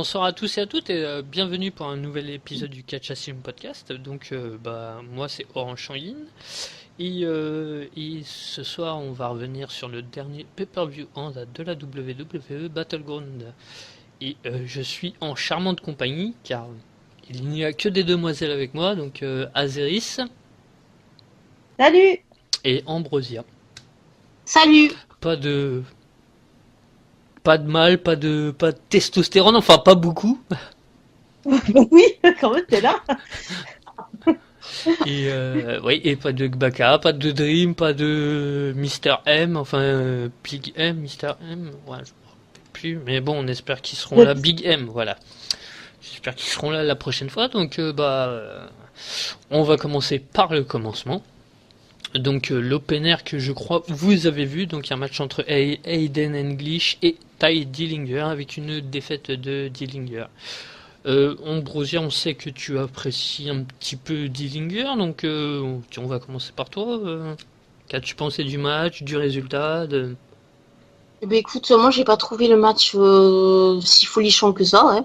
bonsoir à tous et à toutes et bienvenue pour un nouvel épisode du Catch Sim Podcast. Donc moi c'est Orange Changuine et ce soir on va revenir sur le dernier pay-per-view en date de la WWE Battleground. Et je suis en charmante compagnie car il n'y a que des demoiselles avec moi, donc Azeris Salut! et Ambrosia. Salut! Pas de mâle, pas de testostérone, enfin pas beaucoup. Oui, quand même, t'es là. Et oui, et pas de Gbaka, pas de Dream, pas de Mister M, enfin Big M, Mister M, ouais, je me rappelle plus, mais bon, on espère qu'ils seront là, Big M, voilà. J'espère qu'ils seront là la prochaine fois, donc on va commencer par le commencement. Donc l'open air que je crois vous avez vu, donc un match entre Aiden English et Ty Dillinger avec une défaite de Dillinger. Ambrosia, on sait que tu apprécies un petit peu Dillinger, donc on va commencer par toi. Qu'as-tu pensé du match, du résultat de... Eh ben, écoute, moi, j'ai pas trouvé le match si folichon que ça, ouais.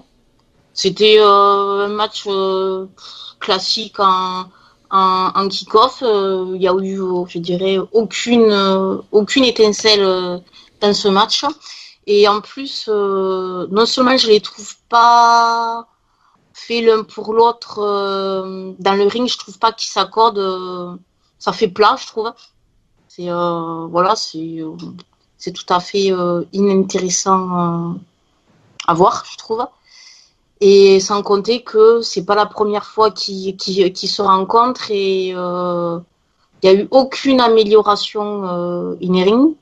C'était un match classique en kick-off. Il y a eu, je dirais, aucune étincelle dans ce match. Et en plus, non seulement je les trouve pas fait l'un pour l'autre dans le ring, je trouve pas qu'ils s'accordent. Ça fait plat, je trouve. C'est voilà, c'est tout à fait inintéressant à voir, je trouve. Et sans compter que c'est pas la première fois qu'ils se rencontrent et il y a eu aucune amélioration in-ring.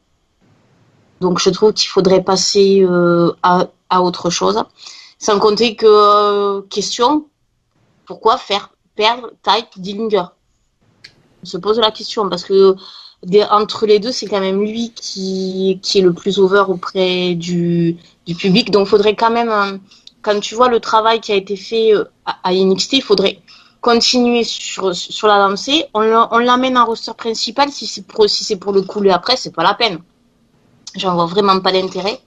Donc je trouve qu'il faudrait passer à autre chose. Sans compter que question, pourquoi faire perdre Ty Dillinger? On se pose la question parce que entre les deux, c'est quand même lui qui est le plus over auprès du public. Donc, il faudrait quand même, quand tu vois le travail qui a été fait à NXT, il faudrait continuer sur la lancée. On l'amène en roster principal si c'est pour le couler après, c'est pas la peine. J'en vois vraiment pas l'intérêt.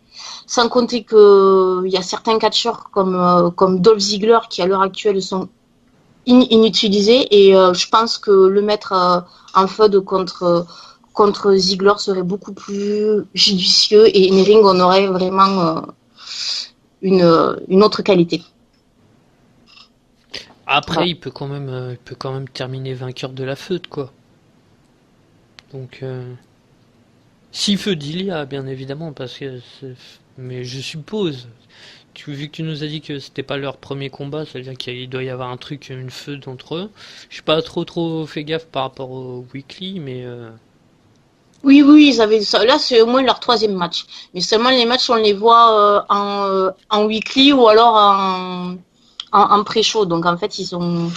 Sans compter que il y a certains catcheurs comme Dolph Ziggler qui à l'heure actuelle sont inutilisés et je pense que le mettre en feud contre Ziggler serait beaucoup plus judicieux et in ring on aurait vraiment une autre qualité. Après, Voilà. il peut quand même terminer vainqueur de la feud, quoi. Donc, si feud il y a, bien évidemment, parce que... Mais je suppose, vu que tu nous as dit que c'était pas leur premier combat, c'est-à-dire qu'il doit y avoir un truc, une feud entre eux. Je suis pas trop fait gaffe par rapport au weekly, mais... Oui, ils avaient ça. Là, c'est au moins leur troisième match. Mais seulement les matchs, on les voit en weekly ou alors en pré-show. Donc en fait, enfin,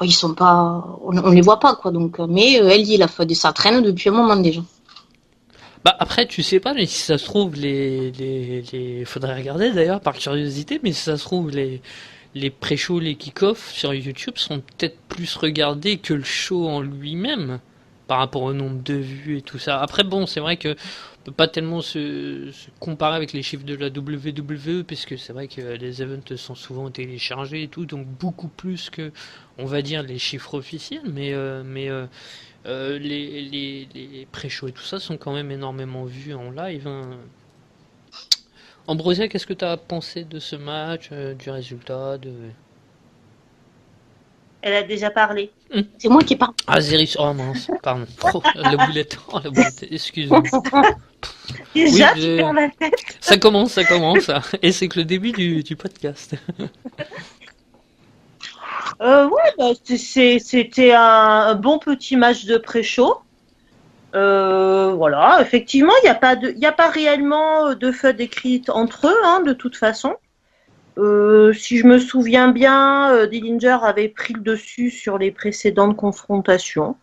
ils sont pas, on les voit pas quoi. Donc, mais elle dit, ça traîne depuis un moment déjà. Bah après, tu sais pas, mais si ça se trouve, faudrait regarder d'ailleurs par curiosité, mais si ça se trouve, les pré-shows, les kick-offs sur YouTube sont peut-être plus regardés que le show en lui-même par rapport au nombre de vues et tout ça. Après, bon, c'est vrai que on peut pas tellement se comparer avec les chiffres de la WWE, puisque c'est vrai que les events sont souvent téléchargés et tout, donc beaucoup plus que, on va dire, les chiffres officiels, les pré-shows et tout ça sont quand même énormément vus en live, hein. Ambrosia, qu'est-ce que tu as pensé de ce match, du résultat de... Elle a déjà parlé. C'est moi qui parle. Ah, Zéris, oh mince, pardon. Oh, la boulette, excuse-moi. Oui, Déjà, tu perds la tête. ça commence, hein. Et c'est que le début du podcast. Ouais, bah, c'était un bon petit match de pré-show. Voilà, effectivement, il y a pas réellement de feud écrite entre eux, hein, de toute façon. Si je me souviens bien, Dillinger avait pris le dessus sur les précédentes confrontations.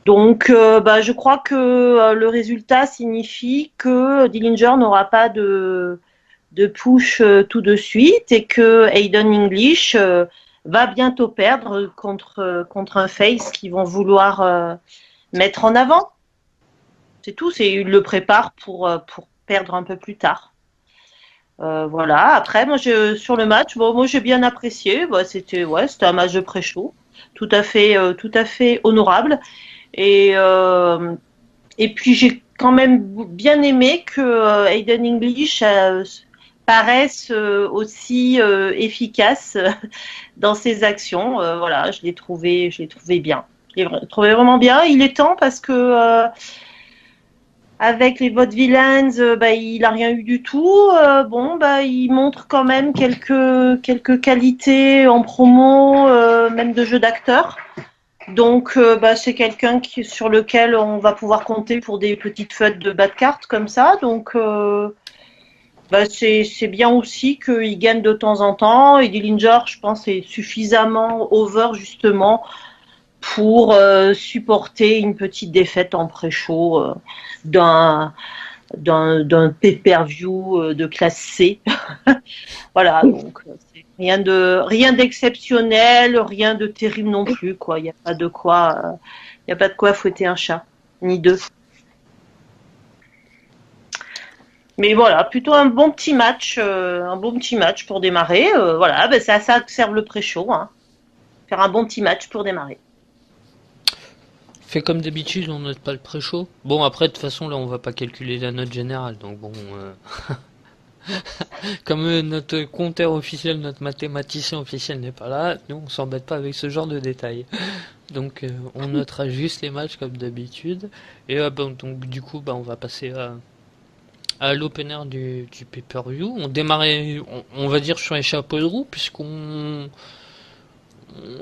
Donc, je crois que le résultat signifie que Dillinger n'aura pas de push tout de suite et que Aiden English va bientôt perdre contre un face qu'ils vont vouloir mettre en avant. C'est tout, il le prépare pour perdre un peu plus tard. Voilà. Après, sur le match, bon, moi j'ai bien apprécié. Bah, c'était un match de pré-show, tout à fait honorable. Et et puis j'ai quand même bien aimé que Aiden English paraisse aussi efficace dans ses actions. Voilà, je l'ai trouvé bien. Je l'ai trouvé vraiment bien. Il est temps parce que avec les Vaudevillains, bah, il a rien eu du tout. Bon, bah, il montre quand même quelques qualités en promo, même de jeu d'acteur. Donc, bah, c'est quelqu'un sur lequel on va pouvoir compter pour des petites feuilles de bas de cartes comme ça. Donc, bah, c'est bien aussi qu'il gagne de temps en temps. Et Dillinger, je pense, est suffisamment over justement pour supporter une petite défaite en pré-show d'un d'un pay-per-view de classe C. Voilà, donc c'est rien d'exceptionnel, rien de terrible non plus, quoi. Il n'y a pas de quoi, fouetter un chat, ni deux. Mais voilà, plutôt un bon petit match pour démarrer. Voilà, ben c'est à ça que sert le pré-show, hein. Faire un bon petit match pour démarrer. Fait comme d'habitude, on note pas le pré-show. Bon, après, de toute façon, là, on va pas calculer la note générale, donc bon. Comme notre compteur officiel, notre mathématicien officiel n'est pas là, nous on s'embête pas avec ce genre de détails. Donc on notera juste les matchs comme d'habitude. Et bon, donc du coup on va passer à l'opener du pay-per-view. On démarrait, on va dire sur les chapeaux de roue,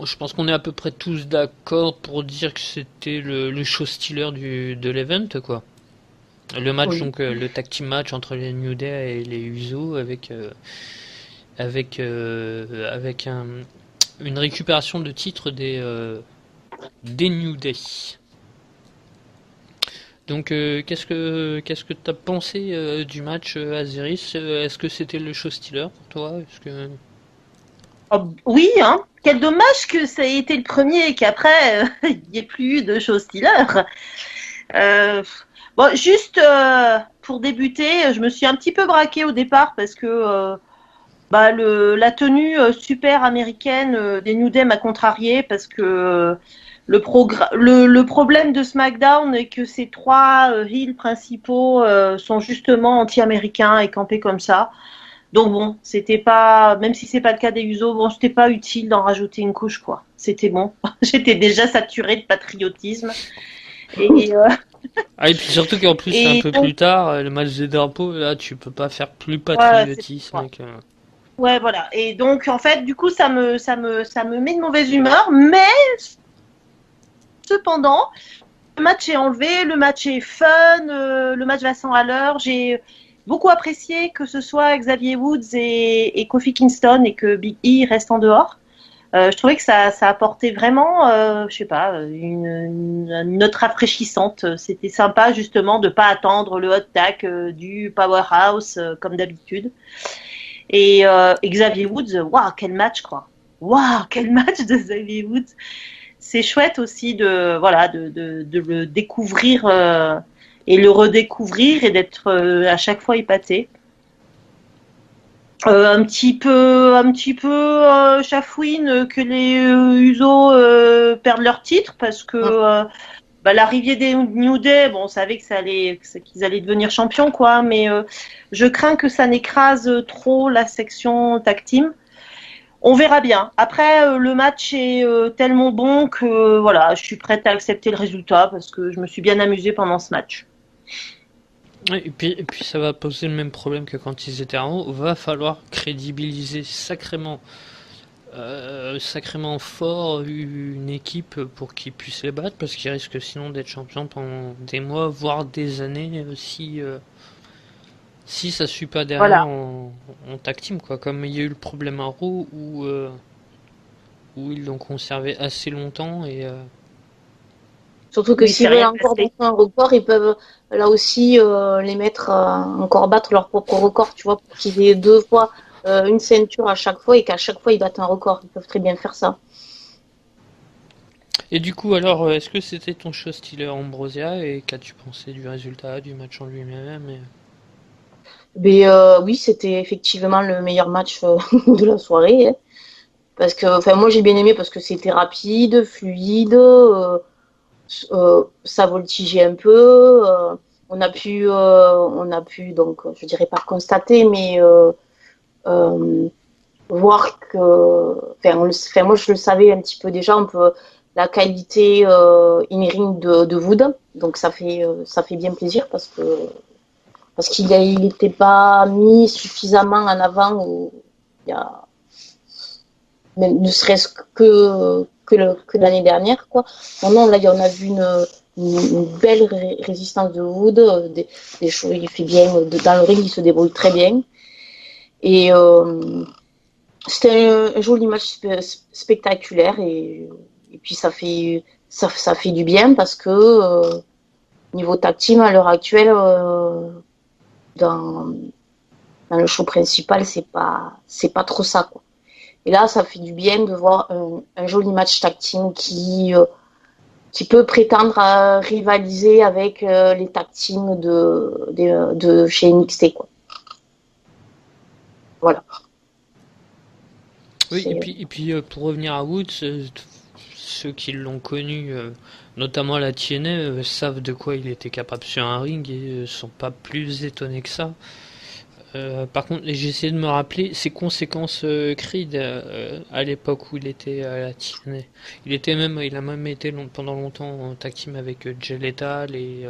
je pense qu'on est à peu près tous d'accord pour dire que c'était le show stealer de l'event, quoi. Le match, Oui. donc le tag team match entre les New Day et les Usos avec une récupération de titre des New Day. Donc qu'est-ce que t'as pensé du match, Azeris? Est-ce que c'était le show stealer pour toi? Est-ce que Oh, oui, hein. Quel dommage que ça ait été le premier et qu'après il n'y ait plus eu de show stealer. Euh, bon, juste pour débuter, je me suis un petit peu braquée au départ parce que bah, la tenue super américaine des New Day m'a contrariée parce que le problème de SmackDown est que ces trois heels principaux sont justement anti-américains et campés comme ça. Donc bon, c'était pas, même si c'est pas le cas des Usos, bon, c'était pas utile d'en rajouter une couche, quoi. C'était bon. J'étais déjà saturée de patriotisme. Et, ah, et puis surtout qu'en plus c'est un et peu donc, plus tard, le match des drapeaux, là tu peux pas faire plus voilà, patriotisme que... ouais, voilà. Et donc, en fait, du coup, ça me met de mauvaise humeur, mais cependant, le match est enlevé, le match est fun, le match va 100 à l'heure. J'ai beaucoup apprécié que ce soit Xavier Woods et Kofi Kingston et que Big E reste en dehors. Je trouvais que ça apportait vraiment, je sais pas, une note rafraîchissante. C'était sympa justement de pas attendre le hot tag du Powerhouse comme d'habitude. Et Xavier Woods, waouh, quel match quoi! Waouh, quel match de Xavier Woods! C'est chouette aussi de le découvrir et le redécouvrir et d'être à chaque fois épaté. Un petit peu chafouine que les Usos perdent leur titre parce que bah, l'arrivée des New Day, bon, on savait qu'ils allaient devenir champions, quoi, mais je crains que ça n'écrase trop la section tag team. On verra bien. Après, le match est tellement bon que voilà, je suis prête à accepter le résultat parce que je me suis bien amusée pendant ce match. Et puis ça va poser le même problème que quand ils étaient en haut. Va falloir crédibiliser sacrément fort une équipe pour qu'ils puissent les battre, parce qu'ils risquent sinon d'être champions pendant des mois, voire des années, si ça suit pas derrière Voilà. en tag team, quoi. Comme il y a eu le problème à Raw où ils l'ont conservé assez longtemps et Surtout que Oui, s'ils c'est veulent rien encore passé. battre un record, ils peuvent là aussi les mettre encore battre leur propre record, tu vois, pour qu'ils aient deux fois une ceinture à chaque fois et qu'à chaque fois ils battent un record. Ils peuvent très bien faire ça. Et du coup, alors, est-ce que c'était ton show stealer Ambrosia et qu'as-tu pensé du résultat, du match en lui-même Mais oui, c'était effectivement le meilleur match de la soirée. Hein. Parce que, enfin, moi j'ai bien aimé parce que c'était rapide, fluide, ça voltigeait un peu. On a pu donc, je dirais pas constater, mais euh, voir que, enfin, moi je le savais un petit peu déjà, la qualité in-ring de Wood, donc ça fait bien plaisir parce qu'il n'était pas mis suffisamment en avant, il y a, même, ne serait-ce que l'année dernière, quoi. Non, là, on a vu une belle résistance de Wood, des choses, il fait bien, dans le ring, il se débrouille très bien. Et c'était un joli match spectaculaire et puis ça fait du bien parce que niveau tag team à l'heure actuelle, dans, dans le show principal, c'est pas trop ça, quoi. Et là, ça fait du bien de voir un joli match tag team qui peut prétendre à rivaliser avec les tag teams de chez NXT, quoi. Voilà. Oui, C'est- et puis pour revenir à Woods, ceux qui l'ont connu, notamment à la TNA, savent de quoi il était capable sur un ring et sont pas plus étonnés que ça. Par contre, j'ai essayé de me rappeler ses conséquences Creed à l'époque où il était à la TNA. Il a même été pendant longtemps en tag team avec Jay Lethal et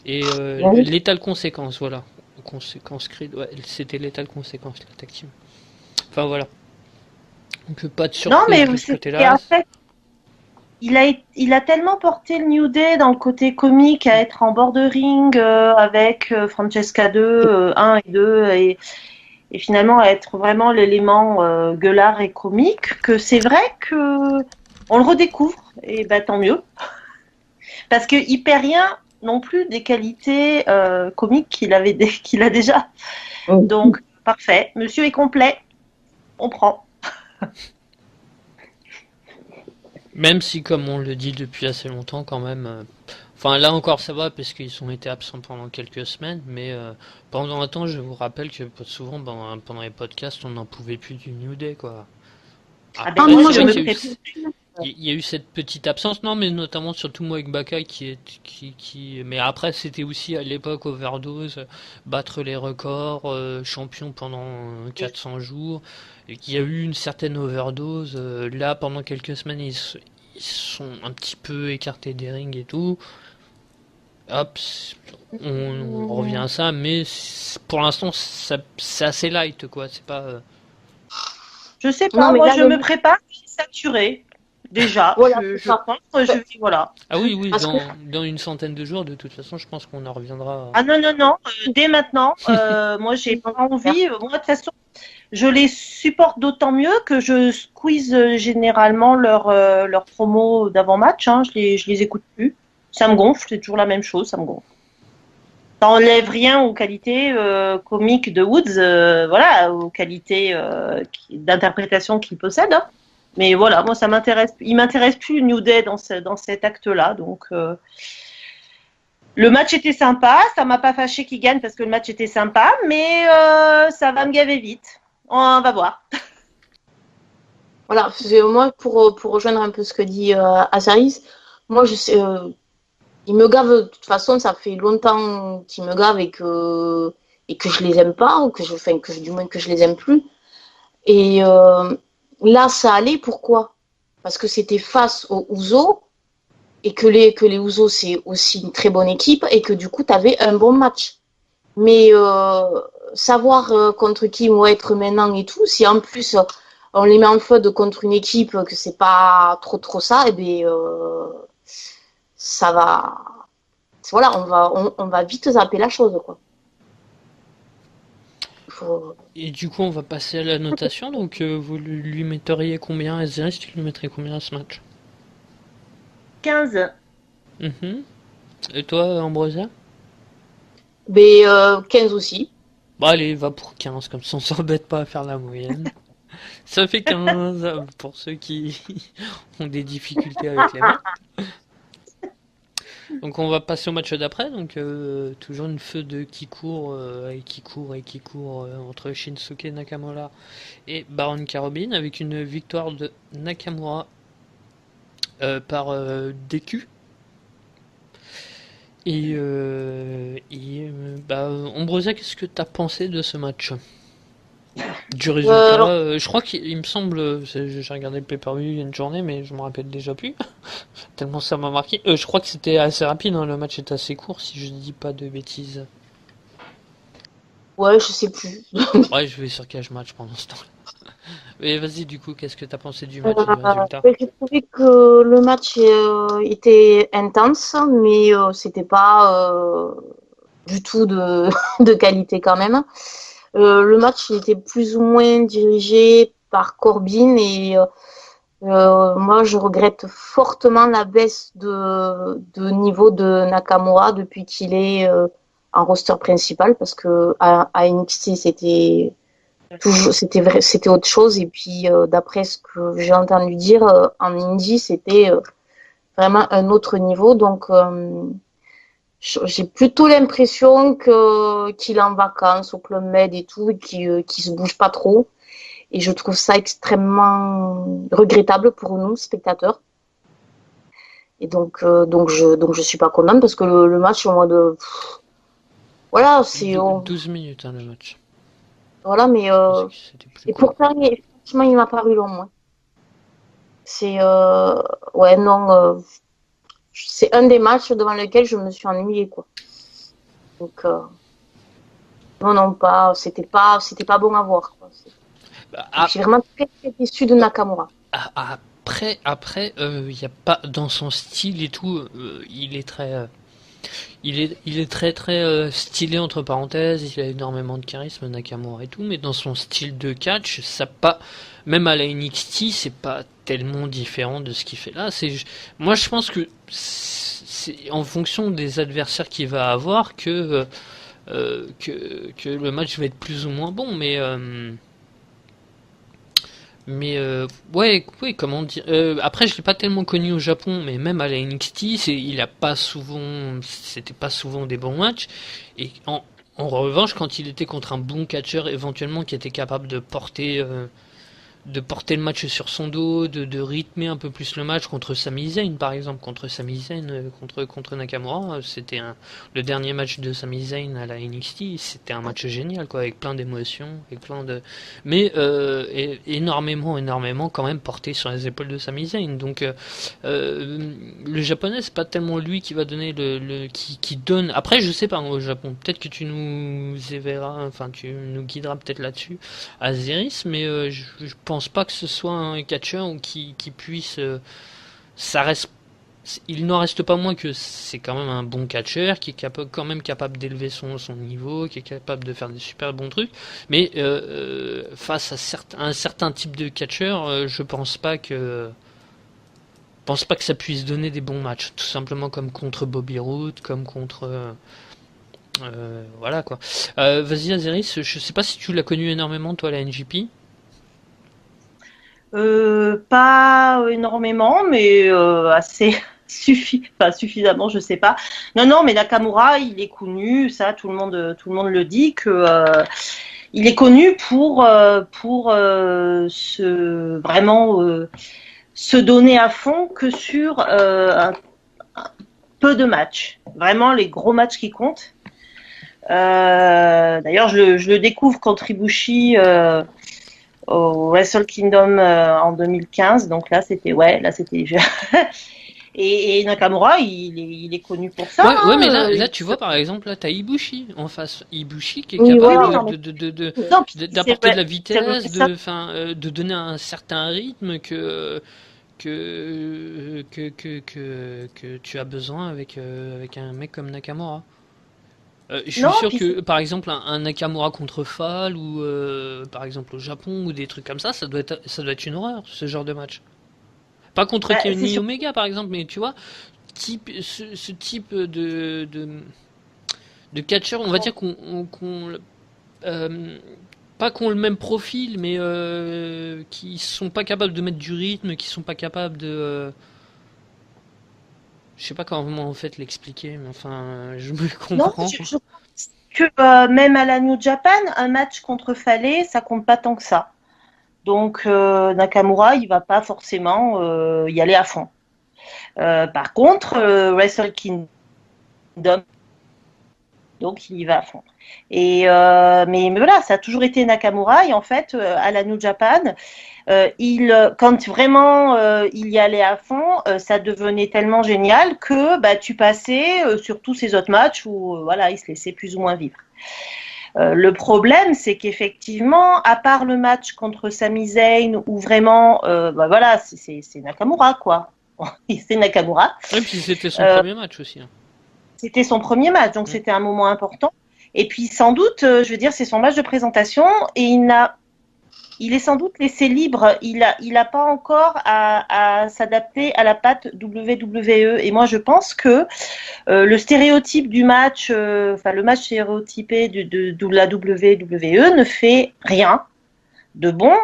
Oui. Lethal Conséquences, voilà. Conséquences Creed, ouais, c'était Lethal Conséquences, le tag team. Enfin voilà. Donc pas de Non, surprise mais de ce et côté-là. en fait, il a tellement porté le New Day dans le côté comique à être en bord de ring avec Francesca 2, 1 et 2, et finalement à être vraiment l'élément gueulard et comique, que c'est vrai que on le redécouvre, et bah tant mieux, parce qu'il perd rien non plus des qualités comiques qu'il a déjà. Donc, parfait, monsieur est complet, on prend. Même si, comme on le dit depuis assez longtemps, quand même. Enfin, là encore, ça va parce qu'ils ont été absents pendant quelques semaines, mais pendant un temps, je vous rappelle que souvent, pendant les podcasts, on n'en pouvait plus du New Day, quoi. Ah ben Ah, mais Après, moi, moi, c'est je vrai j'aime me qu'il y a eu, prépare. il y a eu cette petite absence, non, mais notamment surtout moi avec Bakai mais après c'était aussi à l'époque overdose, battre les records, champion pendant 400 jours, et qu'il y a eu une certaine overdose. Là, pendant quelques semaines, ils sont un petit peu écartés des rings et tout. Hop, on revient à ça, mais pour l'instant, c'est assez light, quoi. C'est pas. Je sais Non, pas, mais moi là, je me prépare, je suis saturée. Déjà, voilà, je, c'est je ça. pense, voilà. Ah oui, oui, Parce que, dans une centaine de jours, de toute façon, je pense qu'on en reviendra. Ah non, non, non, dès maintenant, moi j'ai pas envie. Moi, de toute façon, je les supporte d'autant mieux que je squeeze généralement leur promo d'avant-match. Hein. Je les écoute plus. Ça me gonfle, c'est toujours la même chose, ça me gonfle. Ça enlève rien aux qualités comiques de Woods, voilà, aux qualités d'interprétation qu'il possède. Hein. Mais voilà, moi ça m'intéresse. Il m'intéresse plus New Day dans cet acte-là, donc. Le match était sympa, ça m'a pas fâché qu'il gagne parce que le match était sympa, mais ça va me gaver vite. On va voir. voilà, moi, pour rejoindre un peu ce que dit Azaris, moi, je sais, il me gave, de toute façon, ça fait longtemps qu'il me gave et que je les aime pas, ou du moins que je les aime plus. Et là, ça allait, pourquoi? Parce que c'était face aux Ouzo, et que les Ouzo, c'est aussi une très bonne équipe, et que du coup, tu avais un bon match. Mais savoir contre qui ils vont être maintenant et tout, si en plus on les met en feu contre une équipe que c'est pas trop ça, et bien ça va. Voilà, on va vite zapper la chose, quoi. Faut... Et du coup, on va passer à la notation. Donc, vous lui metteriez combien, SRS, tu lui mettrais combien à ce match? 15. Mhm. Et toi, Ambrosia? Mais 15 aussi. Bon, allez, va pour 15, comme ça on s'embête pas à faire la moyenne. Ça fait 15 pour ceux qui ont des difficultés avec les maths. Donc on va passer au match d'après. Donc toujours une feu de qui court entre Shinsuke Nakamura et Baron Corbin avec une victoire de Nakamura par DQ. Ambrosia, qu'est-ce que t'as pensé de ce match? Du résultat, je crois qu'il me semble, j'ai regardé le pay-per-view il y a une journée, mais je me rappelle déjà plus, tellement ça m'a marqué. Je crois que c'était assez rapide, hein, le match est assez court, si je dis pas de bêtises. Ouais, je sais plus. Ouais, je vais sur Cage Match pendant ce temps. Mais vas-y, du coup, qu'est-ce que t'as pensé du match et du résultat? J'ai trouvé que le match était intense, mais c'était pas du tout de, de qualité quand même. Le match il était plus ou moins dirigé par Corbin et moi je regrette fortement la baisse de niveau de Nakamura depuis qu'il est en roster principal parce que à NXT c'était autre chose et puis d'après ce que j'ai entendu dire en indie c'était vraiment un autre niveau donc j'ai plutôt l'impression qu'il est en vacances au Club Med et tout et qu'il se bouge pas trop et je trouve ça extrêmement regrettable pour nous spectateurs et donc je suis pas contente parce que le match au mois de voilà c'est 12 minutes, hein, le match. voilà mais et court. pourtant franchement il m'a paru long moi. C'est ouais non c'est un des matchs devant lequel je me suis ennuyée quoi. Donc non pas c'était pas bon à voir quoi. Je suis vraiment très, très déçue de Nakamura. Après, il y a pas dans son style et tout, il est très il est très très stylé entre parenthèses, il a énormément de charisme Nakamura et tout, mais dans son style de catch, ça pas même à la NXT, c'est pas tellement différent de ce qu'il fait là, moi je pense que c'est en fonction des adversaires qu'il va avoir que le match va être plus ou moins bon, mais ouais, oui, comment dire. Après, je l'ai pas tellement connu au Japon, mais même à la NXT, c'était pas souvent des bons matchs. Et en revanche, quand il était contre un bon catcheur, éventuellement, qui était capable de porter le match sur son dos, de rythmer un peu plus le match contre Sami Zayn par exemple, contre Sami Zayn, contre Nakamura, le dernier match de Sami Zayn à la NXT, c'était un match génial quoi, avec plein d'émotions, avec mais énormément quand même porté sur les épaules de Sami Zayn. Donc le japonais c'est pas tellement lui qui va donner qui donne. Après je sais pas au Japon, peut-être que tu nous éverras, enfin tu nous guideras peut-être là-dessus, Aziris, mais je pense pas que ce soit un catcheur qui puisse. Ça reste. Il n'en reste pas moins que c'est quand même un bon catcheur qui est quand même capable d'élever son niveau, qui est capable de faire des super bons trucs. Mais face à un certain type de catcheur, je pense pas que ça puisse donner des bons matchs. Tout simplement comme contre Bobby Roode, comme contre. Voilà quoi. Vas-y Aziris, je sais pas si tu l'as connu énormément toi la NJP. Pas énormément, mais assez suffisamment, je sais pas. Non, mais Nakamura, il est connu, ça, tout le monde le dit que il est connu pour se donner à fond que sur un peu de matchs. Vraiment les gros matchs qui comptent. D'ailleurs, je le découvre contre Ibushi. Au Wrestle Kingdom en 2015, donc là c'était et Nakamura il est connu pour ça. Ouais, mais là tu vois par exemple là t'as Ibushi en face, Ibushi qui est capable d'apporter de la vitesse, de donner un certain rythme que tu as besoin avec un mec comme Nakamura. Je suis sûr que par exemple un Nakamura contre Fall ou par exemple au Japon ou des trucs comme ça doit être une horreur ce genre de match. Pas contre Kenny Omega par exemple, mais tu vois ce type de catcheur, on va dire pas qu'on le même profil, mais qui sont pas capables de mettre du rythme, qui sont pas capables Je sais pas comment en fait l'expliquer, mais enfin, je me Non, comprends. je pense que même à la New Japan, un match contre Fale, ça compte pas tant que ça. Donc Nakamura, il va pas forcément y aller à fond. Par contre, Wrestle Kingdom, donc il y va à fond. Et mais voilà, ça a toujours été Nakamura. Et en fait, à la New Japan, quand vraiment il y allait à fond, ça devenait tellement génial que bah, tu passais sur tous ces autres matchs où voilà, il se laissait plus ou moins vivre. Le problème, c'est qu'effectivement, à part le match contre Sami Zayn, où vraiment, bah voilà, c'est Nakamura, quoi. C'est Nakamura. Et puis c'était son premier match aussi. Hein. C'était son premier match, donc c'était un moment important. Et puis sans doute, je veux dire, c'est son match de présentation et il est sans doute laissé libre. Il a pas encore à s'adapter à la patte WWE. Et moi, je pense que le stéréotype du match, le match stéréotypé de la WWE ne fait rien de bon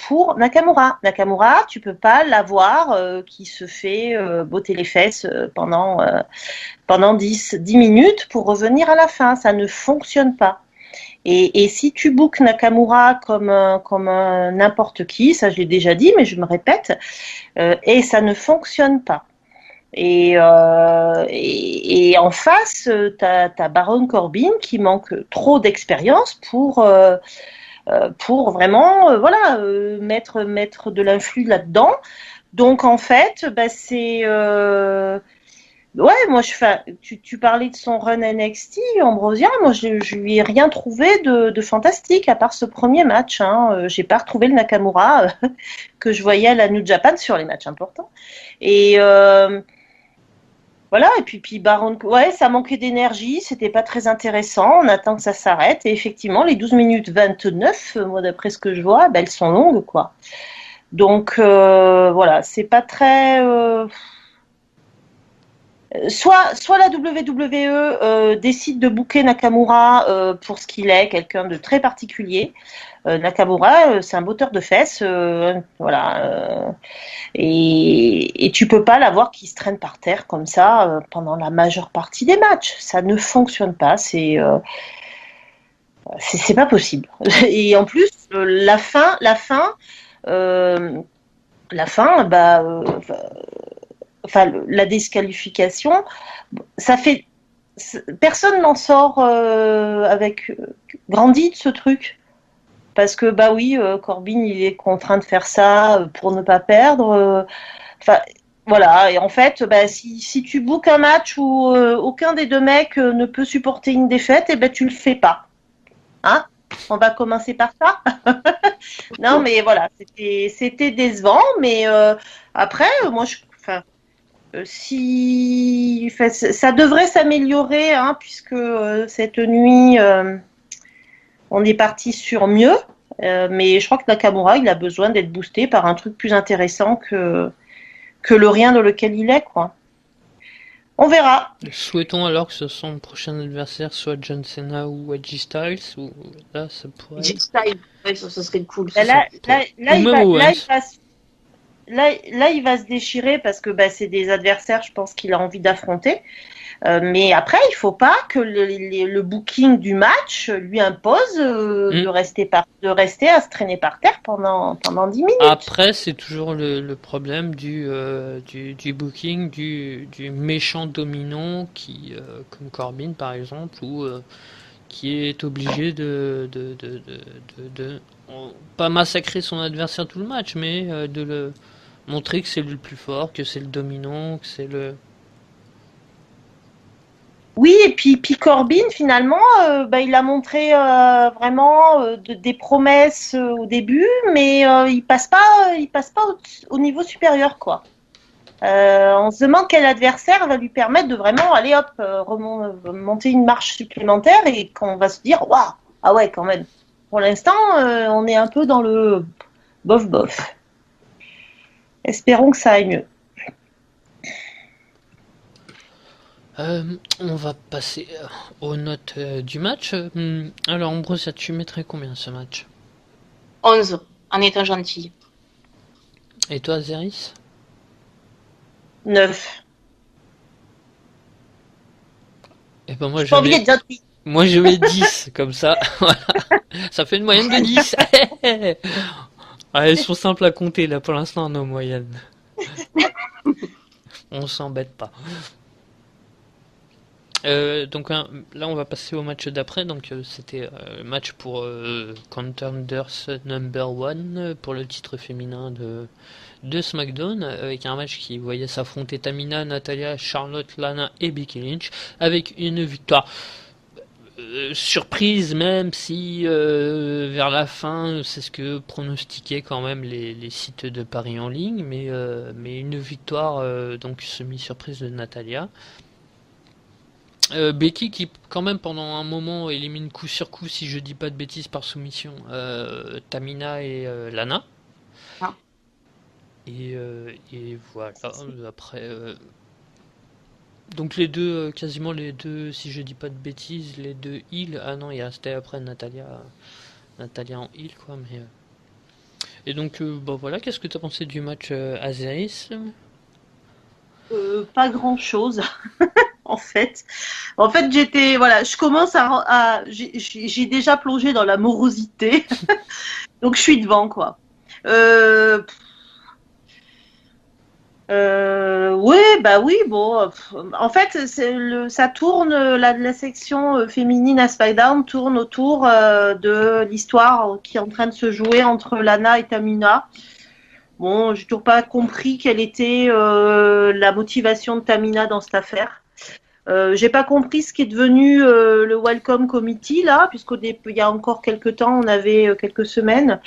pour Nakamura. Nakamura, tu peux pas l'avoir qui se fait botter les fesses pendant 10 minutes pour revenir à la fin. Ça ne fonctionne pas. Et si tu bookes Nakamura comme n'importe qui, ça je l'ai déjà dit, mais je me répète, et ça ne fonctionne pas. Et en face, t'as Baron Corbin qui manque trop d'expérience pour vraiment mettre de l'influx là-dedans. Donc en fait, bah, c'est ouais, moi tu parlais de son run NXT, Ambrosia, moi je lui ai rien trouvé de fantastique à part ce premier match. Hein. J'ai pas retrouvé le Nakamura que je voyais à la New Japan sur les matchs importants. Et voilà, et puis Baron, ouais, ça manquait d'énergie, c'était pas très intéressant, on attend que ça s'arrête, et effectivement, les 12 minutes 29, moi d'après ce que je vois, ben, elles sont longues, quoi. Donc, voilà, c'est pas très... Soit la WWE décide de booker Nakamura pour ce qu'il est, quelqu'un de très particulier. Nakamura, c'est un botteur de fesses, voilà. Et tu peux pas l'avoir qui se traîne par terre comme ça pendant la majeure partie des matchs. Ça ne fonctionne pas. C'est pas possible. Et en plus, la fin, bah, la disqualification, ça fait personne n'en sort avec grandi de ce truc. Parce que bah oui, Corbin il est contraint de faire ça pour ne pas perdre. Voilà. Et en fait, bah, si tu bookes un match où aucun des deux mecs ne peut supporter une défaite, et ben tu le fais pas. Hein? On va commencer par ça. Non, mais voilà, c'était décevant, mais après, moi ça devrait s'améliorer, hein, puisque cette nuit. On est parti sur mieux, mais je crois que Nakamura, il a besoin d'être boosté par un truc plus intéressant que le rien dans lequel il est, quoi. On verra. Souhaitons alors que son prochain adversaire soit John Cena ou Edge Styles, ou là ça pourrait. Edge Styles, ouais, ça serait cool. Là, il va se déchirer parce que bah, c'est des adversaires, je pense qu'il a envie d'affronter. Mais après, il faut pas que le booking du match lui impose de rester à se traîner par terre pendant 10 minutes. Après, c'est toujours le problème du booking du méchant dominant qui, comme Corbin par exemple, ou qui est obligé de pas massacrer son adversaire tout le match, mais de le montrer que c'est le plus fort, que c'est le dominant, que c'est le... Oui, et puis Corbin, finalement, il a montré vraiment des promesses au début, mais il passe pas au niveau supérieur, quoi. On se demande quel adversaire va lui permettre de vraiment aller monter une marche supplémentaire et qu'on va se dire waouh, ah ouais, quand même. Pour l'instant, on est un peu dans le bof bof. Espérons que ça aille mieux. On va passer aux notes du match. Alors, Ambrosia, tu mettrais combien ce match? 11, en étant gentil. Et toi, Zeris? 9. Et ben moi J'ai pas envie d'être gentille. moi je mets 10 comme ça. Voilà. Ça fait une moyenne de 10. Ah, elles sont simples à compter là pour l'instant nos moyennes. On s'embête pas. Donc là on va passer au match d'après. Donc c'était le match pour Contenders Number 1 pour le titre féminin de SmackDown, avec un match qui voyait s'affronter Tamina, Natalya, Charlotte, Lana et Becky Lynch, avec une victoire surprise, même si vers la fin c'est ce que pronostiquaient quand même les sites de paris en ligne, mais une victoire donc semi-surprise de Natalya. Becky qui quand même pendant un moment élimine coup sur coup, si je dis pas de bêtises, par soumission Tamina et Lana. Ah. Et voilà, après donc les deux, quasiment les deux, si je dis pas de bêtises, les deux heal. Ah non, il restait après Natalya en heal quoi, mais et donc bon voilà, qu'est-ce que tu as pensé du match Azeris? Pas grand-chose, en fait. En fait, j'étais, voilà, je commence j'ai déjà plongé dans la morosité, donc je suis devant, quoi. Oui, bah oui, bon. En fait, ça tourne, la section féminine à SmackDown tourne autour de l'histoire qui est en train de se jouer entre Lana et Tamina. Bon, j'ai toujours pas compris quelle était la motivation de Tamina dans cette affaire. J'ai pas compris ce qui est devenu le Welcome Committee là, il y a encore quelques temps, quelques semaines,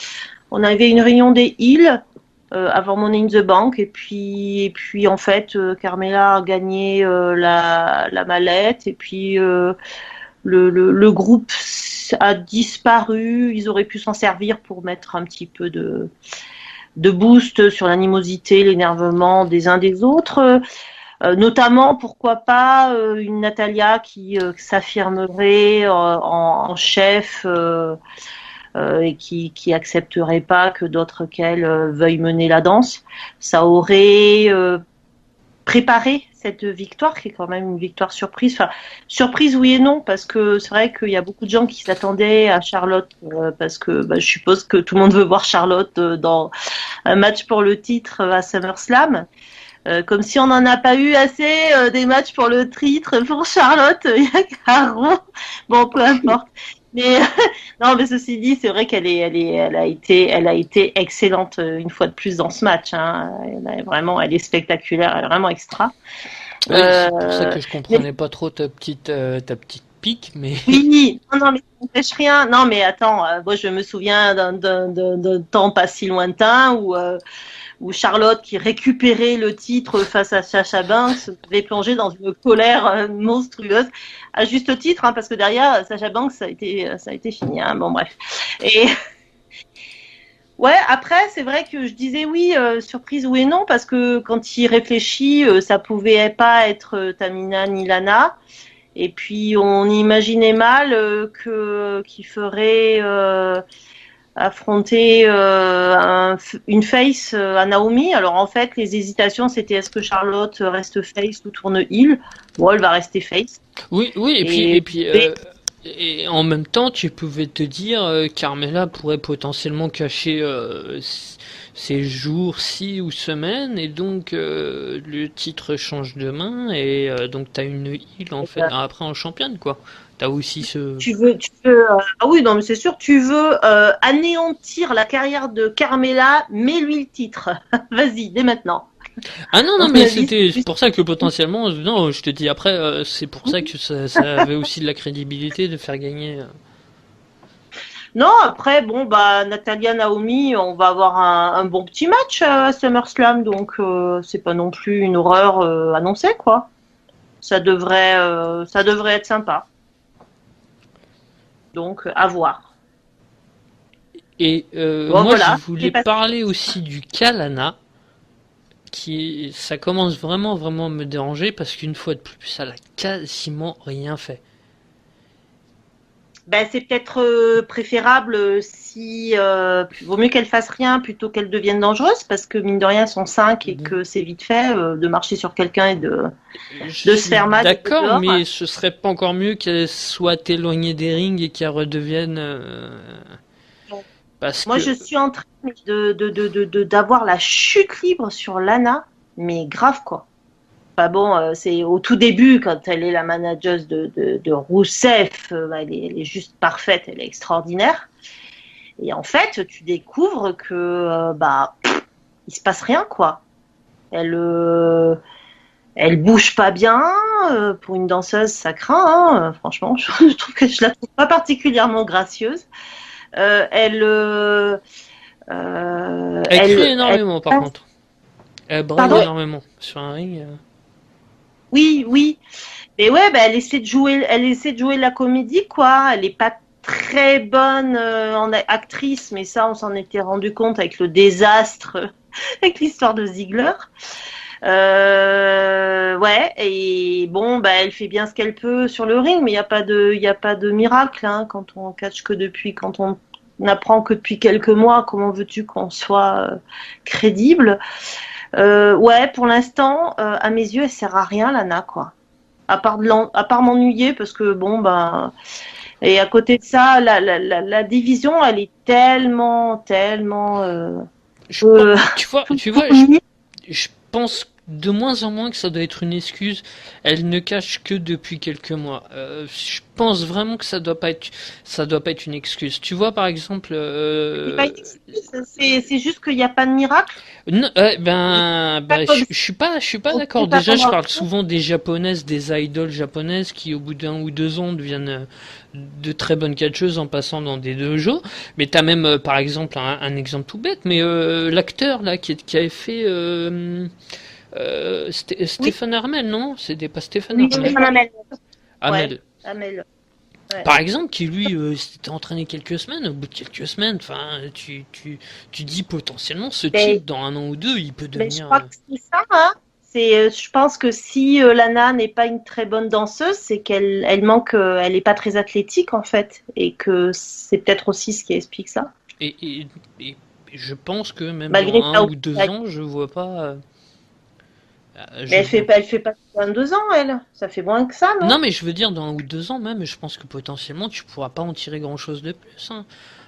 on avait une réunion des Heels avant Money in the Bank, et puis en fait Carmella a gagné la mallette, et puis le groupe a disparu. Ils auraient pu s'en servir pour mettre un petit peu de boost sur l'animosité, l'énervement des uns des autres. Notamment, pourquoi pas une Natalya qui s'affirmerait en chef et qui accepterait pas que d'autres qu'elle veuillent mener la danse. Ça aurait préparé cette victoire, qui est quand même une victoire surprise. Enfin, surprise oui et non, parce que c'est vrai qu'il y a beaucoup de gens qui s'attendaient à Charlotte, parce que je suppose que tout le monde veut voir Charlotte dans un match pour le titre à SummerSlam. Comme si on n'en a pas eu assez des matchs pour le titre pour Charlotte, il y a Caro. Bon, peu importe. Mais non, mais ceci dit, c'est vrai qu'elle a été excellente une fois de plus dans ce match. Hein. Elle est spectaculaire, elle est vraiment extra. Oui, c'est pour ça que je comprenais pas trop ta petite pique, mais Oui, non, mais ça n'empêche rien. Non, mais attends, moi je me souviens d'un temps pas si lointain où Charlotte, qui récupérait le titre face à Sasha Banks, avait plongé dans une colère monstrueuse, à juste titre, hein, parce que derrière Sasha Banks, ça a été fini. Hein. Bon, bref. Et ouais, après, c'est vrai que je disais oui, surprise oui et non, parce que quand il réfléchit, ça pouvait pas être Tamina ni Lana. Et puis on imaginait mal qu'il ferait affronter une face à Naomi. Alors en fait, les hésitations, c'était est-ce que Charlotte reste face ou tourne heel. Bon, elle va rester face. oui, et puis et en même temps, tu pouvais te dire Carmella pourrait potentiellement cacher ces jours, 6 ou semaines, et donc le titre change de main, et donc t'as une heal en fait après en championne, quoi. T'as aussi ce. Tu veux ah oui, non, mais c'est sûr, tu veux anéantir la carrière de Carmella, mets-lui le titre. Vas-y, dès maintenant. Ah non, mais c'était pour ça que potentiellement, non, je te dis après, c'est pour ça que ça avait aussi de la crédibilité de faire gagner. Non, après, bon, Natalya, Naomi, on va avoir un bon petit match à SummerSlam, donc c'est pas non plus une horreur annoncée, quoi. Ça devrait être sympa. Donc, à voir. Et bon, moi, voilà, je voulais parler aussi du Kalana, ça commence vraiment à me déranger, parce qu'une fois de plus, elle a quasiment rien fait. Ben, c'est peut-être préférable si vaut mieux qu'elle fasse rien plutôt qu'elle devienne dangereuse parce que mine de rien elles sont 5 et que c'est vite fait de marcher sur quelqu'un et de se faire mal. D'accord, mais ce serait pas encore mieux qu'elle soit éloignée des rings et qu'elle redevienne parce Moi que je suis en train d'avoir la chute libre sur Lana, mais grave quoi. Enfin bon, c'est au tout début, quand elle est la manageuse de Rousseff, elle est juste parfaite, elle est extraordinaire. Et en fait, tu découvres que il se passe rien, quoi. Elle bouge pas bien. Pour une danseuse, ça craint. Hein. Franchement, je trouve que je la trouve pas particulièrement gracieuse. Elle crie énormément, par contre. Elle braille énormément sur un ring. Oui. Mais ouais, elle essaie de jouer la comédie, quoi. Elle est pas très bonne en actrice, mais ça, on s'en était rendu compte avec le désastre, avec l'histoire de Ziggler. Ouais, et bon, elle fait bien ce qu'elle peut sur le ring, mais il y a pas de miracle, hein, quand on catch quand on n'apprend que depuis quelques mois. Comment veux-tu qu'on soit crédible? Ouais, pour l'instant, à mes yeux, elle sert à rien, Lana, quoi. À part m'ennuyer, parce que et à côté de ça, la division, elle est tellement. Tu vois, je pense de moins en moins que ça doit être une excuse. Elle ne cache que depuis quelques mois. Je pense vraiment que ça doit pas être une excuse. Tu vois, par exemple, c'est pas une excuse, c'est juste qu'il n'y a pas de miracle. Non, je suis pas d'accord. Déjà, je parle souvent des japonaises, des idoles japonaises qui, au bout d'1 ou 2 ans, deviennent de très bonnes catcheuses en passant dans des dojos. Mais t'as même, par exemple, un exemple tout bête, mais l'acteur là qui avait fait Stéphane Armel, non? C'était pas Stéphane Armel. Amel. Ouais. Par exemple, qui lui s'était entraîné quelques semaines, au bout de quelques semaines, enfin, tu dis potentiellement ce type dans 1 an ou 2, il peut devenir. Je crois que c'est ça, hein. Je pense que si Lana n'est pas une très bonne danseuse, c'est qu'elle manque, elle est pas très athlétique en fait, et que c'est peut-être aussi ce qui explique ça. Et je pense que même malgré dans 1 ou 2 ans, je vois pas. Mais elle fait pas 22 ans, elle. Ça fait moins que ça, non? Non, mais je veux dire, dans 1 ou 2 ans même, je pense que potentiellement, tu pourras pas en tirer grand-chose de plus. Hein.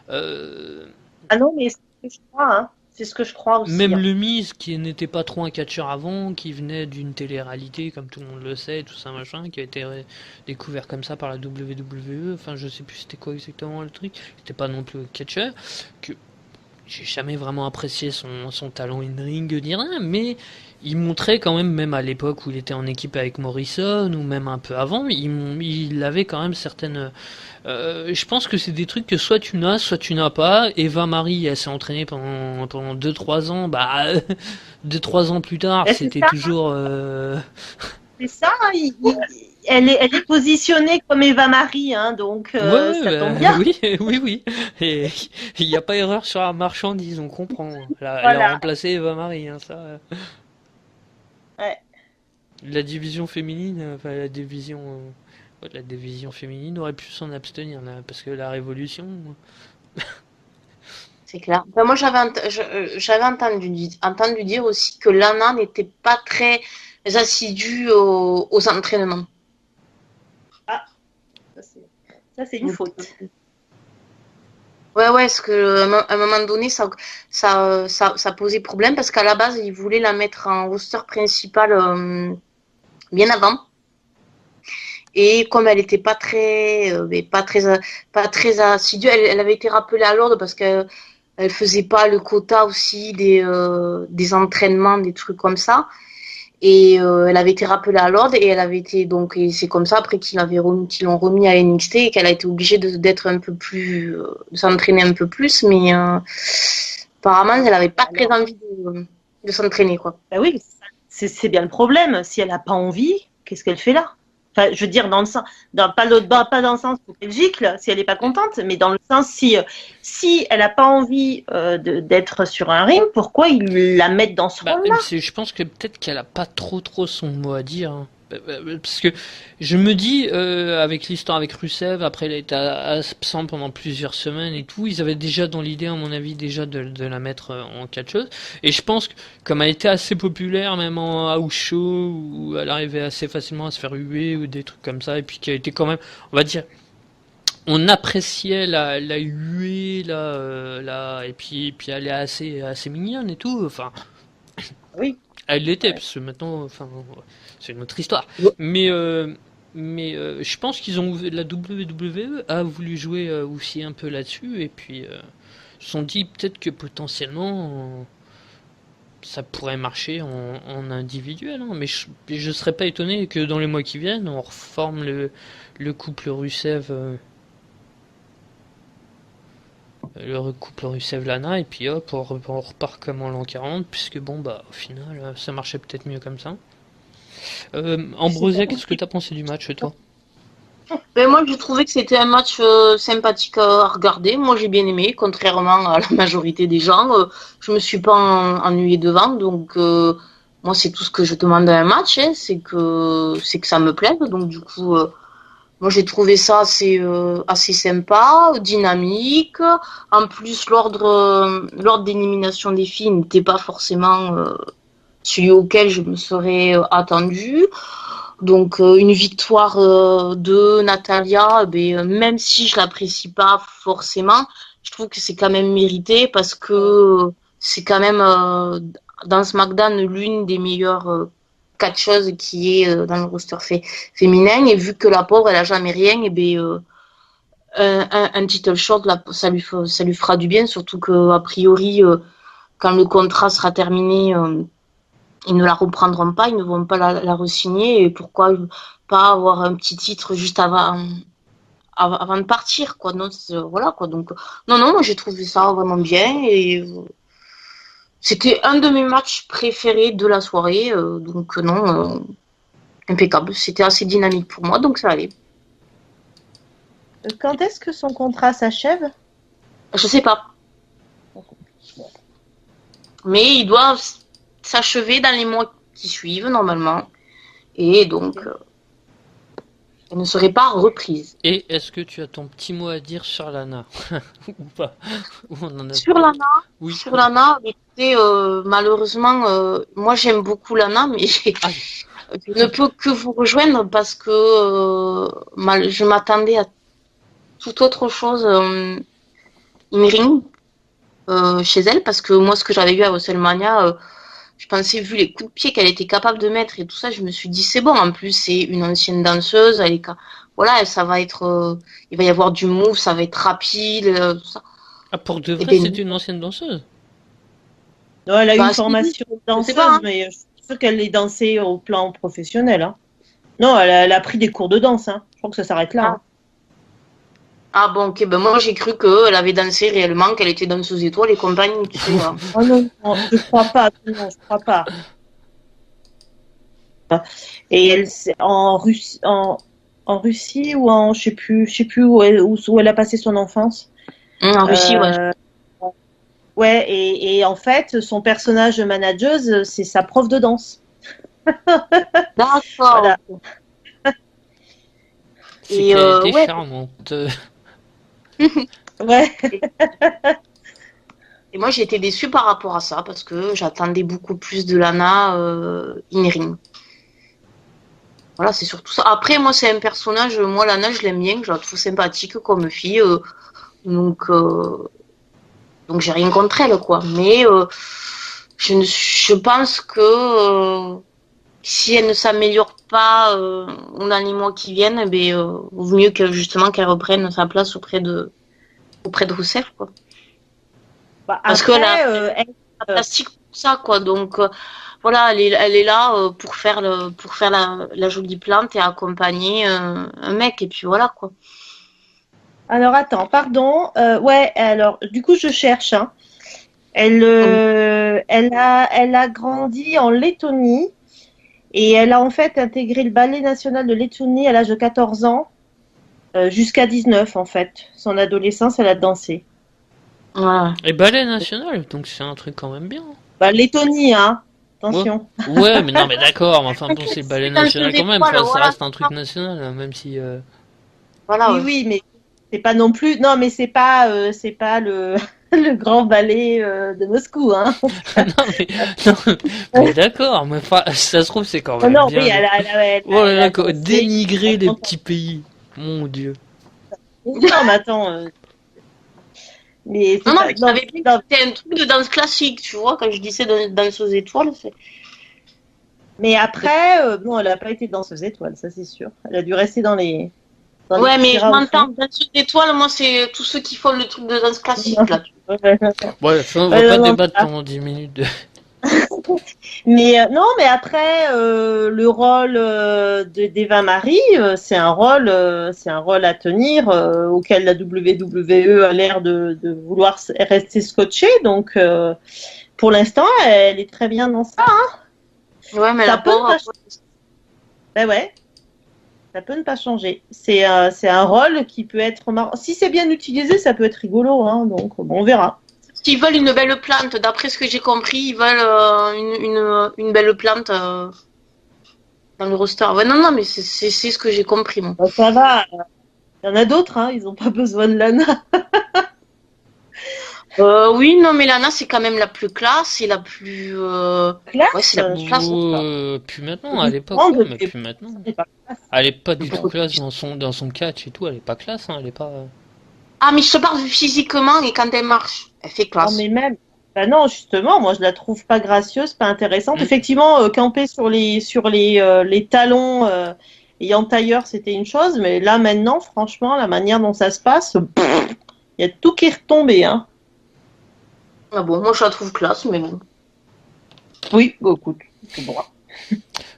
Ah non, mais c'est ce que je crois, hein. C'est ce que je crois aussi. Même Le Miz, qui n'était pas trop un catcheur avant, qui venait d'une télé-réalité, comme tout le monde le sait, tout ça, machin, qui a été découvert comme ça par la WWE. Enfin, je sais plus c'était quoi exactement le truc. C'était pas non plus catcheur. Que j'ai jamais vraiment apprécié son talent in-ring ni rien, mais il montrait quand même à l'époque où il était en équipe avec Morrison, ou même un peu avant, il avait quand même certaines... je pense que c'est des trucs que soit tu n'as pas. Eva Marie, elle s'est entraînée pendant 2-3 ans, 2-3 ans plus tard, c'était toujours... C'est ça, elle est positionnée comme Eva Marie, hein, donc ça tombe bien. Oui. Et il n'y a pas erreur sur la marchandise, on comprend. Elle a remplacé Eva Marie, hein, ça. Ouais. La division féminine, la division féminine aurait pu s'en abstenir, là, parce que la révolution... C'est clair. Moi, j'avais entendu dire aussi que Lana n'était pas très assidue aux entraînements. Ah, ça c'est une faute. Ouais, parce que à un moment donné, ça posait problème parce qu'à la base, ils voulaient la mettre en roster principal bien avant. Et comme elle n'était pas très assidue, elle avait été rappelée à l'ordre parce qu'elle faisait pas le quota aussi des entraînements, des trucs comme ça. Et elle avait été rappelée à l'ordre et elle avait été et c'est comme ça après qu'ils l'ont remis à NXT et qu'elle a été obligée d'être un peu plus de s'entraîner un peu plus, mais apparemment elle avait pas très envie de s'entraîner, quoi. Bah oui, c'est bien le problème. Si elle a pas envie, qu'est-ce qu'elle fait là? Enfin, je veux dire dans le sens, pas dans le sens pour Belgique, là, si elle est pas contente, mais dans le sens si elle a pas envie d'être sur un ring, pourquoi ils la mettent dans ce rôle-là? Je pense que peut-être qu'elle a pas trop son mot à dire. Hein. Parce que je me dis, avec l'histoire avec Rusev, après il a été absent pendant plusieurs semaines et tout, ils avaient déjà dans l'idée, à mon avis, déjà de la mettre en catcheuse. Et je pense que, comme elle était assez populaire, même en house show, où elle arrivait assez facilement à se faire huer ou des trucs comme ça, et puis qui a été quand même, on va dire, on appréciait la huée, et puis elle est assez mignonne et tout, enfin. Oui. Elle l'était, parce que maintenant, enfin, c'est une autre histoire. Ouais. Mais je pense qu'ils ont la WWE a voulu jouer aussi un peu là-dessus, et puis se sont dit peut-être que potentiellement ça pourrait marcher en individuel, hein. Mais je serais pas étonné que dans les mois qui viennent, on reforme le couple Rusev. Le couple Rusev-Lana, et puis hop, on repart comme en l'an 40, puisque bon, bah, au final, ça marchait peut-être mieux comme ça. Ambrosia, qu'est-ce que t'as pensé du match, toi? Ben moi, j'ai trouvé que c'était un match sympathique à regarder. Moi, j'ai bien aimé, contrairement à la majorité des gens. Je me suis pas ennuyée devant, donc moi, c'est tout ce que je demande à un match, hein, c'est que ça me plaise. Donc du coup, moi, j'ai trouvé ça assez sympa, dynamique. En plus, l'ordre d'élimination des filles n'était pas forcément celui auquel je me serais attendue. Donc une victoire de Natalia, même si je l'apprécie pas forcément, je trouve que c'est quand même mérité parce que c'est quand même dans SmackDown l'une des meilleures catcheuses qui est dans le roster féminin, et vu que la pauvre elle a jamais rien, et un title shot là, ça lui fera du bien, surtout que a priori quand le contrat sera terminé, ils ne la reprendront pas, ils ne vont pas la re-signer, et pourquoi pas avoir un petit titre juste avant de partir, quoi. Non, voilà, quoi. Donc, non, moi j'ai trouvé ça vraiment bien, et c'était un de mes matchs préférés de la soirée, donc non, impeccable. C'était assez dynamique pour moi, donc ça allait. Quand est-ce que son contrat s'achève? Je sais pas, mais ils doivent s'achever dans les mois qui suivent normalement, et donc elle ne serait pas reprise. Et est-ce que tu as ton petit mot à dire sur Lana? Ou pas? Ou on en a... Sur Lana, Oui. sur Lana, écoutez, malheureusement, moi j'aime beaucoup Lana, mais Ah, je ne peux que vous rejoindre parce que je m'attendais à toute autre chose in-ring chez elle, parce que moi ce que j'avais vu à WrestleMania, je pensais, vu les coups de pied qu'elle était capable de mettre et tout ça, je me suis dit c'est bon. En plus, c'est une ancienne danseuse, voilà, ça va être, il va y avoir du move, ça va être rapide, tout ça. ah, pour de Et vrai, ben, c'est une ancienne danseuse? Non, elle a eu bah, une formation de je sais danseuse, pas, hein. mais je suis sûre qu'elle est dansée au plan professionnel. Hein. Non, elle a pris des cours de danse. Hein. Je crois que ça s'arrête là. Hein. Ah bon, ok, ben moi j'ai cru qu'elle avait dansé réellement, qu'elle était danseuse étoile et compagnie, tu sais. Oh non, je crois pas. Non, je crois pas. Et elle, en Russie, en Russie ou en, je sais plus où elle a passé son enfance. En Russie, ouais. Ouais, et en fait, son personnage de manageuse, c'est sa prof de danse. D'accord. Voilà. C'est Et qu'elle était ouais. charmante. Ouais. Et moi j'ai été déçue par rapport à ça parce que j'attendais beaucoup plus de Lana in-ring. Voilà, c'est surtout ça. Après, moi c'est un personnage, moi Lana je l'aime bien, je la trouve sympathique comme fille, donc j'ai rien contre elle, quoi. Mais je pense que si elle ne s'améliore pas dans les mois qui viennent, vaut mieux que justement qu'elle reprenne sa place auprès de Rousseff, quoi. Bah, Parce après, que la plastique pour ça, quoi. Donc voilà, elle est là pour faire la jolie plante et accompagner un mec, et puis voilà, quoi. alors attends, pardon. Ouais, alors du coup je cherche. Hein. Elle a grandi en Lettonie et elle a en fait intégré le ballet national de Lettonie à l'âge de 14 ans jusqu'à 19 en fait. Son adolescence, elle a dansé. Voilà. Et ballet national, donc c'est un truc quand même bien. Bah, Lettonie, hein. Attention. Ouais, mais non, mais d'accord, mais enfin bon, c'est le ballet national quand même, Voilà, enfin, ça voilà. reste un truc national, même si... Voilà, Oui, ouais. oui, mais c'est pas non plus. Non, mais c'est pas le le grand ballet de Moscou, hein. non, mais, non, mais d'accord, mais enfin, ça se trouve, c'est quand Non, même non, oui, bien. Oh là elle là, a dansé. dénigrer les petits pays, mon Dieu. Non, mais attends. Mais c'est Non, pas. mais tu Non, savais bien que non. c'était un truc de danse classique, tu vois, quand je disais danse aux étoiles, c'est... Mais après, non, elle a pas été danseuse étoile, ça c'est sûr. Elle a dû rester dans les Ouais, mais petits je rats au m'entends, fond. danse aux étoiles, moi, c'est tous ceux qui font le truc de danse classique, là. Ouais, enfin, on va Ouais, pas non, non, débattre pendant 10 minutes. mais non, mais après le rôle d'Eva Marie, c'est un rôle à tenir auquel la WWE a l'air de vouloir rester scotchée. Donc pour l'instant, elle est très bien dans ça. Ouais, mais Ça la peut ne pauvre, pas, ben ouais, ça peut ne pas changer. C'est un rôle qui peut être marrant. Si c'est bien utilisé, ça peut être rigolo. Hein, donc bon, on verra. s'ils veulent une belle plante, d'après ce que j'ai compris, ils veulent une belle plante dans le roster. Ouais, non, non, mais c'est ce que j'ai compris, moi. Ben, ça va. Il y en a d'autres. Hein, ils n'ont pas besoin de Lana. Oui, non, mais Lana, c'est quand même la plus classe et la plus... Ouais, Classe, c'est la plus classe. Plus maintenant, à l'époque, grande, ouais, mais plus maintenant. c'est pas classe. Elle est pas du tout classe dans son catch et tout, elle est pas classe, hein, elle est pas... Ah, mais je te parle physiquement et quand elle marche, elle fait Non, classe. mais même. Bah non, justement, moi je la trouve pas gracieuse, pas intéressante. Mm. Effectivement, camper sur les talons et en tailleur, c'était une chose, mais là maintenant, franchement, la manière dont ça se passe, il y a tout qui est retombé, hein. Ah bon, moi je la trouve classe, mais bon. Oui, bah, écoute, c'est bon.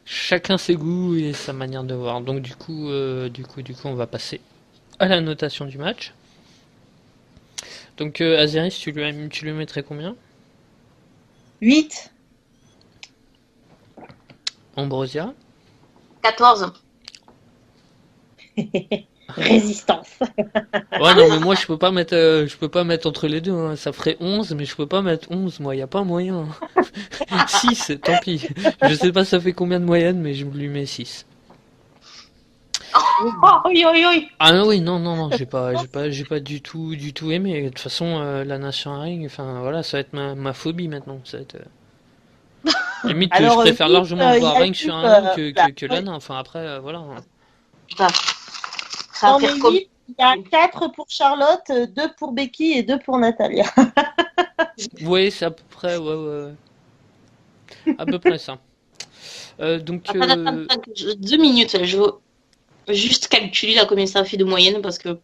Chacun ses goûts et sa manière de voir. Donc du coup, on va passer à la notation du match. Donc Azeris, tu lui mettrais combien? 8. Ambrosia? 14. Résistance. Ouais, non, mais moi je peux pas mettre entre les deux, hein. Ça ferait 11, mais je peux pas mettre 11, moi, y a pas moyen. 6, tant pis. Je sais pas ça fait combien de moyenne, mais je lui mets 6. Oh, oui, oui, oui. Ah non, oui, non, non, non, j'ai pas du tout aimé. De toute façon, la Nation Ring, enfin voilà, ça va être ma phobie maintenant. Ça va être, limite, je Alors, préfère 8, largement il y voir a Ring eu, sur un ring que là, Lana. Enfin après, voilà. Putain, ça va dans mes faire comme... 8, il y a 4 pour Charlotte, 2 pour Becky et 2 pour Natalia. Oui, c'est à peu près, ouais, ouais, à peu près ça. Donc, Attends, 2 minutes, je veux juste calculer là combien ça fait de moyenne parce que...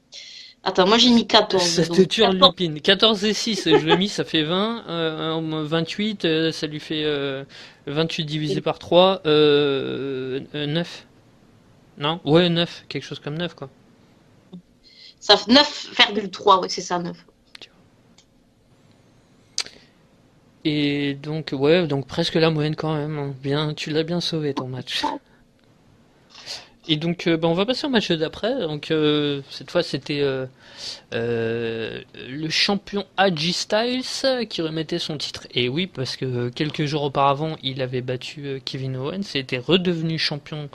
Attends, moi j'ai mis 14. ça te Donc tue 14. Lupine. 14 et 6, je l'ai mis, ça fait 20. 28, ça lui fait 28 divisé par 3, 9. Non? Ouais, 9, quelque chose comme 9, quoi. Ça fait 9,3, ouais, c'est ça, 9. Et donc, ouais, donc presque la moyenne quand même, hein. Bien, tu l'as bien sauvé ton match. Et donc, bah, on va passer au match d'après. Donc, cette fois, c'était le champion AJ Styles qui remettait son titre. Et oui, parce que quelques jours auparavant, il avait battu Kevin Owens et était redevenu champion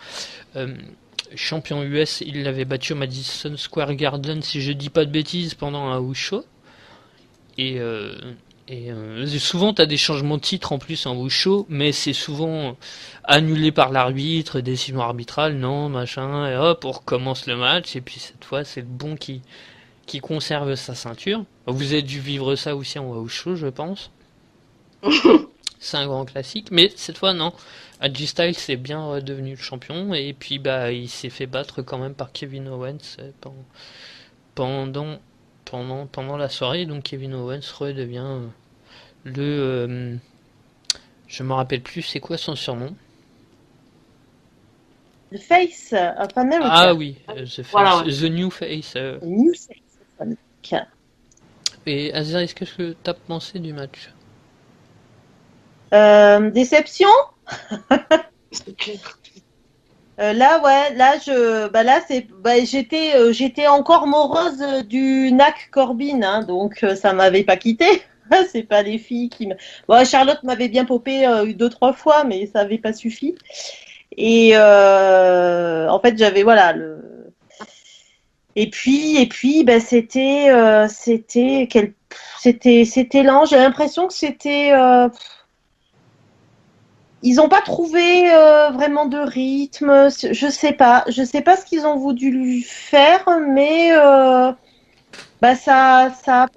US. Il l'avait battu au Madison Square Garden, si je dis pas de bêtises, pendant un house show. Et souvent, tu as des changements de titre en plus en house show, mais c'est souvent annulé par l'arbitre, décision arbitrale, non, machin, et hop, on recommence le match, et puis cette fois, c'est le bon qui conserve sa ceinture. Vous avez dû vivre ça aussi en house show, je pense. C'est un grand classique, mais cette fois, non. AJ Styles est bien redevenu le champion, et puis bah, il s'est fait battre quand même par Kevin Owens pendant la soirée, donc Kevin Owens redevient je me rappelle plus c'est quoi son surnom. The Face of America. Ah oui, Voilà, ouais. The New Face. The New Face of America. Et Azir, est-ce que t'as pensé du match? Déception. Là, ouais, j'étais encore morose du NAC Corbin, hein, donc ça m'avait pas quitté. C'est pas les filles qui me. Bon, Charlotte m'avait bien popé 2-3 fois, mais ça avait pas suffi. Et en fait, j'avais voilà le. Et puis, bah, c'était lent. J'ai l'impression que c'était. Ils n'ont pas trouvé vraiment de rythme. Je sais pas ce qu'ils ont voulu lui faire, mais bah ça a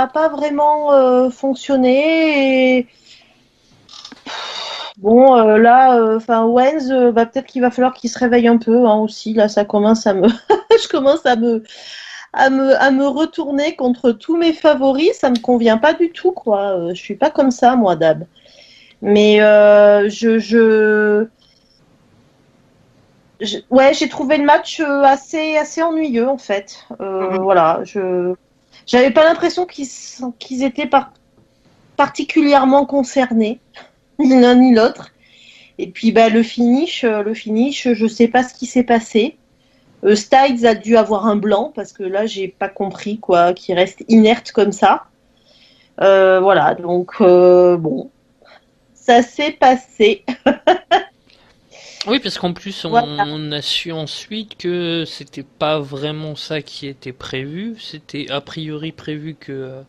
pas vraiment fonctionné. Et bon, là, enfin, Owens, bah, peut-être qu'il va falloir qu'il se réveille un peu hein, aussi. Là, ça commence à me, je commence à me retourner contre tous mes favoris. Ça me convient pas du tout, quoi. Je suis pas comme ça, moi, Dab. Mais ouais, j'ai trouvé le match assez ennuyeux en fait. Voilà, j'avais pas l'impression qu'ils étaient particulièrement concernés, ni l'un ni l'autre. Et puis bah le finish, je sais pas ce qui s'est passé. Styles a dû avoir un blanc parce que là j'ai pas compris quoi, qu'il reste inerte comme ça. Voilà, donc bon, ça s'est passé. Oui, parce qu'en plus, Voilà. on a su ensuite que c'était pas vraiment ça qui était prévu. C'était a priori prévu que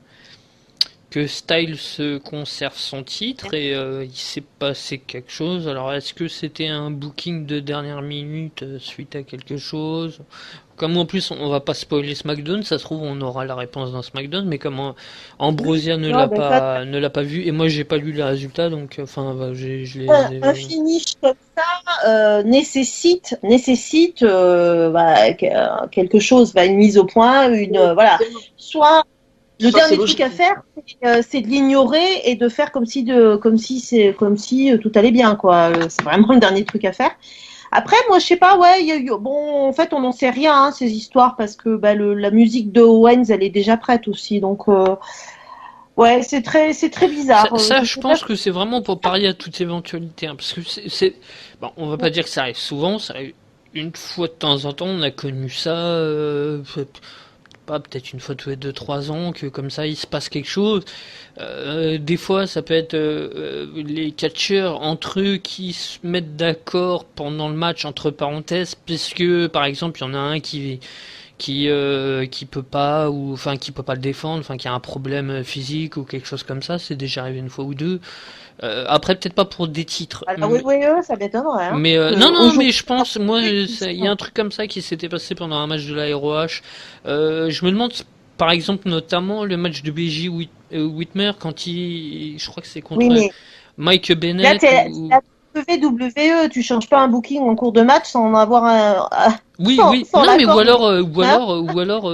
Styles conserve son titre et il s'est passé quelque chose. Alors, est-ce que c'était un booking de dernière minute suite à quelque chose? Comme en plus on va pas spoiler SmackDown, ça se trouve on aura la réponse dans SmackDown, mais comme Ambrosia Non, ben ça, ne l'a pas vu et moi j'ai pas lu les résultats, donc enfin bah, je un les. finish comme ça nécessite bah, quelque chose, bah, une mise au point, voilà. Soit le Soit c'est dernier truc logique. à faire, c'est de l'ignorer et de faire comme si tout allait bien, quoi. C'est vraiment le dernier truc à faire. Après, moi, je sais pas, ouais, bon, en fait, on n'en sait rien, hein, ces histoires, parce que bah, la musique de Owens, elle est déjà prête aussi, donc ouais, c'est très bizarre. Ça, Je je sais pas. pense que c'est vraiment pour parier à toute éventualité, hein, parce que bon, on va pas dire que ça arrive souvent, ça arrive une fois de temps en temps, on a connu ça, pas peut-être une fois tous les 2 3 ans, que comme ça il se passe quelque chose. Des fois, ça peut être les catcheurs entre eux qui se mettent d'accord pendant le match entre parenthèses, puisque par exemple il y en a un qui peut pas ou enfin qui peut pas le défendre, enfin qui a un problème physique ou quelque chose comme ça, c'est déjà arrivé une fois ou deux. Après peut-être pas pour des titres, Alors, oui, oui, ça m'étonnerait, hein. mais non mais Aujourd'hui, je pense moi il y a un truc comme ça qui s'était passé pendant un match de la ROH. Je me demande par exemple notamment le match de BJ Whitmer quand je crois que c'est oui, contre mais Mike là, Bennett c'est ou la WWE, tu changes pas un booking en cours de match sans en avoir oui, oui, sans non, mais l'accord de l'entraîneur. ou alors,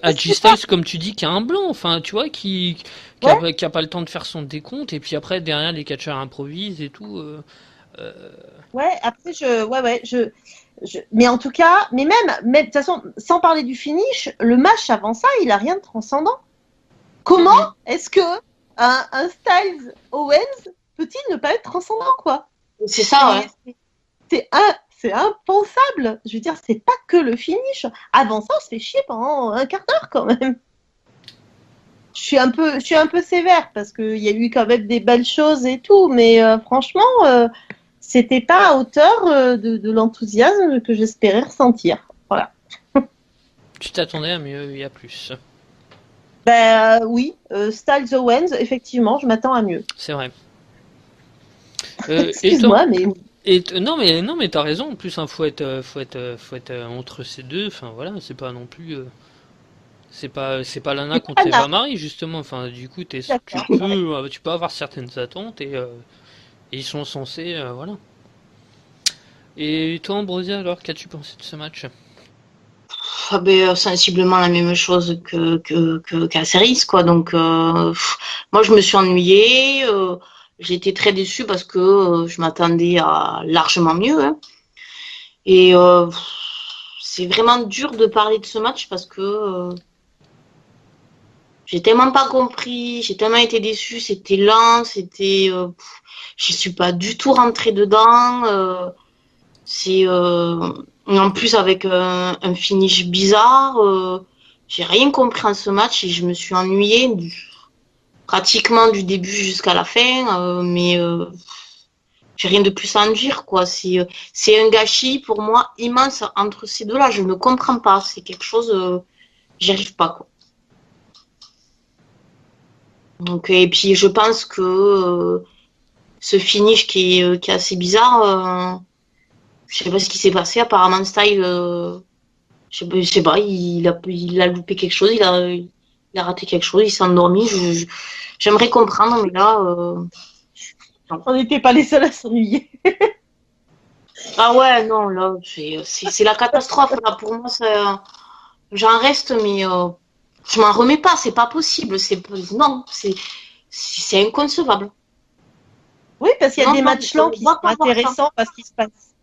AJ Styles, comme tu dis, qui a un blanc, enfin, tu vois, Ouais, qui a pas le temps de faire son décompte, et puis après, derrière, les catcheurs improvisent et tout. Euh, ouais, après, mais en tout cas, mais de toute façon, sans parler du finish, le match avant ça, il a rien de transcendant. Comment Mhm. est-ce que un Styles Owens peut-il ne pas être transcendant, quoi? C'est ça, ouais. C'est impensable. Je veux dire, c'est pas que le finish. Avant ça, on se fait chier pendant un quart d'heure quand même. Je suis un peu sévère parce qu'il y a eu quand même des belles choses et tout, mais franchement, c'était pas à hauteur de l'enthousiasme que j'espérais ressentir. Voilà. Tu t'attendais à mieux, il y a plus. Ben oui, Styles Owens, effectivement, je m'attends à mieux. C'est vrai. Et Excuse-moi, mais non, mais t'as raison, en plus, hein, faut être entre ces deux, enfin, voilà, c'est pas non plus, c'est pas Lana contre Anna, Eva Marie, justement, enfin, du coup, d'accord. tu peux avoir certaines attentes et ils sont censés, voilà. Et toi, Ambrosia, alors, qu'as-tu pensé de ce match? Ah ben, sensiblement la même chose qu'à Cerise, quoi. Donc, moi, je me suis ennuyée. J'ai été très déçue parce que je m'attendais à largement mieux, hein. Et c'est vraiment dur de parler de ce match parce que j'ai tellement pas compris, j'ai tellement été déçue, c'était lent, je suis pas du tout rentrée dedans. C'est en plus avec un finish bizarre. J'ai rien compris en ce match et je me suis ennuyée. pratiquement du début jusqu'à la fin, mais j'ai rien de plus à en dire, quoi. C'est un gâchis pour moi immense entre ces deux-là. Je ne comprends pas. C'est quelque chose, j'y arrive pas, quoi. Donc, et puis je pense que ce finish qui est assez bizarre, je sais pas ce qui s'est passé. Apparemment, Style, je sais pas, il a loupé quelque chose, il a raté quelque chose, il s'est endormi. J'aimerais comprendre, mais là, non. On n'était pas les seuls à s'ennuyer. Ah ouais, non, là, c'est la catastrophe. Là, pour moi, j'en reste, mais je m'en remets pas. C'est pas possible. Non, c'est inconcevable. Oui, parce qu'il y a Non, des non, matchs lents qui on va sont pas voir ça. intéressants parce qu'il se passe.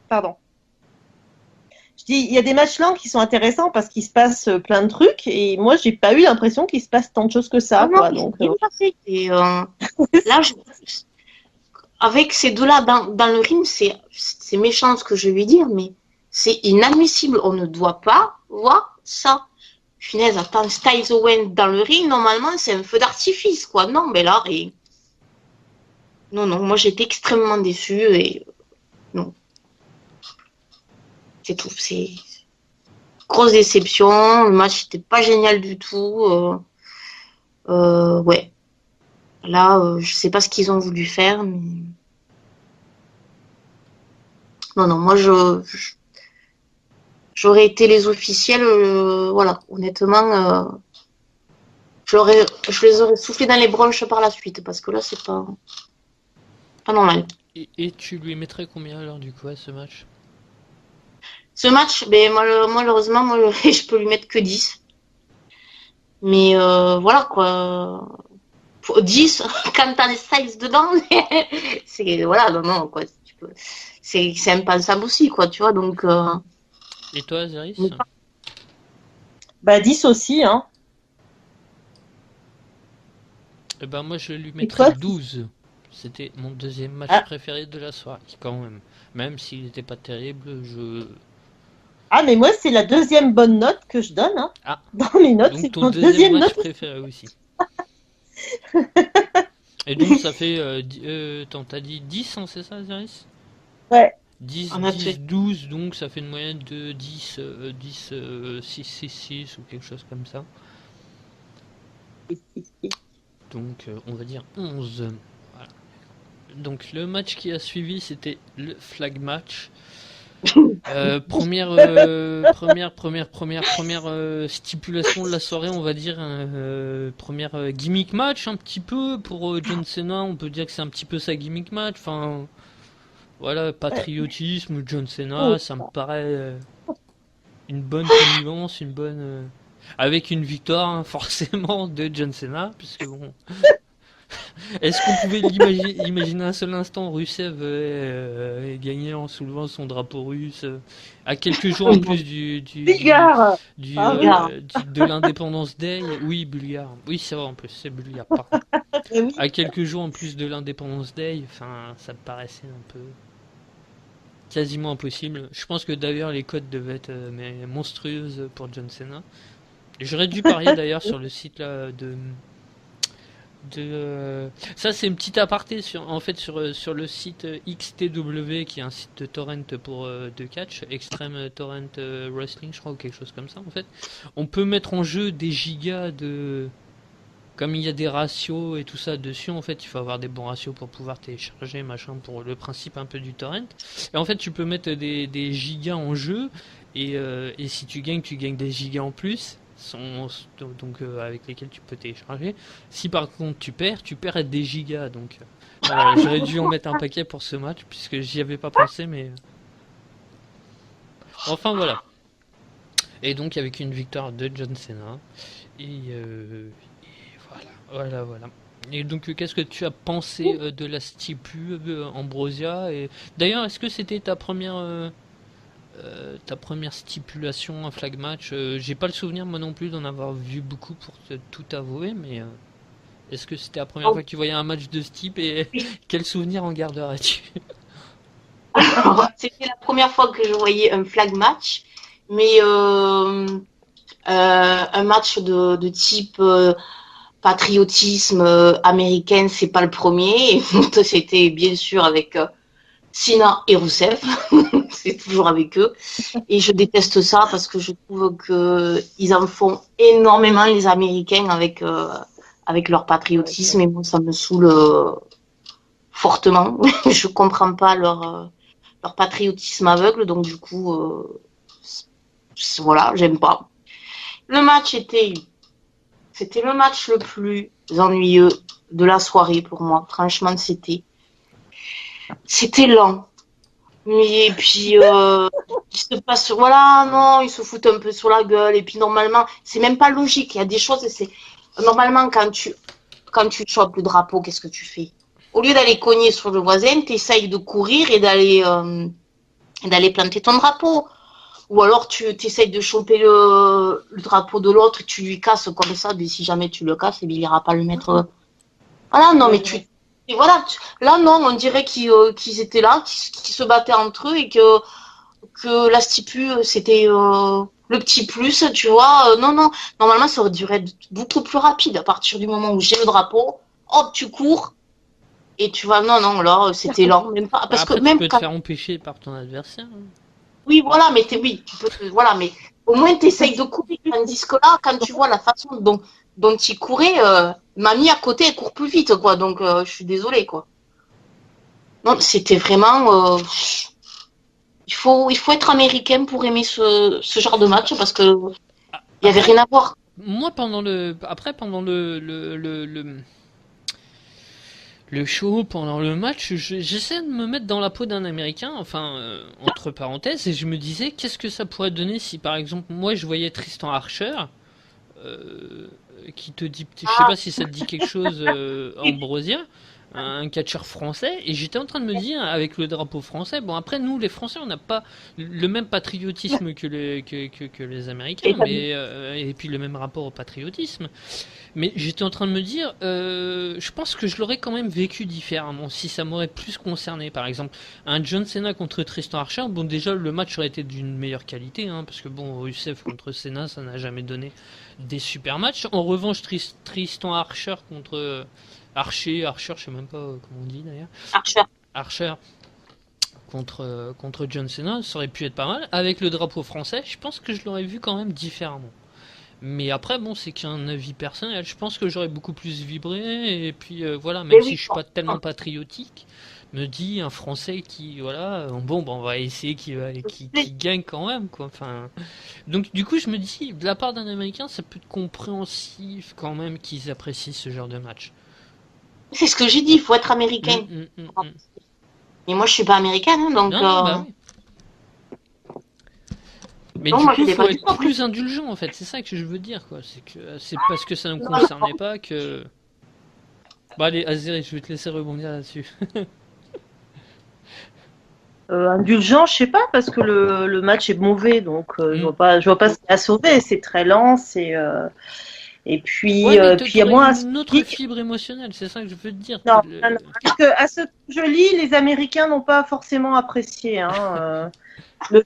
Pardon. Je dis, il y a des matchs lents qui sont intéressants parce qu'il se passe plein de trucs et moi, j'ai pas eu l'impression qu'il se passe tant de choses que ça, Ah non, quoi. mais Donc, c'est bien passé. Et là, avec ces deux-là dans le ring, c'est méchant ce que je vais dire, mais c'est inadmissible. On ne doit pas voir ça. Punaise, attends, Styles Owen dans le ring, normalement, c'est un feu d'artifice, quoi. Non, mais là, non, non, moi j'étais extrêmement déçue et non, c'est tout. C'est grosse déception. Le match n'était pas génial du tout. Ouais, là, je sais pas ce qu'ils ont voulu faire, mais non, non, moi j'aurais été les officiels, voilà, honnêtement, je les aurais soufflés dans les bronches par la suite parce que là, c'est pas normal. Et tu lui mettrais combien alors du coup à ce match? Ce match, ben, malheureusement, moi, je peux lui mettre que 10. Mais voilà quoi. 10, quand t'as les Styles dedans, c'est. Voilà, non, non, quoi. C'est impensable aussi, quoi, tu vois. Donc. Et toi, Zeris? bah, 10 aussi, hein. Eh ben moi je lui Et mettrais toi, 12. C'était mon deuxième match Ah. préféré de la soirée, quand même. Même s'il n'était pas terrible, Ah, mais moi, c'est la deuxième bonne note que je donne, hein. Ah, Dans mes notes, donc c'est ton mon deuxième deuxième match note. préféré aussi. Et donc ça fait... t'as dit 10, hein, c'est ça, Zeris? Ouais. 10, On a 10, fait. 12, donc ça fait une moyenne de 10, 6, 6, 6 ou quelque chose comme ça. Donc on va dire 11. Voilà. Donc le match qui a suivi, c'était le flag match. Première stipulation de la soirée, on va dire, première gimmick match un petit peu pour John Cena. On peut dire que c'est un petit peu sa gimmick match. Enfin, voilà, patriotisme, John Cena, ça me paraît une bonne connivence, une bonne avec une victoire hein, forcément de John Cena, puisque bon. Est-ce qu'on pouvait imaginer un seul instant Rusev gagner en soulevant son drapeau russe à quelques jours en plus Bulgare. de l'Independence Day? Oui, Bulgare. Oui, c'est vrai en plus, c'est Bulgare. Pardon. Oui. À quelques jours en plus de l'Independence Day, enfin, ça me paraissait un peu quasiment impossible. Je pense que d'ailleurs les codes devaient être mais monstrueuses pour John Cena. J'aurais dû parier d'ailleurs sur le site là ça c'est une petite aparté sur le site XTW qui est un site de torrent pour de catch, Extreme Torrent Wrestling je crois ou quelque chose comme ça en fait. On peut mettre en jeu des gigas de comme il y a des ratios et tout ça dessus en fait il faut avoir des bons ratios pour pouvoir télécharger machin pour le principe un peu du torrent et en fait tu peux mettre des gigas en jeu et si tu gagnes des gigas en plus donc avec lesquels tu peux télécharger. Si par contre tu perds des gigas. Donc j'aurais dû en mettre un paquet pour ce match puisque j'y avais pas pensé, mais enfin voilà. Et donc avec une victoire de John Cena et voilà. Et donc qu'est-ce que tu as pensé de la stipu Ambrosia et d'ailleurs est-ce que c'était ta première stipulation, un flag match? J'ai pas le souvenir moi non plus d'en avoir vu beaucoup pour tout avouer, mais est-ce que c'était la première fois que tu voyais un match de ce type et quel souvenir en garderais-tu? C'était la première fois que je voyais un flag match, mais un match de type patriotisme américain, c'est pas le premier. Et c'était bien sûr avec Cena et Rusev. C'est toujours avec eux. Et je déteste ça parce que je trouve qu'ils en font énormément, les Américains, avec leur patriotisme. Et moi, ça me saoule fortement. Je comprends pas leur patriotisme aveugle. Donc, du coup, voilà, j'aime pas. Le match c'était le match le plus ennuyeux de la soirée pour moi. Franchement, c'était lent. Mais puis, il se passe, voilà, non, ils se foutent un peu sur la gueule. Et puis, normalement, c'est même pas logique. Il y a des choses, normalement, quand tu chopes le drapeau, qu'est-ce que tu fais? Au lieu d'aller cogner sur le voisin, tu essayes de courir et d'aller planter ton drapeau. Ou alors, tu essayes de choper le drapeau de l'autre et tu lui casses comme ça. Mais si jamais tu le casses, il ira pas le mettre. Voilà, non, mais et voilà, là, non, on dirait qu'ils étaient là, qu'ils se battaient entre eux et que la stipu, c'était le petit plus, tu vois. Non, non, normalement, ça aurait dû être beaucoup plus rapide à partir du moment où j'ai le drapeau. Hop, tu cours et tu vas. Non, non, là, c'était lent, même pas. Parce Après, que même tu peux quand. te faire empêcher par ton adversaire. Oui, voilà, mais tu peux voilà, mais au moins tu essayes de courir. Tandis que là, quand tu vois la façon dont il courait, mamie à côté, elle court plus vite, quoi. Donc, je suis désolée, quoi. Non, c'était vraiment. Il faut être américain pour aimer ce genre de match parce que il y avait rien à voir. Moi, pendant le show, pendant le match, j'essaie de me mettre dans la peau d'un Américain, enfin, entre parenthèses, et je me disais, qu'est-ce que ça pourrait donner si, par exemple, moi, je voyais Tristan Archer, qui te dit, je sais pas si ça te dit quelque chose, Ambrosia, un catcheur français, et j'étais en train de me dire, avec le drapeau français, bon, après, nous, les Français, on n'a pas le même patriotisme que les Américains, mais, et puis le même rapport au patriotisme. Mais j'étais en train de me dire, je pense que je l'aurais quand même vécu différemment si ça m'aurait plus concerné. Par exemple, un John Cena contre Tristan Archer, bon déjà le match aurait été d'une meilleure qualité, hein, parce que bon, Rusev contre Cena, ça n'a jamais donné des super matchs. En revanche, Tristan Archer contre Archer, je sais même pas comment on dit d'ailleurs. Archer contre John Cena, ça aurait pu être pas mal. Avec le drapeau français, je pense que je l'aurais vu quand même différemment. Mais après, bon, c'est qu'un avis personnel. Je pense que j'aurais beaucoup plus vibré. Et puis voilà, même si je suis pas tellement patriotique, me dit un Français qui, voilà, bon, on va essayer qui gagne quand même, quoi. Enfin, donc du coup, je me dis, de la part d'un Américain, ça peut être compréhensif quand même qu'ils apprécient ce genre de match. C'est ce que j'ai dit, il faut être américain. Mais moi, je suis pas américaine, hein, donc. Non, bah oui. Mais non, du coup, il faut être plus indulgent, en fait. C'est ça que je veux dire, quoi. C'est parce que ça ne concernait pas que. Bah allez, Azeri, je vais te laisser rebondir là-dessus. Indulgent, je sais pas, parce que le match est mauvais, donc je vois pas ce qu'il y a à sauver. C'est très lent, et puis puis à moi une autre fibre émotionnelle, c'est ça que je veux te dire. Non, parce que à ce que je lis, les Américains n'ont pas forcément apprécié. Hein, le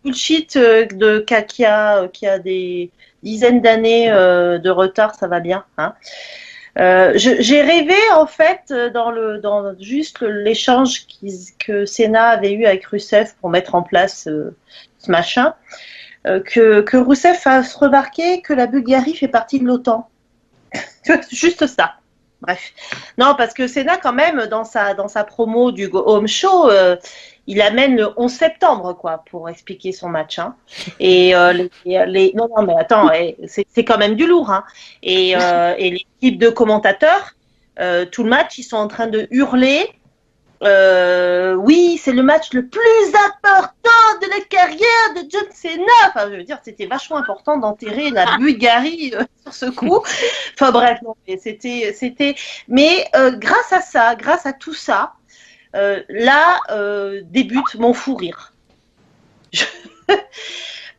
bullshit de Kakia, qui a des dizaines d'années de retard, ça va bien. Hein. J'ai rêvé en fait dans juste l'échange que Cena avait eu avec Rusev pour mettre en place ce machin, que Rusev fasse remarquer que la Bulgarie fait partie de l'OTAN. Juste ça. Bref. Non, parce que Cena, quand même, dans sa promo du Go Home Show, il amène le 11 septembre, quoi, pour expliquer son match. Hein. Et non, mais attends, c'est quand même du lourd. Hein. Et l'équipe de commentateurs, tout le match, ils sont en train de hurler. Oui, c'est le match le plus important de la carrière de John Cena. Enfin, je veux dire, c'était vachement important d'enterrer la Bulgarie sur ce coup. Enfin bref, non, mais c'était. Mais grâce à ça, grâce à tout ça, là débute mon fou rire.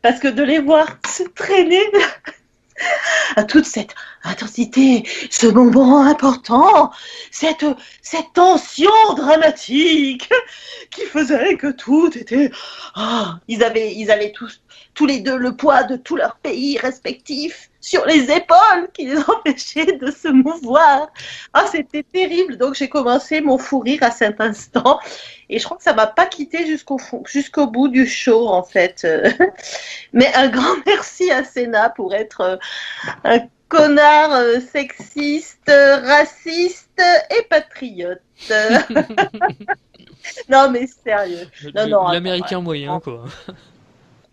Parce que de les voir se traîner à toute cette intensité, ce moment important, cette tension dramatique qui faisait que tout était... ils avaient tous les deux le poids de tous leurs pays respectifs sur les épaules qui les empêchaient de se mouvoir. C'était terrible. Donc j'ai commencé mon fou rire à cet instant et je crois que ça m'a pas quitté jusqu'au bout du show en fait. Mais un grand merci à Cena pour être un connard sexiste, raciste et patriote. Non mais sérieux. Non, l'américain moyen quoi.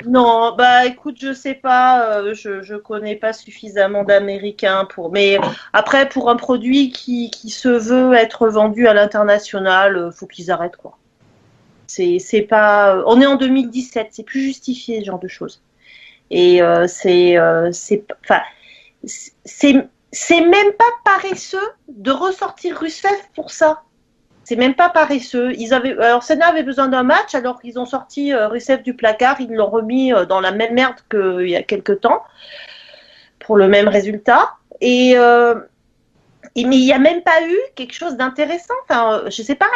Non, bah écoute, je sais pas, je connais pas suffisamment d'Américains mais après pour un produit qui se veut être vendu à l'international, faut qu'ils arrêtent quoi. C'est pas, on est en 2017, c'est plus justifié ce genre de choses. Et c'est même pas paresseux de ressortir Rusev pour ça. C'est même pas paresseux. Alors Cena avait besoin d'un match, alors qu'ils ont sorti Rusev du placard, ils l'ont remis dans la même merde qu'il y a quelques temps pour le même résultat. Mais il n'y a même pas eu quelque chose d'intéressant. Enfin, je sais pas.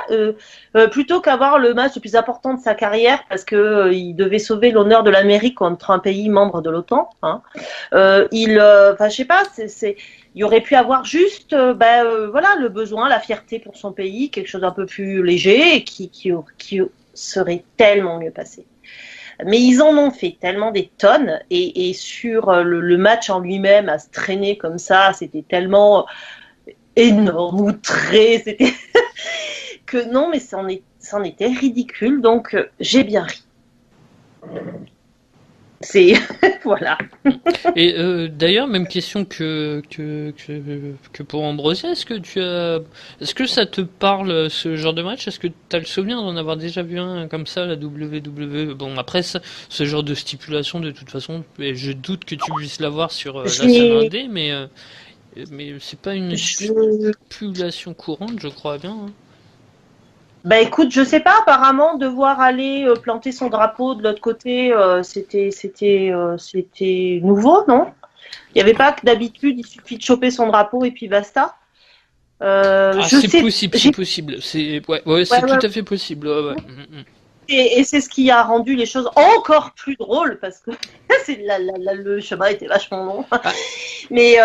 Plutôt qu'avoir le match le plus important de sa carrière, parce que il devait sauver l'honneur de l'Amérique contre un pays membre de l'OTAN. Je sais pas. Il aurait pu avoir juste, voilà, le besoin, la fierté pour son pays, quelque chose d'un peu plus léger et qui serait tellement mieux passé. Mais ils en ont fait tellement des tonnes et sur le match en lui-même à se traîner comme ça, c'était tellement énorme, outré, c'était que non, mais c'en était ridicule, donc j'ai bien ri. C'est voilà. Et d'ailleurs, même question que pour Ambrosia, est-ce que ça te parle ce genre de match? Est-ce que tu as le souvenir d'en avoir déjà vu un comme ça à la WWE? Bon, après ce genre de stipulation, de toute façon, je doute que tu puisses l'avoir sur la scène indé, mais c'est pas une stipulation courante, je crois bien. Hein. Bah écoute, je sais pas, apparemment devoir aller planter son drapeau de l'autre côté, c'était nouveau, non? Il n'y avait pas que d'habitude, il suffit de choper son drapeau et puis basta. C'est possible. C'est tout à fait possible. Ouais. Et c'est ce qui a rendu les choses encore plus drôles parce que le chemin était vachement long. Mais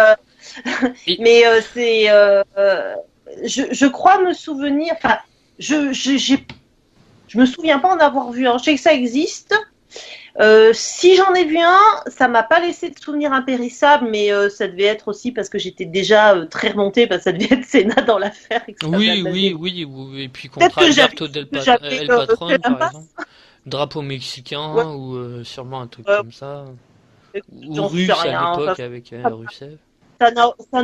je crois me souvenir. Enfin, je me souviens pas en avoir vu un. Je sais que ça existe. Si j'en ai vu un, ça m'a pas laissé de souvenir impérissable, mais ça devait être aussi parce que j'étais déjà très remontée, parce que ça devait être Cena dans l'affaire. Oui, et puis contre Alberto El Patron, par exemple. Drapeau mexicain, ou sûrement un truc comme ça. Ou russe à l'époque avec Rusev. Ça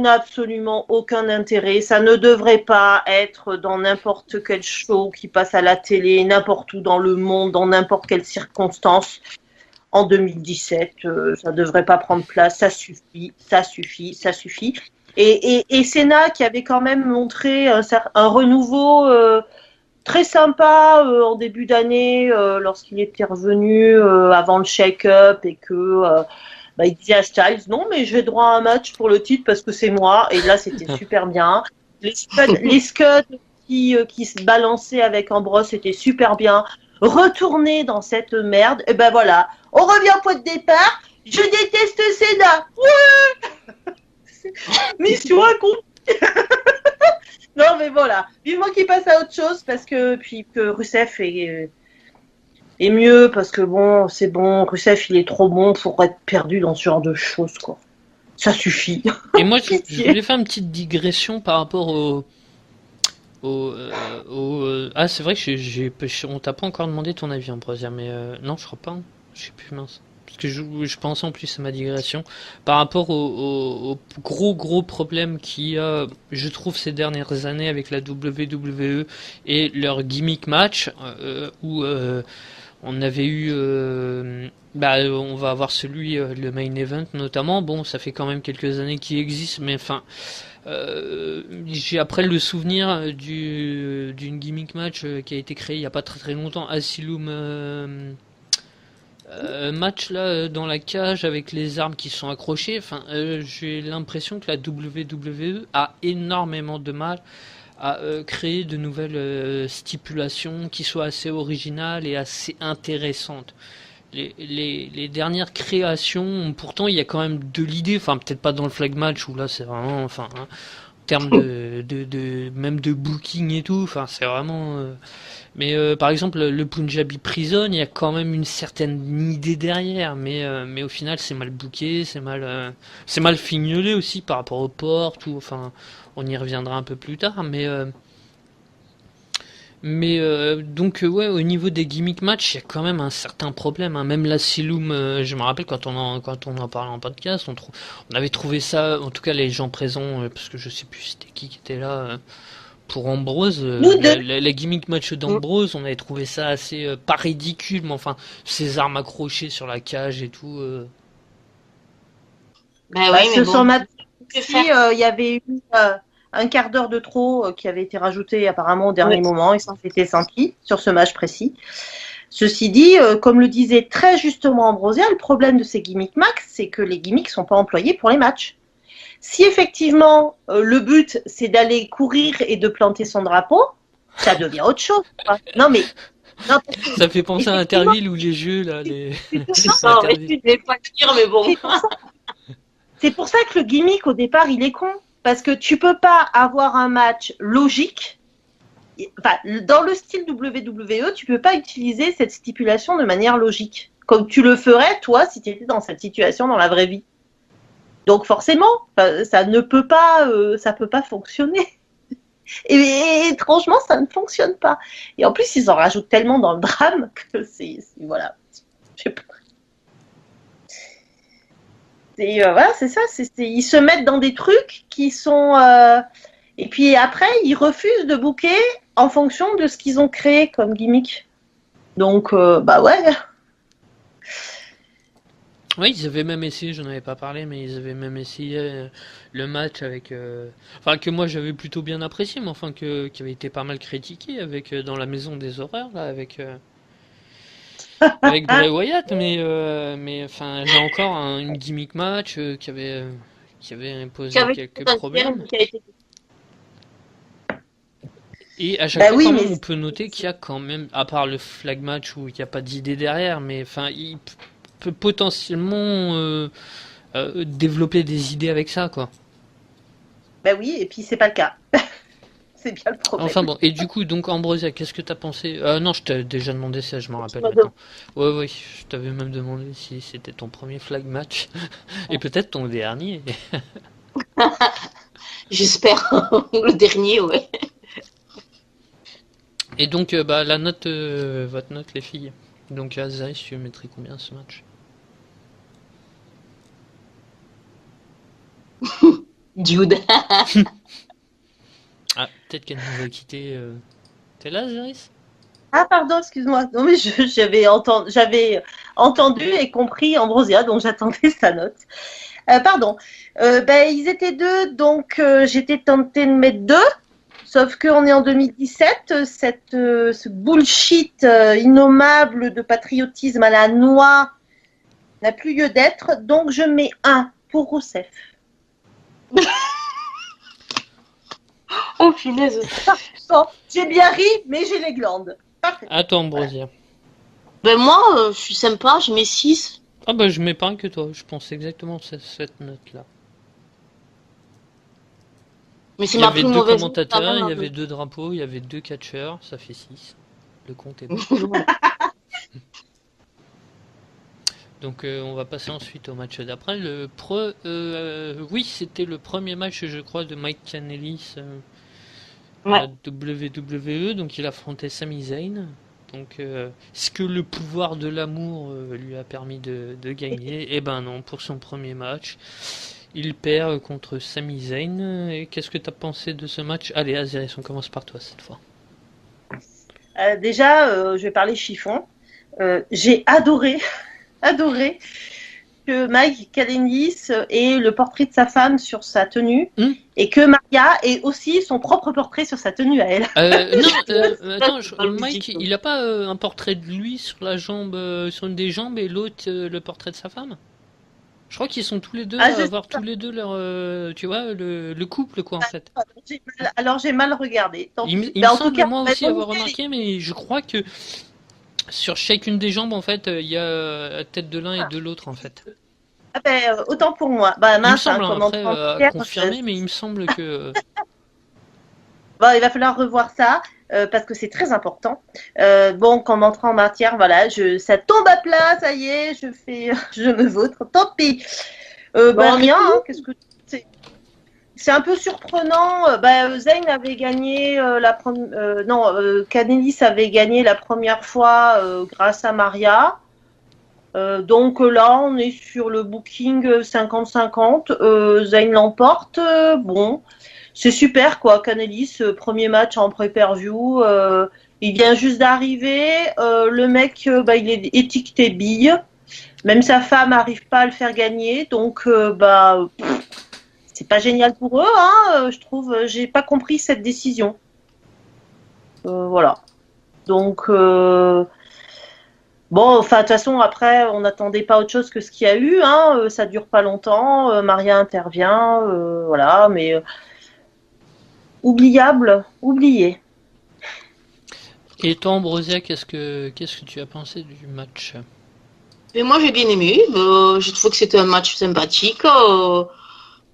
n'a absolument aucun intérêt. Ça ne devrait pas être dans n'importe quel show qui passe à la télé, n'importe où dans le monde, dans n'importe quelle circonstance. En 2017, ça ne devrait pas prendre place. Ça suffit. Et Cena qui avait quand même montré un renouveau très sympa en début d'année lorsqu'il était revenu avant le shake-up et que... il disait à Styles, non, mais j'ai droit à un match pour le titre parce que c'est moi. Et là, c'était super bien. Les scuds qui se balançaient avec Ambrose, c'était super bien. Retourner dans cette merde, et ben voilà. On revient au point de départ. Je déteste Cena. Ouais. Mission accomplie. Non, mais voilà. Vivement qu'il passe à autre chose parce que Rusev est mieux parce que bon, c'est bon, Rusev il est trop bon pour être perdu dans ce genre de choses quoi. Ça suffit. Et moi je voulais faire une petite digression par rapport c'est vrai que on t'a pas encore demandé ton avis en Ambrosia, mais non je crois pas. Hein. Je sais plus mince. Parce que je pensais en plus à ma digression par rapport au gros problème qu'il y a, je trouve, ces dernières années avec la WWE et leur gimmick match où on avait eu, on va avoir le main event notamment. Bon, ça fait quand même quelques années qu'il existe, mais enfin, j'ai après le souvenir d'une gimmick match qui a été créée il y a pas très longtemps, Asylum Match là dans la cage avec les armes qui sont accrochées. Enfin, j'ai l'impression que la WWE a énormément de mal à créer de nouvelles stipulations qui soient assez originales et assez intéressantes. Les dernières créations, pourtant il y a quand même de l'idée, enfin peut-être pas dans le flag match où là c'est vraiment, enfin, hein, en termes même de booking et tout, enfin c'est vraiment. Mais par exemple le Punjabi Prison, il y a quand même une certaine idée derrière, mais au final c'est mal booké, c'est mal fignolé aussi par rapport aux portes, ou enfin on y reviendra un peu plus tard, mais donc ouais, au niveau des gimmick match, il y a quand même un certain problème, hein. Même la Siloum, je me rappelle quand on en parlait en podcast, on avait trouvé ça, en tout cas les gens présents, parce que je sais plus c'était qui était là pour Ambrose, Nous deux. la gimmick match d'Ambrose, on avait trouvé ça assez pas ridicule, mais enfin ces armes accrochées sur la cage et tout. Ben Bah, oui, mais sur bon, match que aussi, faire? il y avait eu un quart d'heure de trop qui avait été rajouté apparemment au Ouais. dernier moment et ça s'était senti sur ce match précis. Ceci dit, comme le disait très justement Ambrosia, le problème de ces gimmicks max, c'est que les gimmicks sont pas employés pour les matchs. Si effectivement le but c'est d'aller courir et de planter son drapeau, ça devient autre chose, quoi. Non mais non, Ça fait penser à effectivement, Interville ou les jeux là, c'est Non, mais Interville. je vais pas le dire, mais bon. c'est pour ça que le gimmick au départ il est con. Parce que tu peux pas avoir un match logique. Enfin, dans le style WWE, tu peux pas utiliser cette stipulation de manière logique. Comme tu le ferais, toi, si tu étais dans cette situation dans la vraie vie. Donc forcément, ça ne peut pas, ça peut pas fonctionner. Et étrangement, ça ne fonctionne pas. Et en plus, ils en rajoutent tellement dans le drame que voilà. Je sais pas. Voilà, c'est ça. Ils se mettent dans des trucs qui sont. Et puis après, ils refusent de booker en fonction de ce qu'ils ont créé comme gimmick. Donc, bah ouais. Oui, ils avaient même essayé, j'en avais pas parlé, mais ils avaient même essayé le match avec, enfin que moi j'avais plutôt bien apprécié, mais enfin qui avait été pas mal critiqué avec dans la maison des horreurs là, avec Bray Wyatt, mais enfin là encore une gimmick match qui avait Qui posé avait quelques tout un problèmes. terme qui a été. Et à chaque Bah fois, oui, quand mais même, on peut noter qu'il y a quand même, à part le flag match où il n'y a pas d'idée derrière, mais enfin, il peut potentiellement développer des idées avec ça, quoi. bah oui, et puis c'est pas le cas. C'est bien le problème. Enfin bon, et du coup, donc Ambrosia, qu'est-ce que t'as pensé? Non, je t'ai déjà demandé ça, je m'en rappelle m'as maintenant. Ouais, ouais, je t'avais même demandé si c'était ton premier flag match, et peut-être ton dernier. J'espère. Le dernier, ouais. Et donc, bah, la note, votre note, les filles. Donc, Azaïs, tu mettrais combien ce match? Dude. Ah, peut-être qu'elle nous a quitté. T'es là, Azaïs? Ah pardon, excuse-moi. Non mais j'avais entendu et compris Ambrosia, donc j'attendais sa note. Pardon. Bah, ils étaient deux, donc j'étais tentée de mettre deux. Sauf qu'on est en 2017, ce bullshit innommable de patriotisme à la noix n'a plus lieu d'être, donc je mets un pour Rousseff. Oh, punaise. Bon, j'ai bien ri, mais j'ai les glandes. Parfait. Attends, Ambrosia. Ben moi, je suis sympa, je mets 6. Ah bah je mets pas un que toi, je pense exactement cette note-là. Mais c'est Il y ma avait plus deux mauvaise note quand commentateurs, même. il y hein, avait donc. 2 drapeaux, il y avait 2 catcheurs, ça fait 6. Le compte est bon. Donc on va passer ensuite au match d'après. Oui, c'était le premier match, je crois, de Mike Kanellis à Ouais. WWE, donc il affrontait Sami Zayn. Donc est-ce que le pouvoir de l'amour lui a permis de gagner? Eh ben non, pour son premier match. Il perd contre Sami Zayn. Et qu'est-ce que t'as pensé de ce match? Allez, Aziris, on commence par toi cette fois. Déjà, je vais parler chiffon. J'ai adoré, adoré que Mike Kanelis ait le portrait de sa femme sur sa tenue et que Maria ait aussi son propre portrait sur sa tenue à elle. Non, attends, Mike, il a pas un portrait de lui sur la jambe, sur une des jambes et l'autre le portrait de sa femme? Je crois qu'ils sont tous les deux à avoir tous les deux leur, tu vois, le couple quoi en fait. Alors j'ai mal regardé. Il me semble moi aussi avoir remarqué, mais je crois que sur chacune des jambes en fait, il y a la tête de l'un et de l'autre en fait. Ah ben, autant pour moi. Bah, mince, il me semble, après, à confirmer, mais il me semble que... Bon, il va falloir revoir ça, parce que c'est très important. Bon, qu'en entrant en matière, voilà, ça tombe à plat, ça y est, je me vautre, tant pis. Rien, hein, qu'est-ce que c'est un peu surprenant. Zayn avait gagné Kanelis avait gagné la première fois grâce à Maria. Donc là, on est sur le booking 50-50. Zayn l'emporte. Bon, c'est super quoi. Kanelis, premier match en pay-per-view. Il vient juste d'arriver. Le mec, il est étiqueté bille. Même sa femme n'arrive pas à le faire gagner. Donc, c'est pas génial pour eux, hein, je trouve. J'ai pas compris cette décision. Voilà. Donc, bon, enfin, de toute façon, après, on n'attendait pas autre chose que ce qu'il y a eu. Hein, ça dure pas longtemps. Maria intervient, voilà, mais oubliable, oublié. Et toi, Ambrosia, qu'est-ce que tu as pensé du match? Et moi, j'ai bien aimé. J'ai trouvé que c'était un match sympathique.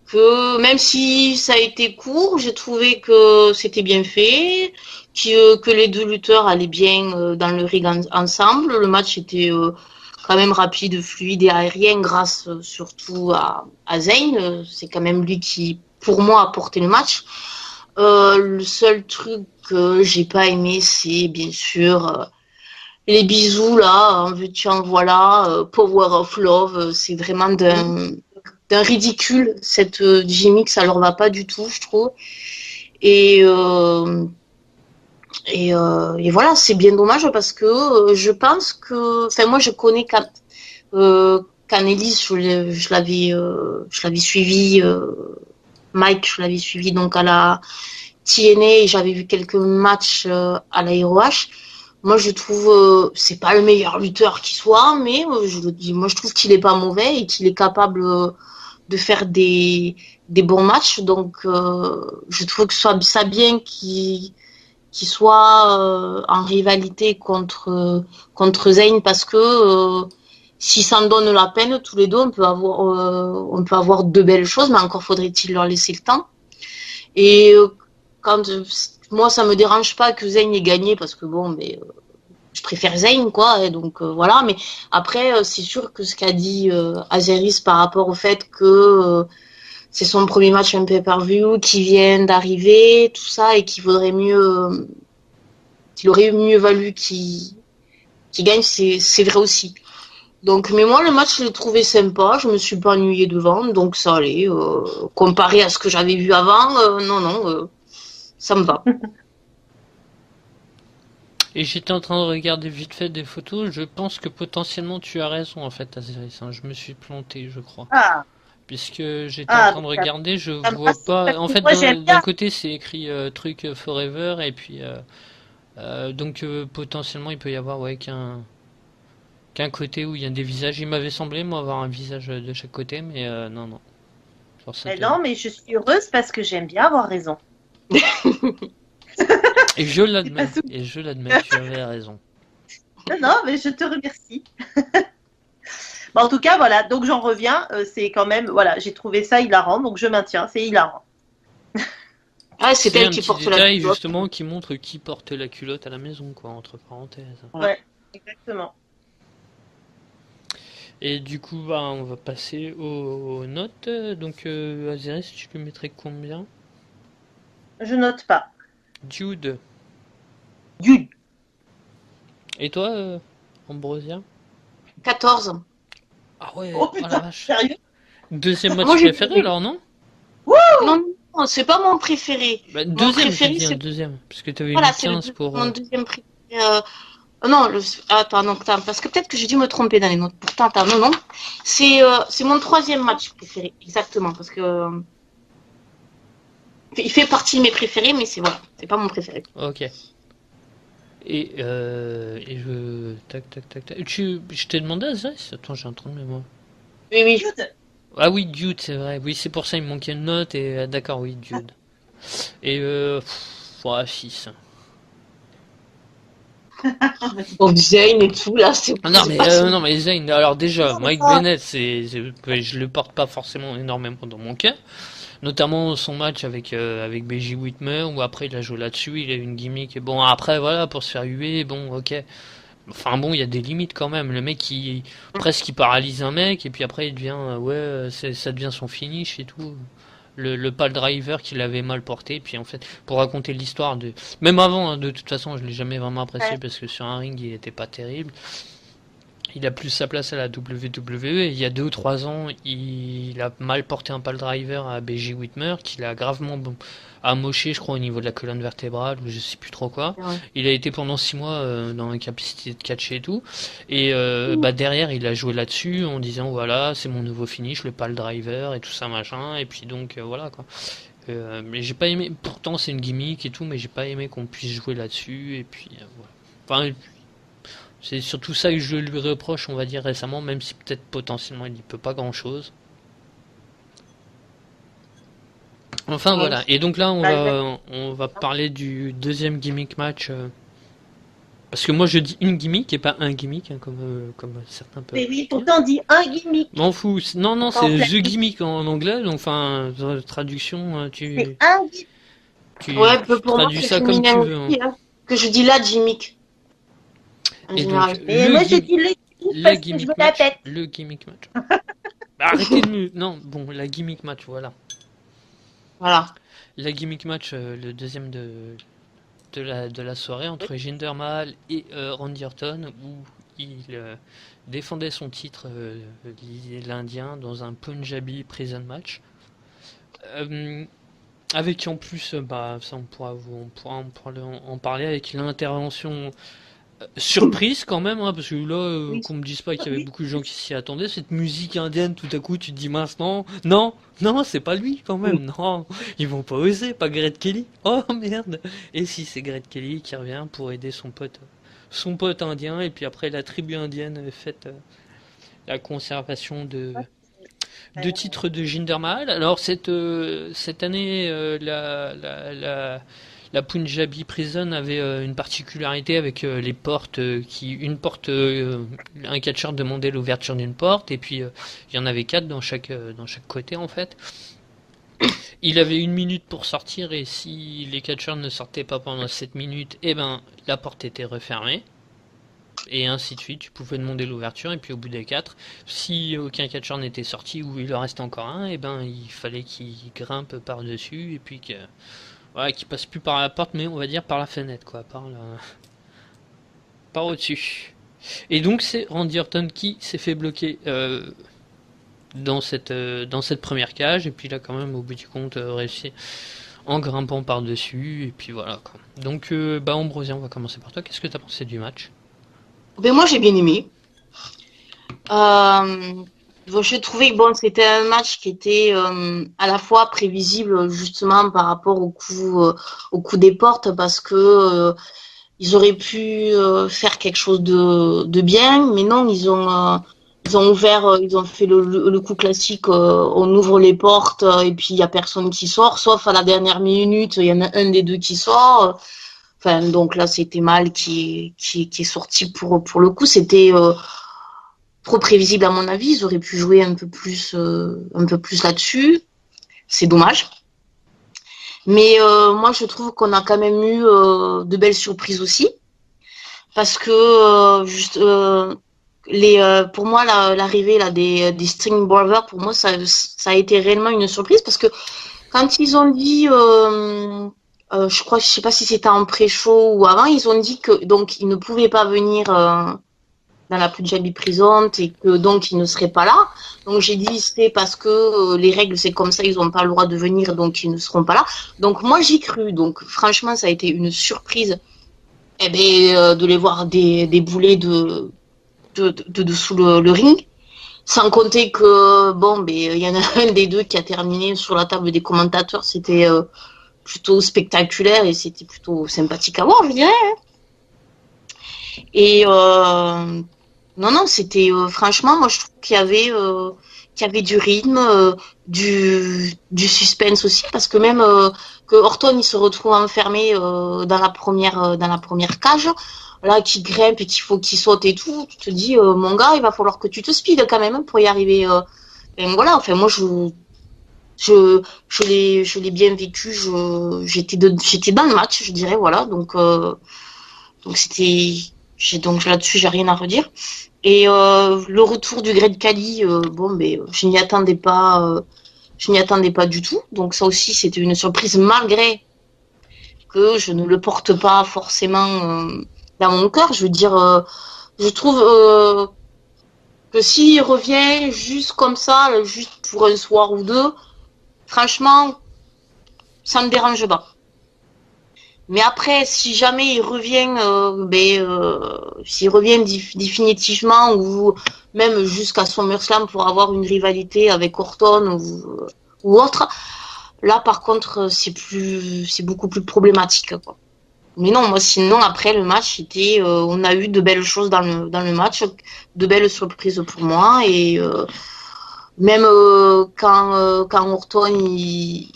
Que même si ça a été court, j'ai trouvé que c'était bien fait, que les deux lutteurs allaient bien dans le ring ensemble. Le match était quand même rapide, fluide et aérien grâce surtout à Zayn. C'est quand même lui qui, pour moi, a porté le match. Le seul truc que j'ai pas aimé, c'est bien sûr les bisous là, en veux-tu en voilà, Power of Love, c'est vraiment d'un ridicule, cette gimmick, ça leur va pas du tout, je trouve. Et voilà, c'est bien dommage parce que je pense que, enfin moi je connais Kanelis, je l'avais suivi, Mike, je l'avais suivi donc à la TNA et j'avais vu quelques matchs à la ROH. Moi, je trouve, c'est pas le meilleur lutteur qui soit, mais je le dis, moi, je trouve qu'il est pas mauvais et qu'il est capable de faire des bons matchs. Donc, je trouve que ça bien qu'il soit en rivalité contre Zayn parce que s'ils s'en donnent la peine, tous les deux, on peut avoir de belles choses, mais encore faudrait-il leur laisser le temps. Et moi, ça me dérange pas que Zayn ait gagné parce que bon, mais je préfère Zayn, quoi. Et donc voilà. Mais après, c'est sûr que ce qu'a dit Azeris par rapport au fait que c'est son premier match en pay-per-view, qui vient d'arriver, tout ça, et qu'il aurait mieux valu qu'il gagne, c'est vrai aussi. Donc, mais moi, le match, je l'ai trouvé sympa. Je me suis pas ennuyée devant, donc ça allait. Comparé à ce que j'avais vu avant, non. Ça me va. Et j'étais en train de regarder vite fait des photos. Je pense que potentiellement tu as raison en fait, Azeris. Je me suis planté, je crois. Ah. Puisque j'étais en train de regarder, je vois pas. En fait, d'un côté c'est écrit truc Forever et puis donc potentiellement il peut y avoir qu'un côté où il y a des visages. Il m'avait semblé moi avoir un visage de chaque côté, mais non. Non, mais je suis heureuse parce que j'aime bien avoir raison. Et je l'admets, tu avais raison. Non, mais je te remercie. Bon, en tout cas, voilà, donc j'en reviens, c'est quand même, voilà, j'ai trouvé ça hilarant, donc je maintiens, c'est hilarant. Ah, c'est elle qui porte la culotte. Justement, qui montre qui porte la culotte à la maison, quoi, entre parenthèses. Ouais, exactement. Et du coup, on va passer aux notes. Donc, Azeris, tu lui mettrais combien? Je note pas. Jude. Et toi, Ambrosia? 14. Ah ouais, oh putain, la vache. Sérieux? Deuxième match préféré alors, non? Non, c'est pas mon préféré. Deuxième, préféré, c'est deuxième, parce que tu avais voilà, mis 15 pour... mon deuxième préféré. Non, attends, non, parce que peut-être que j'ai dû me tromper dans les notes. Pourtant, attends, non. C'est mon 3e match préféré, exactement, parce que il fait partie de mes préférés, mais c'est pas mon préféré. Ok. Et je... Tac. Je t'ai demandé Azès. Attends, j'ai un trou de mémoire. Oui. Ah oui, Dude, c'est vrai. Oui, c'est pour ça, il me manquait une note. Et d'accord, oui, Dude. Et 6. Donc Zane et tout, là, c'est... Non, mais Zayn, alors déjà, Mike Bennett, je le porte pas forcément énormément dans mon cœur. Notamment son match avec BJ Whitmer, où après il a joué là-dessus, il a eu une gimmick. Et bon, après, voilà, pour se faire huer, bon, ok. Enfin bon, il y a des limites quand même. Le mec, presque il paralyse un mec, et puis après il devient, ça devient son finish et tout. Le pal driver qu'il avait mal porté, puis en fait, pour raconter l'histoire de... Même avant, hein, de toute façon, je l'ai jamais vraiment apprécié, parce que sur un ring, il était pas terrible. Il a plus sa place à la WWE, et il y a 2 ou 3 ans, il a mal porté un pal driver à BJ Whitmer, qu'il a gravement amoché, je crois, au niveau de la colonne vertébrale, ou je sais plus trop quoi. Ouais. Il a été pendant 6 mois dans l'incapacité de catcher et tout. Et derrière, il a joué là-dessus en disant, voilà, c'est mon nouveau finish, le pal driver et tout ça, machin. Et puis donc, voilà, quoi. Mais j'ai pas aimé, pourtant c'est une gimmick et tout, mais j'ai pas aimé qu'on puisse jouer là-dessus. Et puis, voilà. Enfin, c'est surtout ça que je lui reproche, on va dire, récemment, même si peut-être potentiellement il n'y peut pas grand-chose. Enfin voilà, et donc là on va parler du 2e gimmick match. Parce que moi je dis une gimmick et pas un gimmick, hein, comme certains peuvent. Mais oui, pourtant on dit un gimmick. M'en fous, non, c'est The Gimmick en anglais, donc enfin, traduction, C'est un gimmick. Ouais, pour moi, traduis c'est ça comme tu féminin veux. aussi, hein. Que je dis la gimmick. En Et général. donc, Et moi je dis le gimmick parce que je me la pète. le gimmick match. Bah, arrêtez de me... Non, bon, la gimmick match, voilà. Voilà. La gimmick match, le 2e de la soirée entre Jinder Mahal et Randy Orton, où il défendait son titre, l'Indien, dans un Punjabi prison match. Avec en plus, ça on pourra en parler, avec l'intervention surprise quand même, hein, parce que là, Oui. qu'on me dise pas qu'il y avait beaucoup de gens qui s'y attendaient, cette musique indienne, tout à coup tu te dis mince, non, c'est pas lui quand même, non, ils vont pas oser, pas Great Kelly, oh merde, et si c'est Great Kelly qui revient pour aider son pote indien, et puis après la tribu indienne fait la conservation de titres de Jinder Mahal. Alors cette année, la Punjabi Prison avait une particularité avec les portes, un catcheur demandait l'ouverture d'une porte, et puis il y en avait 4 dans chaque côté en fait. Il avait 1 minute pour sortir, et si les catcheurs ne sortaient pas pendant 7 minutes, la porte était refermée. Et ainsi de suite, tu pouvais demander l'ouverture, et puis au bout des 4, si aucun catcheur n'était sorti, ou il en restait encore un, il fallait qu'il grimpe par-dessus, et puis qu'il passe plus par la porte, mais on va dire par la fenêtre, quoi, par au-dessus. Et donc c'est Randy Orton qui s'est fait bloquer dans cette première cage, et puis là quand même au bout du compte réussi en grimpant par-dessus, et puis voilà, quoi. Donc Ambrosia, on va commencer par toi. Qu'est-ce que tu as pensé du match? Ben moi j'ai bien aimé. Je trouvais que c'était un match qui était à la fois prévisible justement par rapport au coup des portes, parce que ils auraient pu faire quelque chose de bien, mais non, ils ont ouvert, ils ont fait le coup classique, on ouvre les portes et puis il y a personne qui sort, sauf à la dernière minute, il y en a un des deux qui sort. Enfin, donc là, c'était Mal qui est sorti pour le coup. C'était trop prévisible à mon avis. Ils auraient pu jouer un peu plus là-dessus. C'est dommage. Mais moi, je trouve qu'on a quand même eu de belles surprises aussi, parce que pour moi, l'arrivée là des String Brothers, pour moi, ça a été réellement une surprise, parce que quand ils ont dit je sais pas si c'était en pré-show ou avant, ils ont dit que donc ils ne pouvaient pas venir dans la Punjabi Prison, et que donc ils ne seraient pas là. Donc j'ai dit c'est parce que les règles c'est comme ça, ils n'ont pas le droit de venir, donc ils ne seront pas là. Donc moi j'y cru. Donc franchement ça a été une surprise eh ben, de les voir débouler de dessous le ring. Sans compter que, bon, ben, il y en a un des deux qui a terminé sur la table des commentateurs. C'était plutôt spectaculaire et c'était plutôt sympathique à voir, je dirais. Et non, c'était franchement, moi je trouve qu'il y avait du rythme, du suspense aussi, parce que même que Orton il se retrouve enfermé dans la première cage, là qui grimpe et qu'il faut qu'il saute et tout, tu te dis mon gars, il va falloir que tu te speed quand même pour y arriver. Et voilà, enfin moi je l'ai bien vécu, j'étais dans le match, je dirais, voilà, donc c'était donc là-dessus j'ai rien à redire. Et le retour du Great Khali, bon, ben, je n'y attendais pas du tout. Donc ça aussi, c'était une surprise malgré que je ne le porte pas forcément dans mon cœur. Je veux dire, je trouve que s'il revient juste comme ça, juste pour un soir ou deux, franchement, ça me dérange pas. Mais après, si jamais il revient, s'il revient définitivement ou même jusqu'à SummerSlam pour avoir une rivalité avec Orton ou autre, là par contre c'est beaucoup plus problématique, quoi. Mais non, moi sinon après le match on a eu de belles choses dans le match, de belles surprises pour moi et même quand Orton il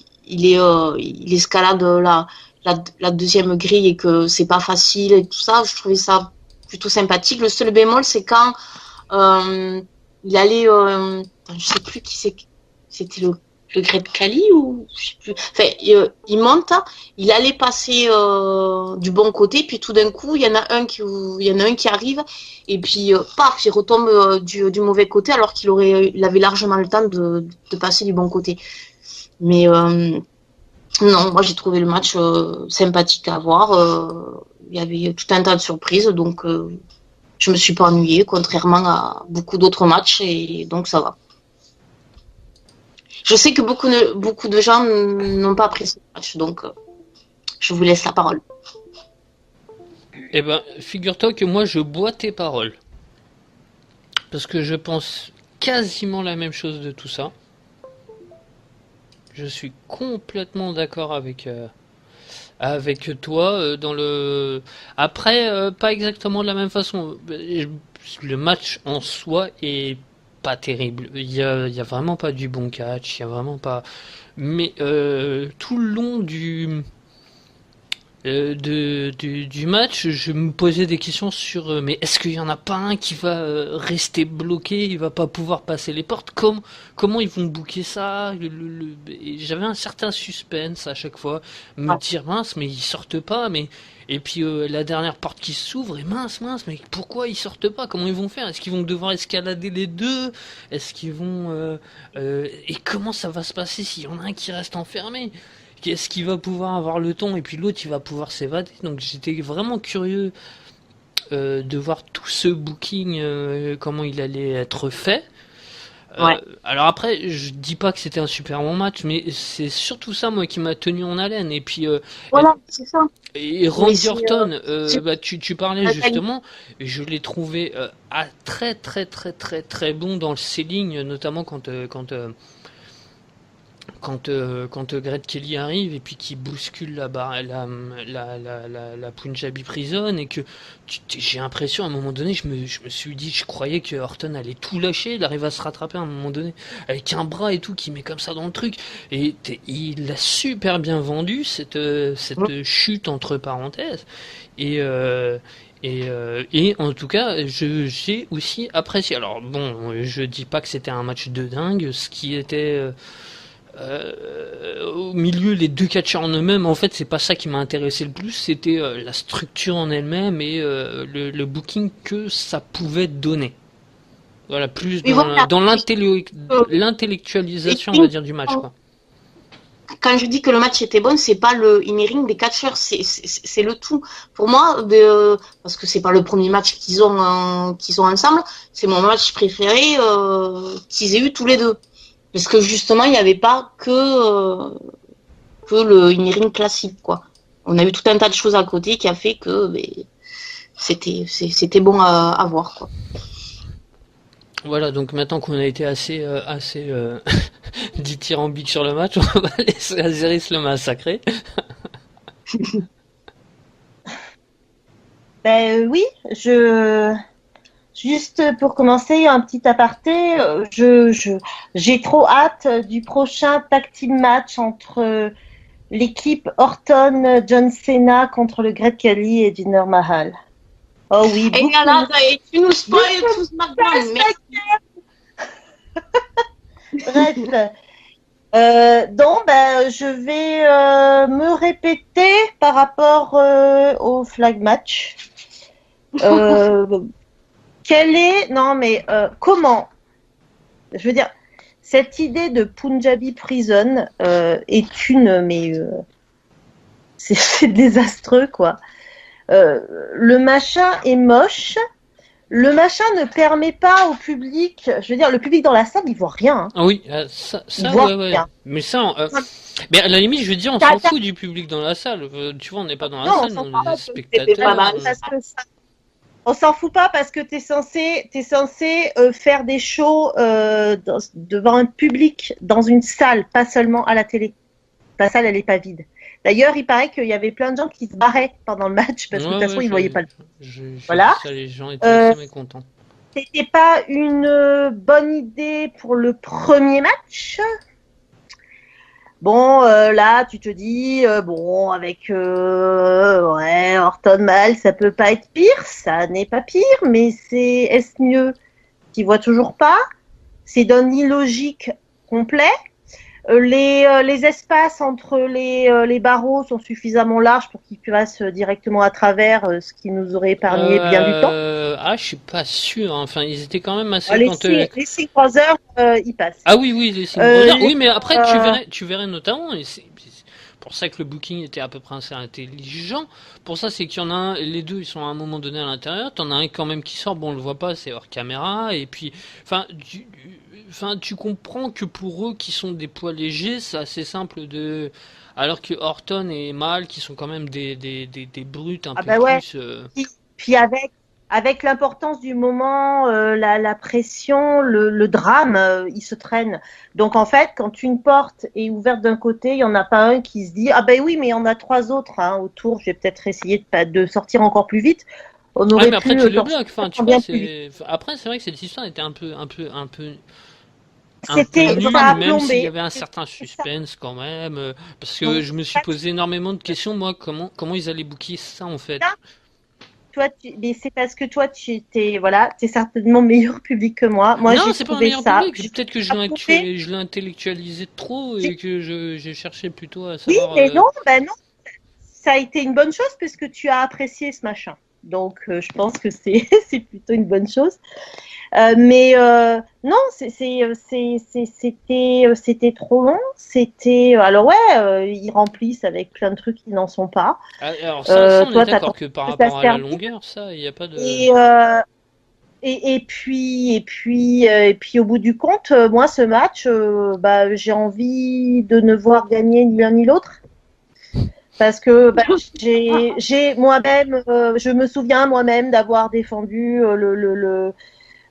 escalade la deuxième grille et que c'est pas facile et tout ça, je trouvais ça plutôt sympathique. Le seul bémol, c'est quand il allait, je sais plus c'était le Great Khali ou je sais plus. Enfin, il monte, il allait passer du bon côté, puis tout d'un coup, il y en a un qui arrive et puis paf, il retombe du mauvais côté alors il avait largement le temps de passer du bon côté. Mais non, moi j'ai trouvé le match sympathique à voir. Il y avait tout un tas de surprises, donc je me suis pas ennuyée, contrairement à beaucoup d'autres matchs, et donc ça va. Je sais que beaucoup de gens n'ont pas apprécié le match, donc je vous laisse la parole. Eh ben, figure-toi que moi je bois tes paroles. Parce que je pense quasiment la même chose de tout ça. Je suis complètement d'accord avec toi dans le. Après, pas exactement de la même façon. Le match en soi est pas terrible. Il y a vraiment pas du bon catch. Il y a vraiment pas. Mais tout le long du match, je me posais des questions sur mais est-ce qu'il y en a pas un qui va rester bloqué, il va pas pouvoir passer les portes, comment ils vont booker ça, et j'avais un certain suspense à chaque fois, me dire mince mais ils sortent pas, mais et puis la dernière porte qui s'ouvre et mince mais pourquoi ils sortent pas, comment ils vont faire, est-ce qu'ils vont devoir escalader les deux, est-ce qu'ils vont et comment ça va se passer s'il y en a un qui reste enfermé. Est-ce qu'il va pouvoir avoir le temps et puis l'autre il va pouvoir s'évader. Donc j'étais vraiment curieux de voir tout ce booking, comment il allait être fait. Ouais. Alors après, je dis pas que c'était un super bon match, mais c'est surtout ça moi qui m'a tenu en haleine. Et puis Voilà, c'est ça. et Randy Orton, tu parlais justement, je l'ai trouvé très très très très très bon dans le selling, notamment quand Great Khali arrive et puis qui bouscule la Punjabi Prison et que j'ai l'impression à un moment donné je me suis dit, je croyais que Orton allait tout lâcher, il arrive à se rattraper à un moment donné avec un bras et tout qui met comme ça dans le truc et il l'a super bien vendu cette chute entre parenthèses et en tout cas, j'ai aussi apprécié. Alors bon, je dis pas que c'était un match de dingue, ce qui était au milieu, les deux catcheurs en eux-mêmes, en fait, c'est pas ça qui m'a intéressé le plus, c'était la structure en elle-même et le booking que ça pouvait donner. Voilà, plus dans l'intellectualisation, on va dire, du match, quoi. Quand je dis que le match était bon, c'est pas le in-ring des catcheurs, c'est le tout. Pour moi, parce que c'est pas le premier match qu'ils ont ensemble, c'est mon match préféré qu'ils aient eu tous les deux. Parce que justement, il n'y avait pas que le in-ring classique, quoi. On a eu tout un tas de choses à côté qui a fait que c'était bon à voir, quoi. Voilà, donc maintenant qu'on a été assez dithyrambique sur le match, on va laisser Azeris le massacrer. Oui, juste pour commencer, un petit aparté, j'ai trop hâte du prochain tag team match entre l'équipe Orton, John Cena contre le Great Khali et Jinder Mahal. Oh oui, Et là, tu nous spoil tout SmackDown, mais... Bref. Donc, je vais me répéter par rapport au flag match. Comment? Je veux dire, cette idée de Punjabi Prison est c'est désastreux, quoi. Le machin est moche. Le machin ne permet pas au public, je veux dire, le public dans la salle, il voit rien. Hein. Ah oui, ça ouais. Rien. Mais ça, mais à la limite, je veux dire, on s'en fout du public dans la salle. Tu vois, on n'est pas dans la salle, on est des spectateurs. On s'en fout pas parce que t'es censé faire des shows devant un public dans une salle, pas seulement à la télé. La salle, elle est pas vide. D'ailleurs, il paraît qu'il y avait plein de gens qui se barraient pendant le match parce que de toute façon, ils voyaient pas le Voilà. Ça, les gens étaient assez mécontents. C'était pas une bonne idée pour le premier match. Bon, là, tu te dis, avec Orton Mal, ça peut pas être pire. Ça n'est pas pire, mais est-ce mieux? Tu vois toujours pas. C'est d'un illogique complet. Les espaces entre les barreaux sont suffisamment larges pour qu'ils passent directement à travers, ce qui nous aurait épargné bien du temps. Je suis pas sûr. Enfin, ils étaient quand même assez les Sync Brothers, ils passent. Ah oui, les Sync Brothers. Oui, mais après, tu verrais notamment, et c'est pour ça que le booking était à peu près assez intelligent. Pour ça, c'est qu'il y en a un, les deux, ils sont à un moment donné à l'intérieur. T'en as un quand même qui sort, bon, on le voit pas, c'est hors caméra. Et puis, tu comprends que pour eux qui sont des poids légers, c'est assez simple alors que Orton et Mal qui sont quand même des brutes un peu plus. Puis avec l'importance du moment, la pression, le drame, il se traîne. Donc en fait, quand une porte est ouverte d'un côté, il y en a pas un qui se dit oui, mais il y en a trois autres autour. Je vais peut-être essayer de sortir encore plus vite. On aurait mais après tu le bloques. Après c'est vrai que cette histoire était un peu c'était même s'il y avait un certain suspense quand même, parce que je me suis posé énormément de questions, moi, comment ils allaient booker ça en fait. Mais c'est parce que toi, t'es certainement meilleur public que moi. Moi, non, j'ai c'est pas un trouvé meilleur ça. public. Peut-être que je l'ai intellectualisé trop et que j'ai cherché plutôt à savoir. Oui, mais non. Ça a été une bonne chose parce que tu as apprécié ce machin. Donc, je pense que c'est plutôt une bonne chose. Non, c'était trop long. Ils remplissent avec plein de trucs qui n'en sont pas. Alors ça on est d'accord que par rapport à la longueur, ça, il n'y a pas de. Et puis au bout du compte, moi ce match, j'ai envie de ne voir gagner ni l'un ni l'autre. Parce que j'ai moi-même, je me souviens moi-même d'avoir défendu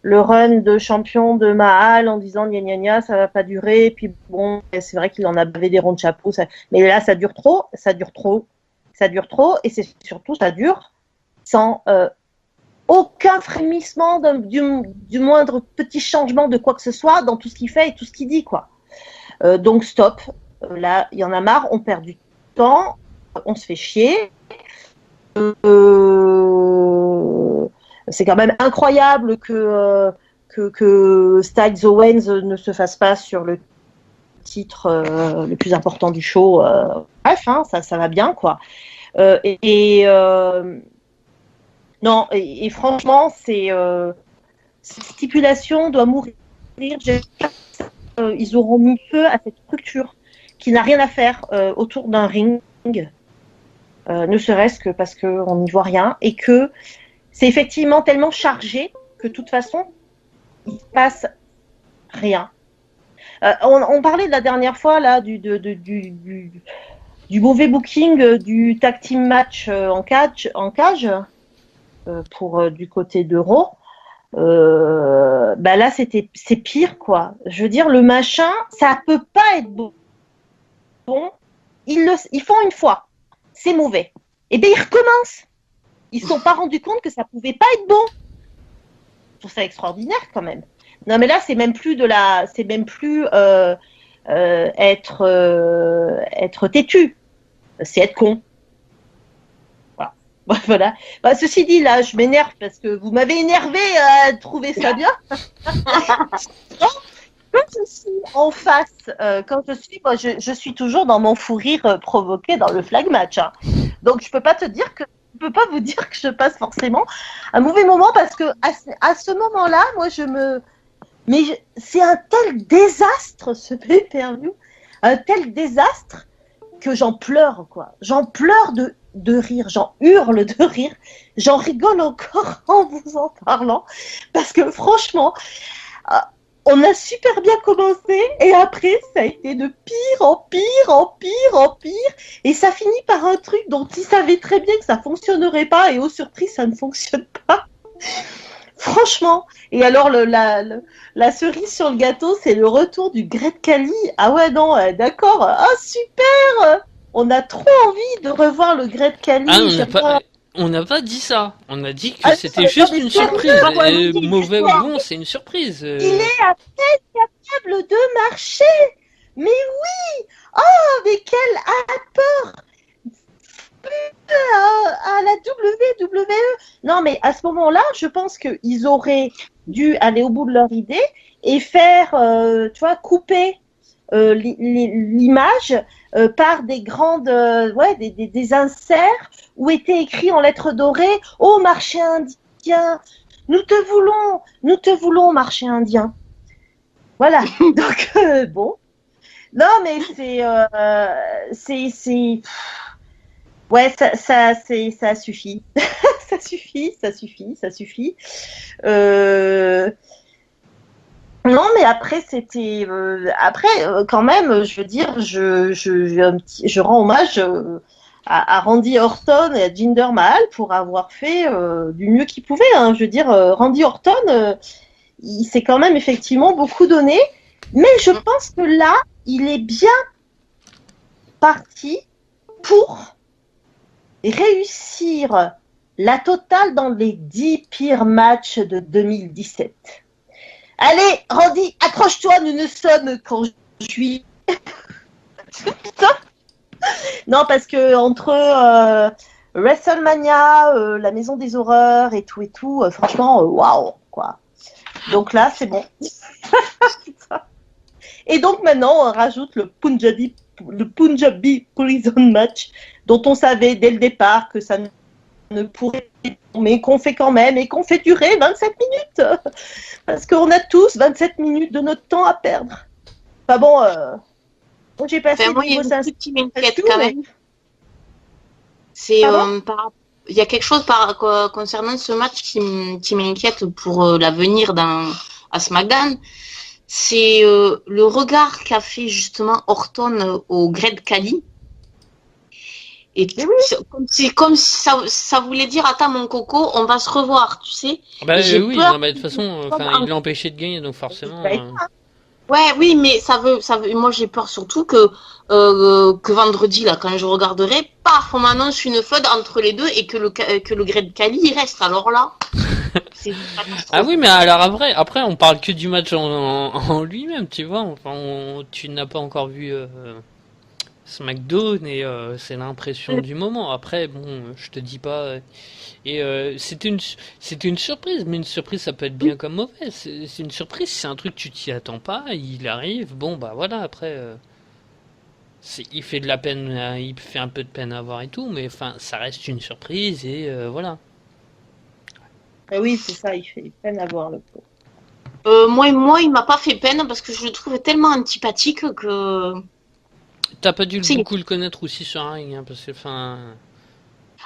le run de champion de Mahal en disant gna ça va pas durer. Et puis bon, c'est vrai qu'il en avait des ronds de chapeau, mais là ça dure trop, et c'est surtout ça dure sans aucun frémissement du moindre petit changement de quoi que ce soit dans tout ce qu'il fait et tout ce qu'il dit, quoi. Donc stop, là il y en a marre, on perd du temps, on se fait chier. C'est quand même incroyable que Styles Owens ne se fasse pas sur le titre le plus important du show. Bref, ça va bien, quoi. Non, et franchement, cette stipulation doit mourir. Ils auront mis feu à cette structure qui n'a rien à faire autour d'un ring, ne serait-ce que parce qu'on n'y voit rien et que c'est effectivement tellement chargé que de toute façon, il ne se passe rien. On parlait de la dernière fois là du mauvais booking du tag team match en cage. pour du côté d'Euro. Bah là, c'est pire, quoi. Je veux dire, le machin, ça peut pas être bon. Ils font une fois, c'est mauvais. Et bien, ils recommencent. Ils se sont pas rendus compte que ça pouvait pas être bon. Je trouve ça extraordinaire, quand même. Non, mais là, c'est même plus être têtu. C'est être con. Voilà. Bah, ceci dit, là, je m'énerve parce que vous m'avez énervé à trouver ça bien. Quand je suis en face, moi, je suis toujours dans mon fou rire provoqué dans le flag match. Hein. Donc, je peux pas vous dire que je passe forcément un mauvais moment parce que à ce moment-là, moi, mais c'est un tel désastre, ce pay-per-view, un tel désastre que j'en pleure, quoi. J'en pleure de rire, j'en hurle de rire, j'en rigole encore en vous en parlant, parce que franchement, on a super bien commencé, et après, ça a été de pire en pire, en pire, en pire, et ça finit par un truc dont ils savaient très bien que ça fonctionnerait pas, et aux surprises, ça ne fonctionne pas. Franchement, et alors la cerise sur le gâteau, c'est le retour du Great Khali. Ah ouais, non, d'accord. Ah super. On a trop envie de revoir le Great Khali. Ah, on n'a pas dit ça. On a dit que c'était juste une surprise. Mauvais ou bon, c'est une surprise. Il est à peine capable de marcher. Mais oui. Oh, mais quelle peur à la WWE. Non, mais à ce moment-là, je pense qu'ils auraient dû aller au bout de leur idée et faire, tu vois, couper l'image par des grandes, des inserts où était écrit en lettres dorées « Oh, marché indien, nous te voulons, marché indien. » Voilà. Donc, bon. Non, mais c'est... Ouais, ça suffit. ça suffit. Non, mais après, c'était... quand même, je veux dire, je rends hommage à Randy Orton et à Jinder Mahal pour avoir fait du mieux qu'ils pouvaient. Hein. Je veux dire, Randy Orton, il s'est quand même effectivement beaucoup donné. Mais je pense que là, il est bien parti pour réussir la totale dans les 10 pires matchs de 2017. Allez, Randy, accroche-toi, nous ne sommes qu'en juillet. Non, parce que entre WrestleMania, la Maison des Horreurs et tout, franchement, waouh, quoi. Donc là, c'est bon. Et donc maintenant, on rajoute le Punjabi Prison Match, dont on savait dès le départ que ça ne pourrait pas, mais qu'on fait quand même et qu'on fait durer 27 minutes. Parce qu'on a tous 27 minutes de notre temps à perdre. Enfin bon, j'ai passé moi, il y a une petite m'inquiète quand même. C'est il y a quelque chose concernant ce match qui m'inquiète pour l'avenir à SmackDown. C'est le regard qu'a fait justement Orton au Great Khali. Et c'est comme si ça voulait dire attends mon coco, on va se revoir, tu sais. Bah oui, non, mais de toute façon, il l'a empêché de gagner, donc forcément. Ouais, oui, mais ça veut. Moi, j'ai peur surtout que vendredi là, quand je regarderai, paf, on m'annonce une feud entre les deux et que le Great Khali il reste. Alors là. Ah oui, mais alors après, on parle que du match en lui-même, tu vois. Enfin, tu n'as pas encore vu SmackDown et c'est l'impression du moment. Après, bon, je te dis pas. Et c'était une surprise, mais une surprise, ça peut être bien comme mauvais. C'est une surprise, c'est un truc tu t'y attends pas, il arrive. Bon, bah voilà. Après, il fait de la peine, il fait un peu de peine à voir et tout, mais enfin, ça reste une surprise et voilà. Oui, c'est ça, il fait peine à voir le coup. Moi, il m'a pas fait peine parce que je le trouvais tellement antipathique que. T'as pas dû beaucoup le connaître aussi sur un ring, hein, parce que enfin.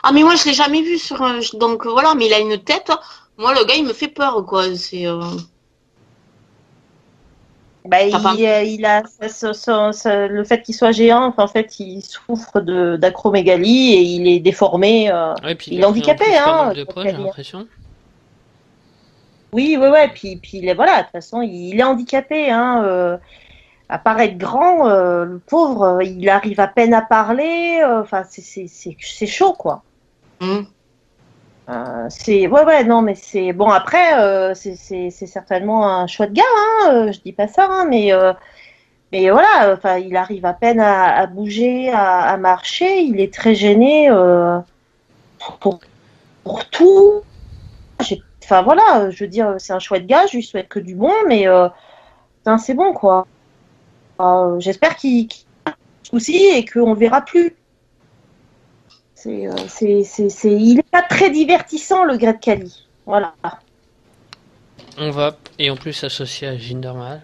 Ah mais moi je l'ai jamais vu sur un... Donc voilà, mais il a une tête. Moi le gars il me fait peur quoi. C'est. Bah, T'as pas... il a le fait qu'il soit géant, enfin, en fait, il souffre d'acromégalie et il est déformé. Ouais, puis il Il a est pris en handicapé, plus pas mal hein, de poids, j'ai Kelly. l'impression. Oui, ouais, ouais. Puis voilà, de toute façon, il est handicapé, hein. À part être grand, le pauvre, il arrive à peine à parler. Enfin, c'est chaud, quoi. Hmm. Ouais, ouais, non, mais c'est bon. Après, c'est certainement un chouette gars, hein. Je dis pas ça, hein, mais voilà. Enfin, il arrive à peine à bouger, à marcher. Il est très gêné pour, pour tout. Enfin voilà, je veux dire, c'est un chouette gars. Je lui souhaite que du bon, mais putain, c'est bon, quoi. J'espère qu'il souci et qu'on le verra plus. Il est pas très divertissant, le Greg Cali. Voilà. On va, et en plus associé à Jinder Mahal.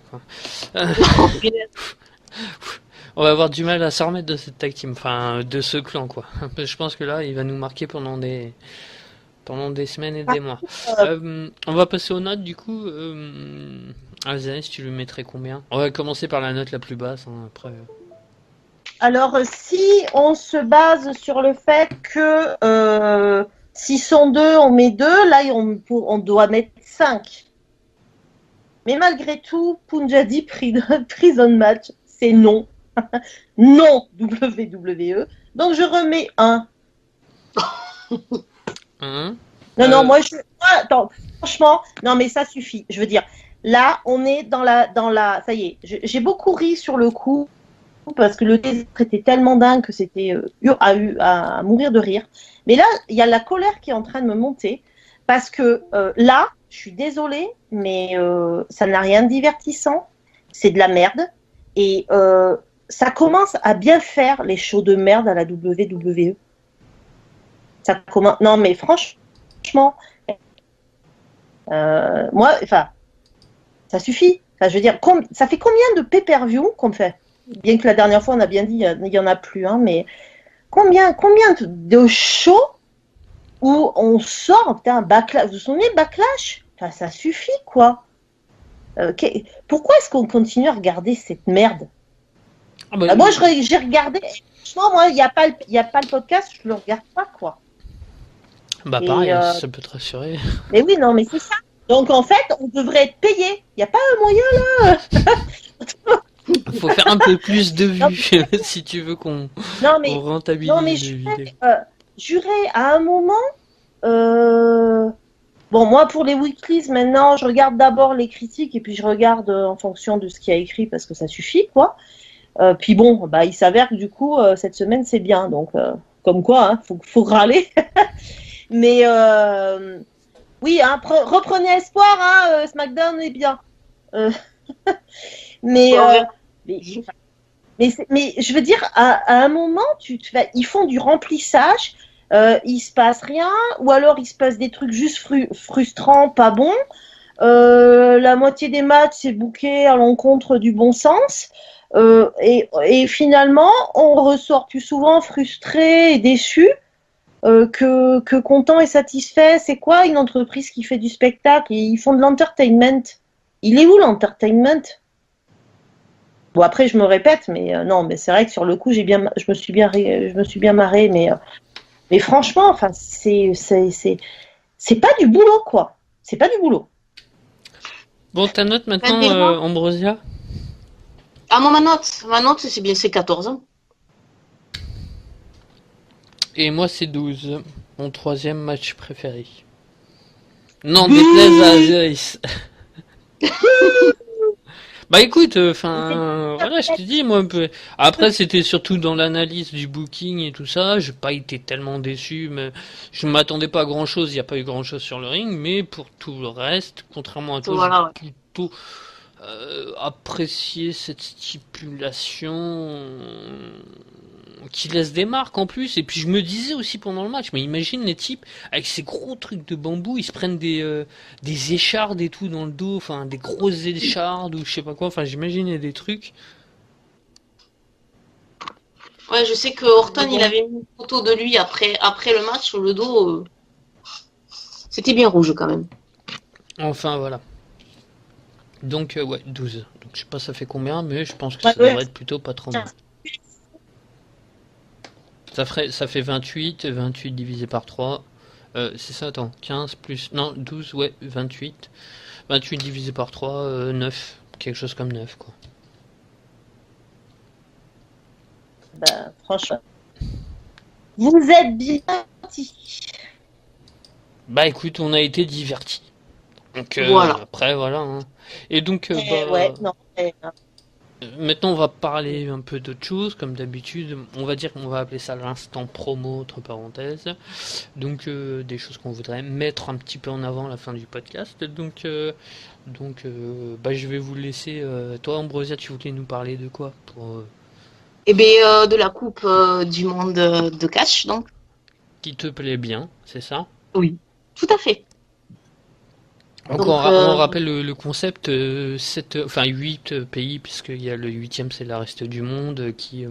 On va avoir du mal à s'en remettre de cette tag team, enfin de ce clan quoi. Je pense que là il va nous marquer pendant des semaines et des mois. On va passer aux notes du coup. Azanis, tu lui mettrais combien? On va commencer par la note la plus basse, hein, après. Alors, si on se base sur le fait que s'ils sont deux, on met deux, là, on doit mettre 5. Mais malgré tout, Punjabi Prison Match, c'est non. Non, WWE. Donc, je remets 1. Hein Non, attends, franchement, non, mais ça suffit. Je veux dire, là, on est dans la, ça y est, j'ai beaucoup ri sur le coup parce que le désastre était tellement dingue que c'était à mourir de rire. Mais là, il y a la colère qui est en train de me monter parce que là, je suis désolée, mais ça n'a rien de divertissant. C'est de la merde. Et ça commence à bien faire les shows de merde à la WWE. Ça commence. Non, mais franchement, moi, enfin, ça suffit. Enfin, je veux dire, ça fait combien de pay-per-view qu'on fait? Bien que la dernière fois, on a bien dit, il n'y en a plus, hein, mais combien de shows où on sort, putain, Backlash, vous vous souvenez de Backlash? Enfin, ça suffit, quoi. Pourquoi est-ce qu'on continue à regarder cette merde? Ah bah, Moi, j'ai regardé, franchement, moi, il n'y a pas le podcast, je le regarde pas, quoi. bah Et, pareil, ça peut te rassurer. mais oui, non, mais c'est ça. Donc, en fait, on devrait être payé. Il n'y a pas un moyen, là. Faut faire un peu plus de Non, vues si tu veux qu'on non, mais rentabilise les vidéos. jurer à un moment. Bon, moi, pour les weeklies, maintenant, je regarde d'abord les critiques et puis je regarde en fonction de ce qu'il y a écrit parce que ça suffit, quoi. Puis bon, bah, il s'avère que du coup, cette semaine, c'est bien. Donc, comme quoi, hein, faut râler. Mais oui, hein, reprenez espoir, hein, SmackDown est bien. Mais, mais, mais je veux dire, à un moment, ils font du remplissage, il se passe rien, ou alors il se passe des trucs juste frustrants, pas bons. La moitié des matchs, c'est booké à l'encontre du bon sens. Et finalement, on ressort plus souvent frustré et déçu que content et satisfait. C'est quoi une entreprise qui fait du spectacle? Ils font de l'entertainment. Il est où l'entertainment? Bon, après, je me répète, mais non, mais c'est vrai que sur le coup, je me suis bien marrée, mais franchement, enfin, c'est pas du boulot, quoi. C'est pas du boulot. Bon, ta note maintenant, Ambrosia? Ah, moi, ma note, c'est bien, c'est 14 ans. Et moi, c'est 12. Mon troisième match préféré. Non, déplaise à Azeris. Bah écoute, enfin, voilà, je te dis, moi, un peu. Après, c'était surtout dans l'analyse du booking et tout ça. J'ai pas été tellement déçu, mais je m'attendais pas à grand chose. Il n'y a pas eu grand chose sur le ring, mais pour tout le reste, contrairement à toi, Voilà, j'ai plutôt apprécié cette stipulation qui laisse des marques en plus. Et puis je me disais aussi pendant le match, mais imagine les types avec ces gros trucs de bambou, ils se prennent des échardes et tout dans le dos, enfin des grosses échardes ou je sais pas quoi, enfin j'imaginais des trucs. Ouais, je sais que Orton, il avait mis une photo de lui après le match sur le dos. C'était bien rouge quand même. Enfin voilà. Donc, ouais, 12. Donc, je sais pas ça fait combien, mais je pense que Ouais, ça ouais. devrait être plutôt pas trop mal. Ça fait 28, 28 divisé par 3. C'est ça, attends, 15 plus... Non, 12, ouais, 28. 28 divisé par 3, 9. Quelque chose comme 9, quoi. Bah, franchement, vous êtes bien partis. Bah écoute, on a été divertis. Donc Voilà. après, voilà. Hein. Et donc, Ouais, non. maintenant on va parler un peu d'autre chose, comme d'habitude. On va dire qu'on va appeler ça l'instant promo, entre parenthèses. Donc des choses qu'on voudrait mettre un petit peu en avant à la fin du podcast. Donc bah, je vais vous laisser. Toi, Ambrosia, tu voulais nous parler de quoi pour, Et bien, de la Coupe du Monde de catch, donc. qui te plaît bien, c'est ça? Oui. Tout à fait. Donc Donc, on rappelle le concept, 8 pays, puisqu'il y a le huitième, c'est le reste du monde, qui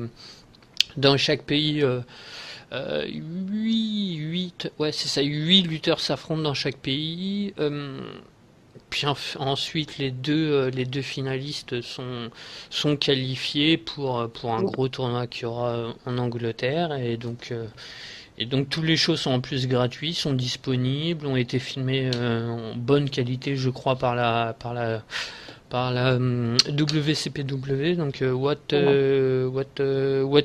dans chaque pays, 8, ouais c'est ça, 8 lutteurs s'affrontent dans chaque pays. Puis ensuite les deux finalistes sont qualifiés pour un gros tournoi qu'il y aura en Angleterre et donc toutes les choses sont en plus gratuites, sont disponibles, ont été filmées en bonne qualité, je crois, par la WCPW, donc What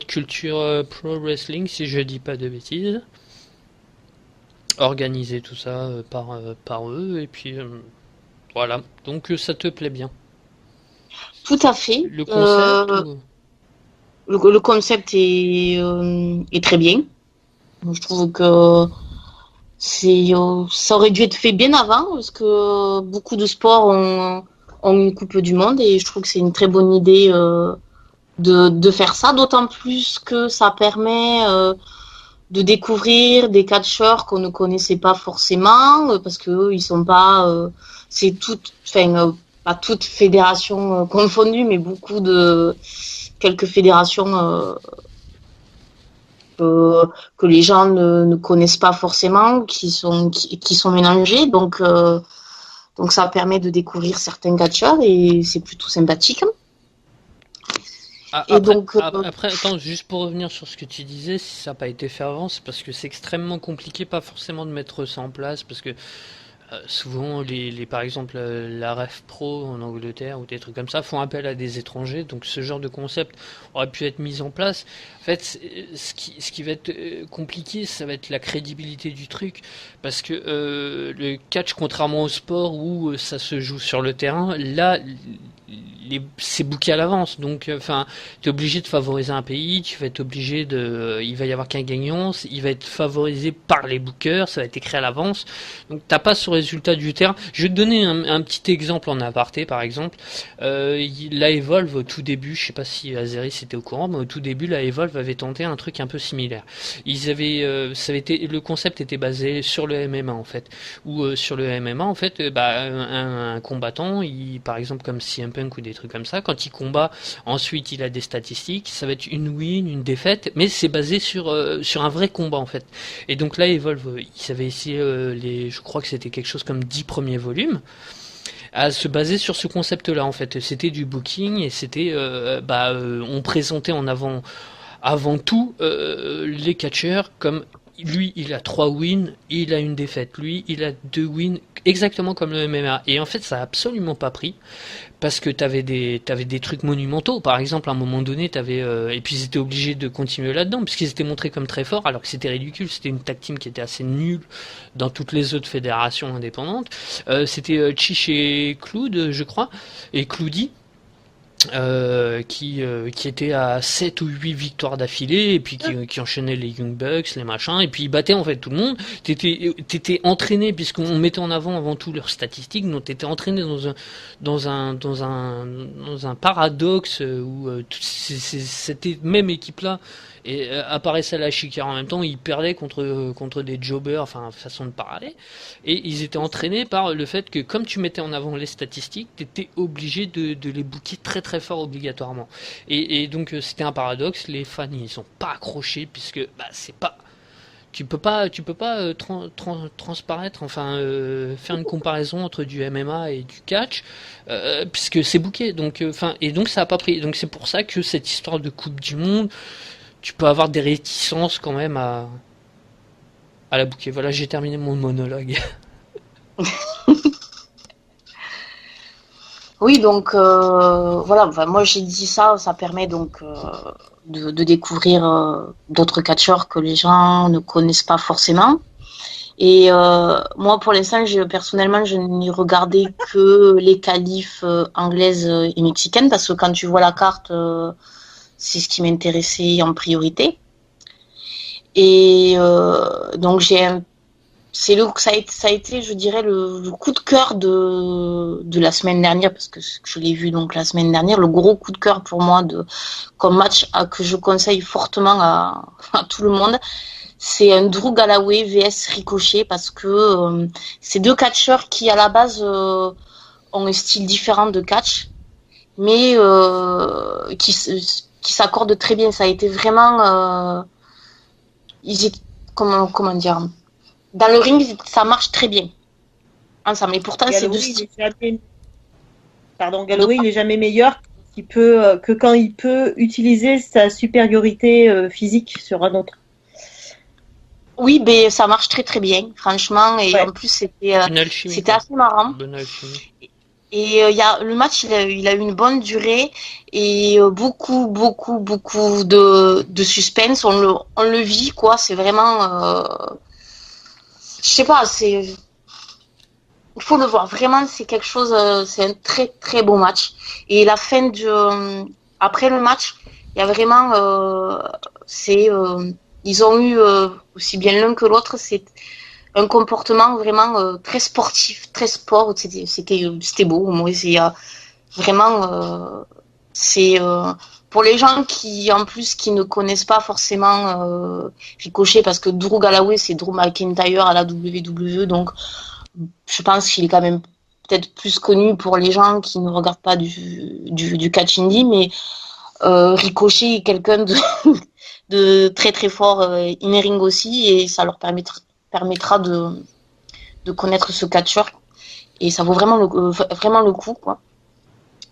Culture Pro Wrestling, si je dis pas de bêtises. Organiser tout ça par eux, et puis voilà. Donc ça te plaît bien. tout à fait. Le concept ou... Le concept est très bien. Je trouve que ça aurait dû être fait bien avant, parce que beaucoup de sports ont une Coupe du Monde, et je trouve que c'est une très bonne idée de faire ça, d'autant plus que ça permet de découvrir des catcheurs qu'on ne connaissait pas forcément, parce que eux, ils sont pas, c'est pas toutes fédérations confondues, mais quelques fédérations que les gens ne connaissent pas forcément, qui sont mélangées, donc ça permet de découvrir certains catcheurs, et c'est plutôt sympathique. Et Après, donc, après, attends, juste pour revenir sur ce que tu disais, si ça n'a pas été fait avant, c'est parce que c'est extrêmement compliqué, pas forcément de mettre ça en place, parce que souvent, par exemple, la Ref Pro en Angleterre ou des trucs comme ça font appel à des étrangers, donc ce genre de concept aurait pu être mis en place. En fait, ce qui va être compliqué, ça va être la crédibilité du truc, parce que le catch, contrairement au sport où ça se joue sur le terrain, là, c'est booké à l'avance, donc enfin, tu es obligé de favoriser un pays, il va y avoir qu'un gagnant, il va être favorisé par les bookers, ça va être écrit à l'avance. Donc t'as pas ce résultat du terrain. Je vais te donner un petit exemple en aparté, par exemple. La Evolve au tout début, je sais pas si Azeris était au courant, mais au tout début la Evolve avait tenté un truc un peu similaire. Le concept était basé sur le MMA en fait. Ou sur le MMA en fait, un combattant, par exemple comme CM Punk ou des trucs comme ça, quand il combat, ensuite il a des statistiques, ça va être une win, une défaite, mais c'est basé sur un vrai combat en fait. Et donc là Evolve, ils avaient essayé je crois que c'était quelque chose comme 10 premiers volumes, à se baser sur ce concept-là en fait. C'était du booking et c'était, on présentait avant tout les catcheurs comme lui, il a 3 wins, il a une défaite. Lui, il a 2 wins, exactement comme le MMA. Et en fait, ça a absolument pas pris, parce que t'avais des trucs monumentaux. Par exemple, à un moment donné, et puis ils étaient obligés de continuer là-dedans, puisqu'ils étaient montrés comme très forts, alors que c'était ridicule. C'était une tag team qui était assez nulle dans toutes les autres fédérations indépendantes. C'était Chiche et Cloud, je crois, et Cloudy, qui était à 7 ou 8 victoires d'affilée, et puis qui enchaînait les Young Bucks, les machins, et puis ils battaient en fait tout le monde. T'étais entraîné, puisqu'on mettait en avant tout leurs statistiques, donc t'étais entraîné dans un paradoxe où cette même équipe-là apparaissait à la chiquière en même temps, ils perdaient contre des jobbers, enfin façon de parler, et ils étaient entraînés par le fait que comme tu mettais en avant les statistiques, t'étais obligé de les booker très très fort obligatoirement. Et donc c'était un paradoxe, les fans ils sont pas accrochés, puisque c'est pas tu peux pas transparaître, enfin faire une comparaison entre du MMA et du catch, puisque c'est booké. Donc, et donc ça a pas pris. Donc c'est pour ça que cette histoire de Coupe du Monde, tu peux avoir des réticences quand même à la booker. Voilà, j'ai terminé mon monologue. Oui, donc voilà, enfin, moi j'ai dit ça, ça permet donc de découvrir d'autres catcheurs que les gens ne connaissent pas forcément. Et moi, pour l'instant, personnellement, je n'ai regardé que les qualifs anglaises et mexicaines, parce que quand tu vois la carte, c'est ce qui m'intéressait en priorité. Et donc ça a été, je dirais, le coup de cœur de la semaine dernière, parce que je l'ai vu donc la semaine dernière, le gros coup de cœur pour moi comme match que je conseille fortement à tout le monde. C'est un Drew Galloway vs Ricochet, parce que c'est deux catcheurs qui à la base ont un style différent de catch, mais qui s'accordent très bien. Ça a été vraiment comment dire, dans le ring ça marche très bien ensemble, et pourtant c'est deux styles. Galloway il est jamais meilleur que quand il peut utiliser sa supériorité physique sur un autre. Oui, mais ça marche très très bien, franchement, et en plus c'était assez marrant. Et le match, il a eu une bonne durée et beaucoup de suspense. On le vit, quoi. C'est vraiment, je sais pas, il faut le voir. Vraiment, c'est quelque chose. C'est un très très beau match. Et la fin après le match, il y a vraiment, ils ont eu aussi bien l'un que l'autre, c'est un comportement vraiment très sportif, très sport. C'était beau. Moi, c'est vraiment, c'est pour les gens qui ne connaissent pas forcément Ricochet, parce que Drew Galloway c'est Drew McIntyre à la WWE, donc je pense qu'il est quand même peut-être plus connu pour les gens qui ne regardent pas du catch indie, mais Ricochet est quelqu'un de très très fort in-ring aussi, et ça leur permettra de connaître ce catcheur, et ça vaut vraiment le coup, quoi.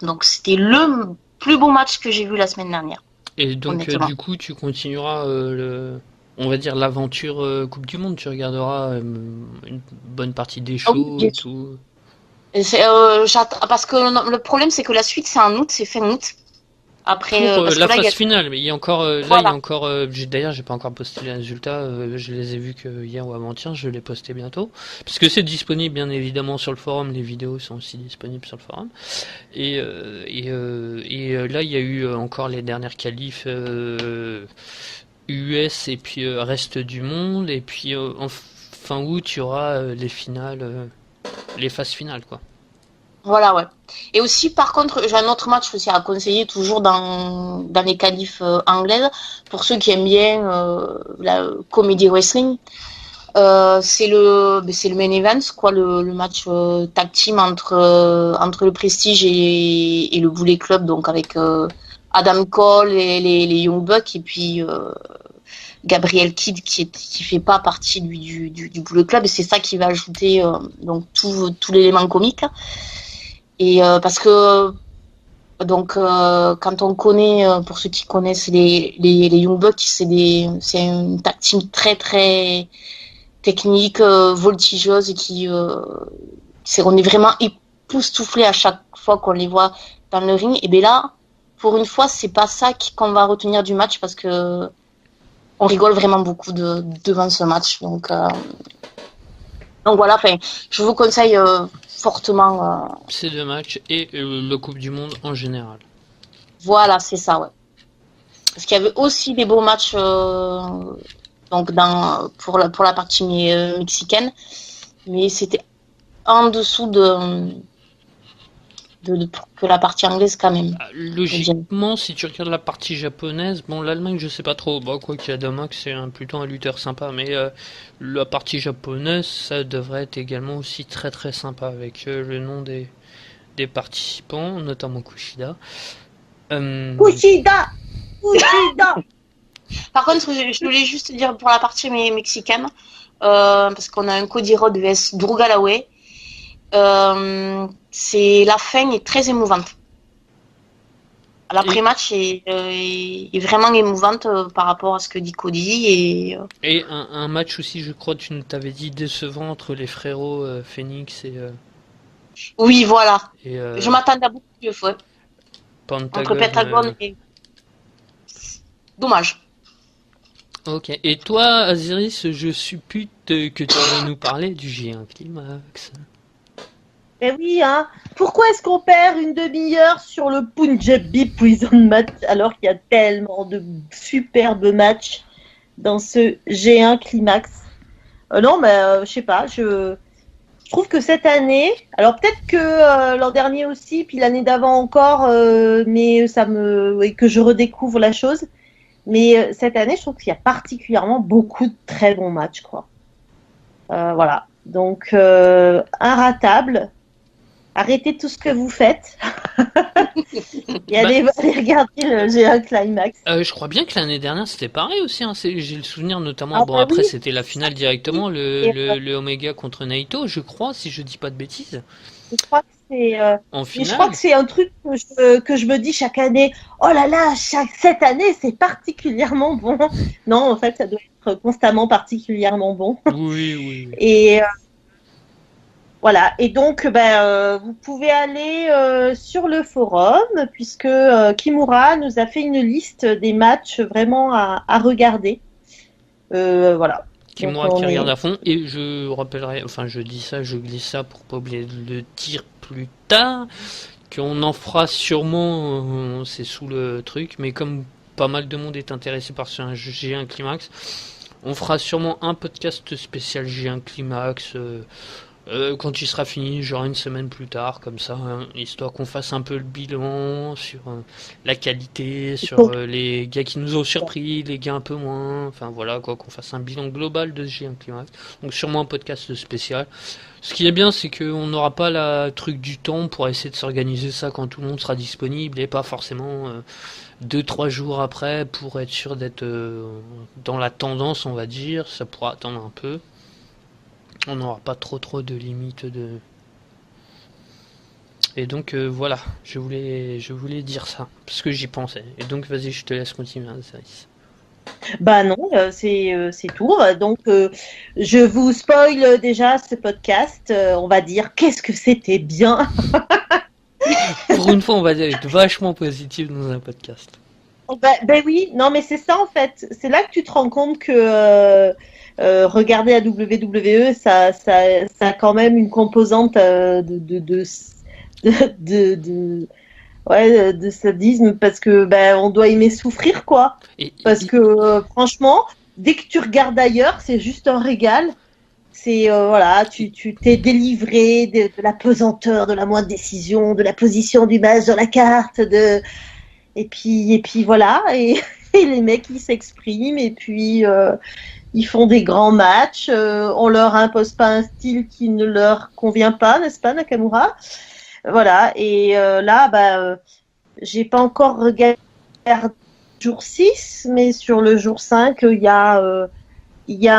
Donc c'était le plus beau match que j'ai vu la semaine dernière. Et donc du coup tu continueras on va dire l'aventure Coupe du Monde, tu regarderas une bonne partie des shows et tout. Parce que le problème c'est que la suite c'est en août, c'est fin août. Après, pour la phase finale, mais il y a encore voilà. Il y a encore d'ailleurs j'ai pas encore posté les résultats, je les ai vus que hier ou avant-hier, je les posté bientôt parce que c'est disponible bien évidemment sur le forum, les vidéos sont aussi disponibles sur le forum, et là il y a eu encore les dernières qualifs US et puis reste du monde, et puis en fin août il y aura les finales, les phases finales, quoi. Voilà, ouais. Et aussi, par contre, j'ai un autre match aussi à conseiller, toujours dans les qualifs anglaises, pour ceux qui aiment bien la comedy wrestling. C'est le main event, quoi, le match tag team entre le Prestige et le Bullet Club, donc avec Adam Cole et les Young Bucks, et puis Gabriel Kidd qui fait pas partie du Bullet Club, et c'est ça qui va ajouter donc tout l'élément comique. Et parce que donc quand on connaît, pour ceux qui connaissent les Young Bucks, c'est une tag team très très technique, voltigeuse, et on est vraiment époustouflé à chaque fois qu'on les voit dans le ring. Et bien là, pour une fois, c'est pas ça qu'on va retenir du match, parce que on rigole vraiment beaucoup devant ce match. Donc voilà, je vous conseille fortement ces deux matchs et le Coupe du Monde en général. Voilà, c'est ça, ouais. Parce qu'il y avait aussi des beaux matchs donc pour la partie mexicaine, mais c'était en dessous que la partie anglaise quand même. Logiquement, si tu regardes la partie japonaise, bon, l'Allemagne je sais pas trop, bon, quoi qu'il y a Damax c'est plutôt un lutteur sympa, mais la partie japonaise ça devrait être également aussi très très sympa, avec le nom des participants, notamment Kushida. Kushida Par contre, je voulais juste dire pour la partie mexicaine, parce qu'on a un Cody Rhodes vs Drew Galloway, c'est la fin est très émouvante. L'après-match est vraiment émouvante par rapport à ce que dit Cody. Et un match aussi, je crois, tu nous t'avais dit décevant entre les frérots Phoenix et. Oui, voilà. Et, je m'attendais à beaucoup mieux, ouais. Pentagon, entre Pentagon et. Dommage. Ok. Et toi, Aziris, je suppute que tu vas nous parler du G1 Climax. Eh oui, hein. Pourquoi est-ce qu'on perd une demi-heure sur le Punjabi Prison Match alors qu'il y a tellement de superbes matchs dans ce G1 Climax? Non, mais je sais pas. Je trouve que cette année, alors peut-être que l'an dernier aussi, puis l'année d'avant encore, mais que je redécouvre la chose. Mais cette année, je trouve qu'il y a particulièrement beaucoup de très bons matchs, quoi. Voilà. Donc, inratable. Arrêtez tout ce que vous faites et allez regarder le G1 Climax. Je crois bien que l'année dernière c'était pareil aussi. Hein. J'ai le souvenir notamment. Après oui. c'était la finale directement, le Omega contre Naito, je crois, si je dis pas de bêtises. Je crois que c'est. En finale. Je crois que c'est un truc que je me dis chaque année. Oh là là, cette année c'est particulièrement bon. Non, en fait, ça doit être constamment particulièrement bon. Oui. Et voilà, et donc vous pouvez aller sur le forum puisque Kimura nous a fait une liste des matchs vraiment à regarder. Voilà. Kimura qui regarde à fond, et je rappellerai, enfin je glisse ça pour pas oublier de le dire plus tard, qu'on en fera sûrement, c'est sous le truc, mais comme pas mal de monde est intéressé par ce G1 Climax, on fera sûrement un podcast spécial G1 Climax. Quand il sera fini, genre une semaine plus tard, comme ça, hein, histoire qu'on fasse un peu le bilan sur la qualité, sur les gars qui nous ont surpris, les gars un peu moins, enfin voilà, quoi, qu'on fasse un bilan global de ce G1 Climax. Donc sûrement un podcast spécial. Ce qui est bien, c'est qu'on n'aura pas la truc du temps pour essayer de s'organiser ça quand tout le monde sera disponible, et pas forcément 2-3 jours après pour être sûr d'être dans la tendance, on va dire. Ça pourra attendre un peu. On n'aura pas trop de limites de. Et donc voilà, je voulais dire ça parce que j'y pensais. Et donc vas-y, je te laisse continuer, Aziris. Bah non, c'est tout. Donc je vous spoil déjà ce podcast. On va dire qu'est-ce que c'était bien. Pour une fois, on va être vachement positif dans un podcast. Ben oui, non mais c'est ça en fait. C'est là que tu te rends compte que regarder la WWE, ça a quand même une composante de sadisme parce que on doit aimer souffrir quoi. Parce que franchement, dès que tu regardes ailleurs, c'est juste un régal. C'est voilà, tu t'es délivré de la pesanteur, de la moindre décision, de la position du match sur la carte, et puis voilà, et les mecs ils s'expriment et puis ils font des grands matchs, on leur impose pas un style qui ne leur convient pas, n'est-ce pas Nakamura? Voilà, et là j'ai pas encore regardé le jour 6, mais sur le jour 5, il y a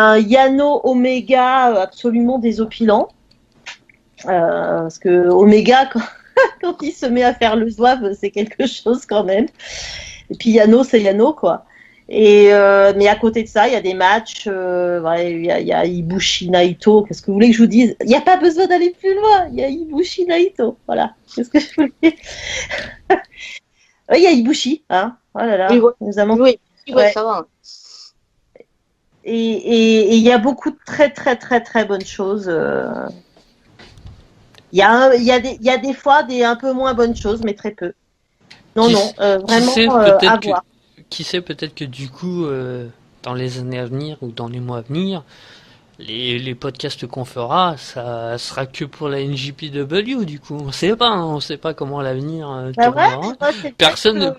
un Yano Omega absolument désopilant. Parce que Omega, quand il se met à faire le zouave, c'est quelque chose quand même. Et puis Yano, c'est Yano, quoi. Mais à côté de ça, il y a des matchs. Il y a Ibushi Naito. Qu'est-ce que vous voulez que je vous dise? Il n'y a pas besoin d'aller plus loin. Il y a Ibushi Naito. Voilà. Qu'est-ce que je voulais dire? Il y a Ibushi. Hein. Oh là là. Nous avons... Oui, ça va. Et il y a beaucoup de très très très très bonnes choses. Il y a des fois des un peu moins bonnes choses, mais très peu. Vraiment à voir. Qui sait, peut-être que du coup, dans les années à venir ou dans les mois à venir, les podcasts qu'on fera, ça sera que pour la NJPW. Du coup, on sait pas comment l'avenir tournera. Personne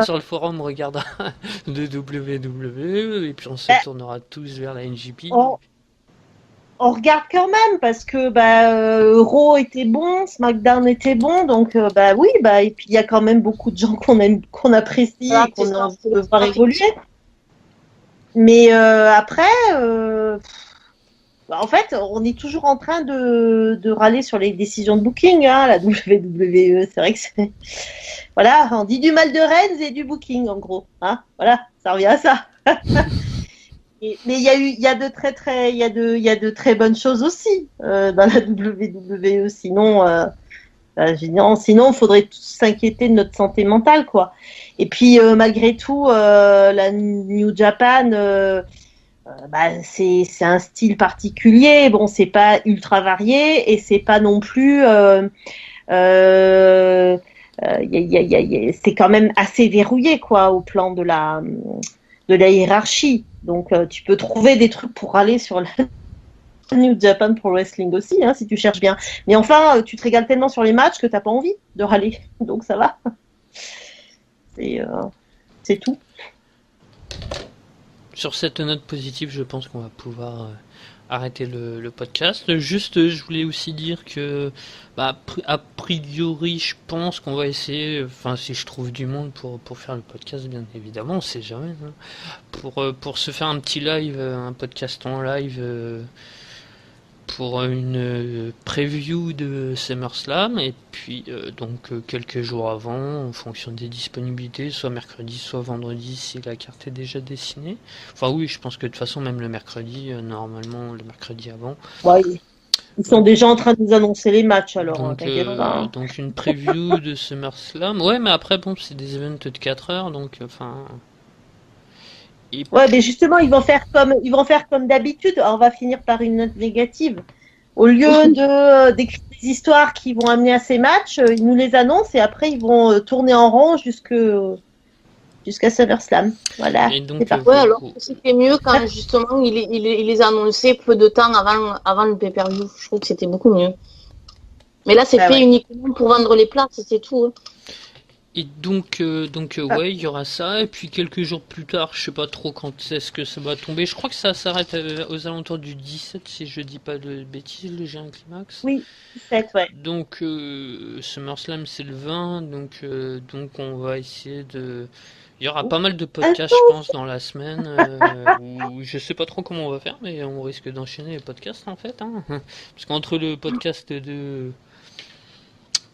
sur le forum regardera de WWE et puis on se tournera tous vers la NJP. On regarde quand même parce que Raw était bon, SmackDown était bon, donc oui, et puis il y a quand même beaucoup de gens qu'on aime, qu'on apprécie et qu'on a envie de voir évoluer. Mais après, en fait, on est toujours en train de râler sur les décisions de booking, hein, la WWE. C'est vrai que c'est... Voilà, on dit du mal de Reigns et du booking, en gros. Hein, voilà, ça revient à ça. Mais il y a de très bonnes choses aussi dans la WWE. Sinon, il faudrait tous s'inquiéter de notre santé mentale, quoi. Et puis, malgré tout, la New Japan, c'est un style particulier. Bon, c'est pas ultra varié et c'est pas non plus. C'est quand même assez verrouillé, quoi, au plan de la hiérarchie. Donc, tu peux trouver des trucs pour aller sur la New Japan Pro Wrestling aussi, hein, si tu cherches bien. Mais enfin, tu te régales tellement sur les matchs que t'as pas envie de râler. Donc, ça va. C'est tout. Sur cette note positive, je pense qu'on va pouvoir arrêter le podcast. Juste, je voulais aussi dire que, a priori, je pense qu'on va essayer, enfin, si je trouve du monde pour faire le podcast, bien évidemment, on sait jamais, hein, pour se faire un petit live, un podcast en live, pour une preview de SummerSlam, et puis donc quelques jours avant, en fonction des disponibilités, soit mercredi, soit vendredi, si la carte est déjà dessinée. Enfin oui, je pense que de toute façon, même le mercredi, normalement le mercredi avant. Ouais, ils sont déjà en train de nous annoncer les matchs, alors t'inquiète pas. Hein. Donc une preview de SummerSlam. Ouais, mais après, bon, c'est des events de 4 heures, donc enfin... Ouais, mais justement, ils vont faire comme d'habitude. Alors, on va finir par une note négative. Au lieu d'écrire des histoires qui vont amener à ces matchs, ils nous les annoncent et après ils vont tourner en rond jusqu'à SummerSlam. Voilà. Et donc, ouais, alors c'était mieux quand justement il les annonçait peu de temps avant le pay-per-view. Je trouve que c'était beaucoup mieux. Mais là, c'est fait uniquement pour vendre les places, c'est tout. Hein. Et donc ouais, il y aura ça, et puis quelques jours plus tard, je sais pas trop quand est-ce que ça va tomber, je crois que ça s'arrête aux alentours du 17, si je dis pas de bêtises, le G1 Climax. Oui, 17, ouais. Donc SummerSlam c'est le 20, donc on va essayer de... Il y aura pas mal de podcasts, je pense, dans la semaine, où je sais pas trop comment on va faire, mais on risque d'enchaîner les podcasts, en fait, hein. Parce qu'entre le podcast de...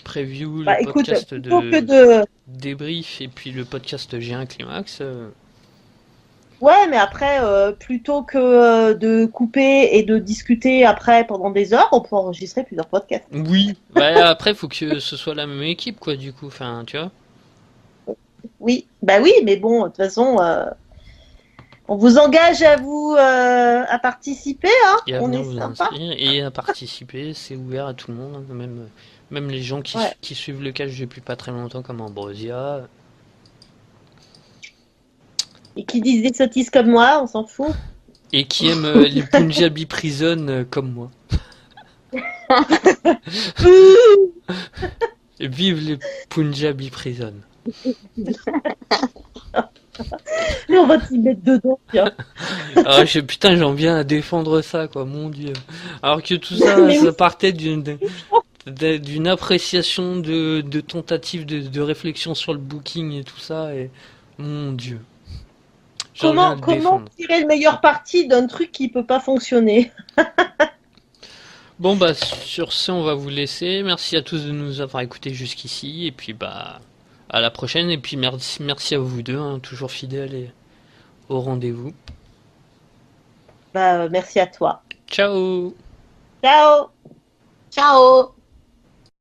preview, le podcast de débrief et puis le podcast G1 Climax. Ouais, mais après, plutôt que de couper et de discuter après pendant des heures, on peut enregistrer plusieurs podcasts. Oui, bah, après, faut que ce soit la même équipe, quoi, du coup, enfin, tu vois. Oui, bah oui, mais bon, de toute façon, on vous engage à participer, hein. Et à on venir est vous sympa. inscrire et à participer, c'est ouvert à tout le monde, hein, même les gens qui suivent le catch depuis pas très longtemps, comme Ambrosia. Et qui disent des sottises comme moi, on s'en fout. Et qui aiment les Punjabi Prison comme moi. Et vive les Punjabi Prison. Et on va s'y mettre dedans, tiens. Alors, putain, j'en viens à défendre ça, quoi, mon dieu. Alors que tout ça, ça partait d'une appréciation de tentative de réflexion sur le booking et tout ça, et mon dieu. Comment tirer le meilleur parti d'un truc qui peut pas fonctionner? Bon, bah, sur ce, on va vous laisser. Merci à tous de nous avoir écoutés jusqu'ici, et puis, bah, à la prochaine, et puis merci à vous deux, hein, toujours fidèles et au rendez-vous. Bah, merci à toi. Ciao. Ciao. Ciao.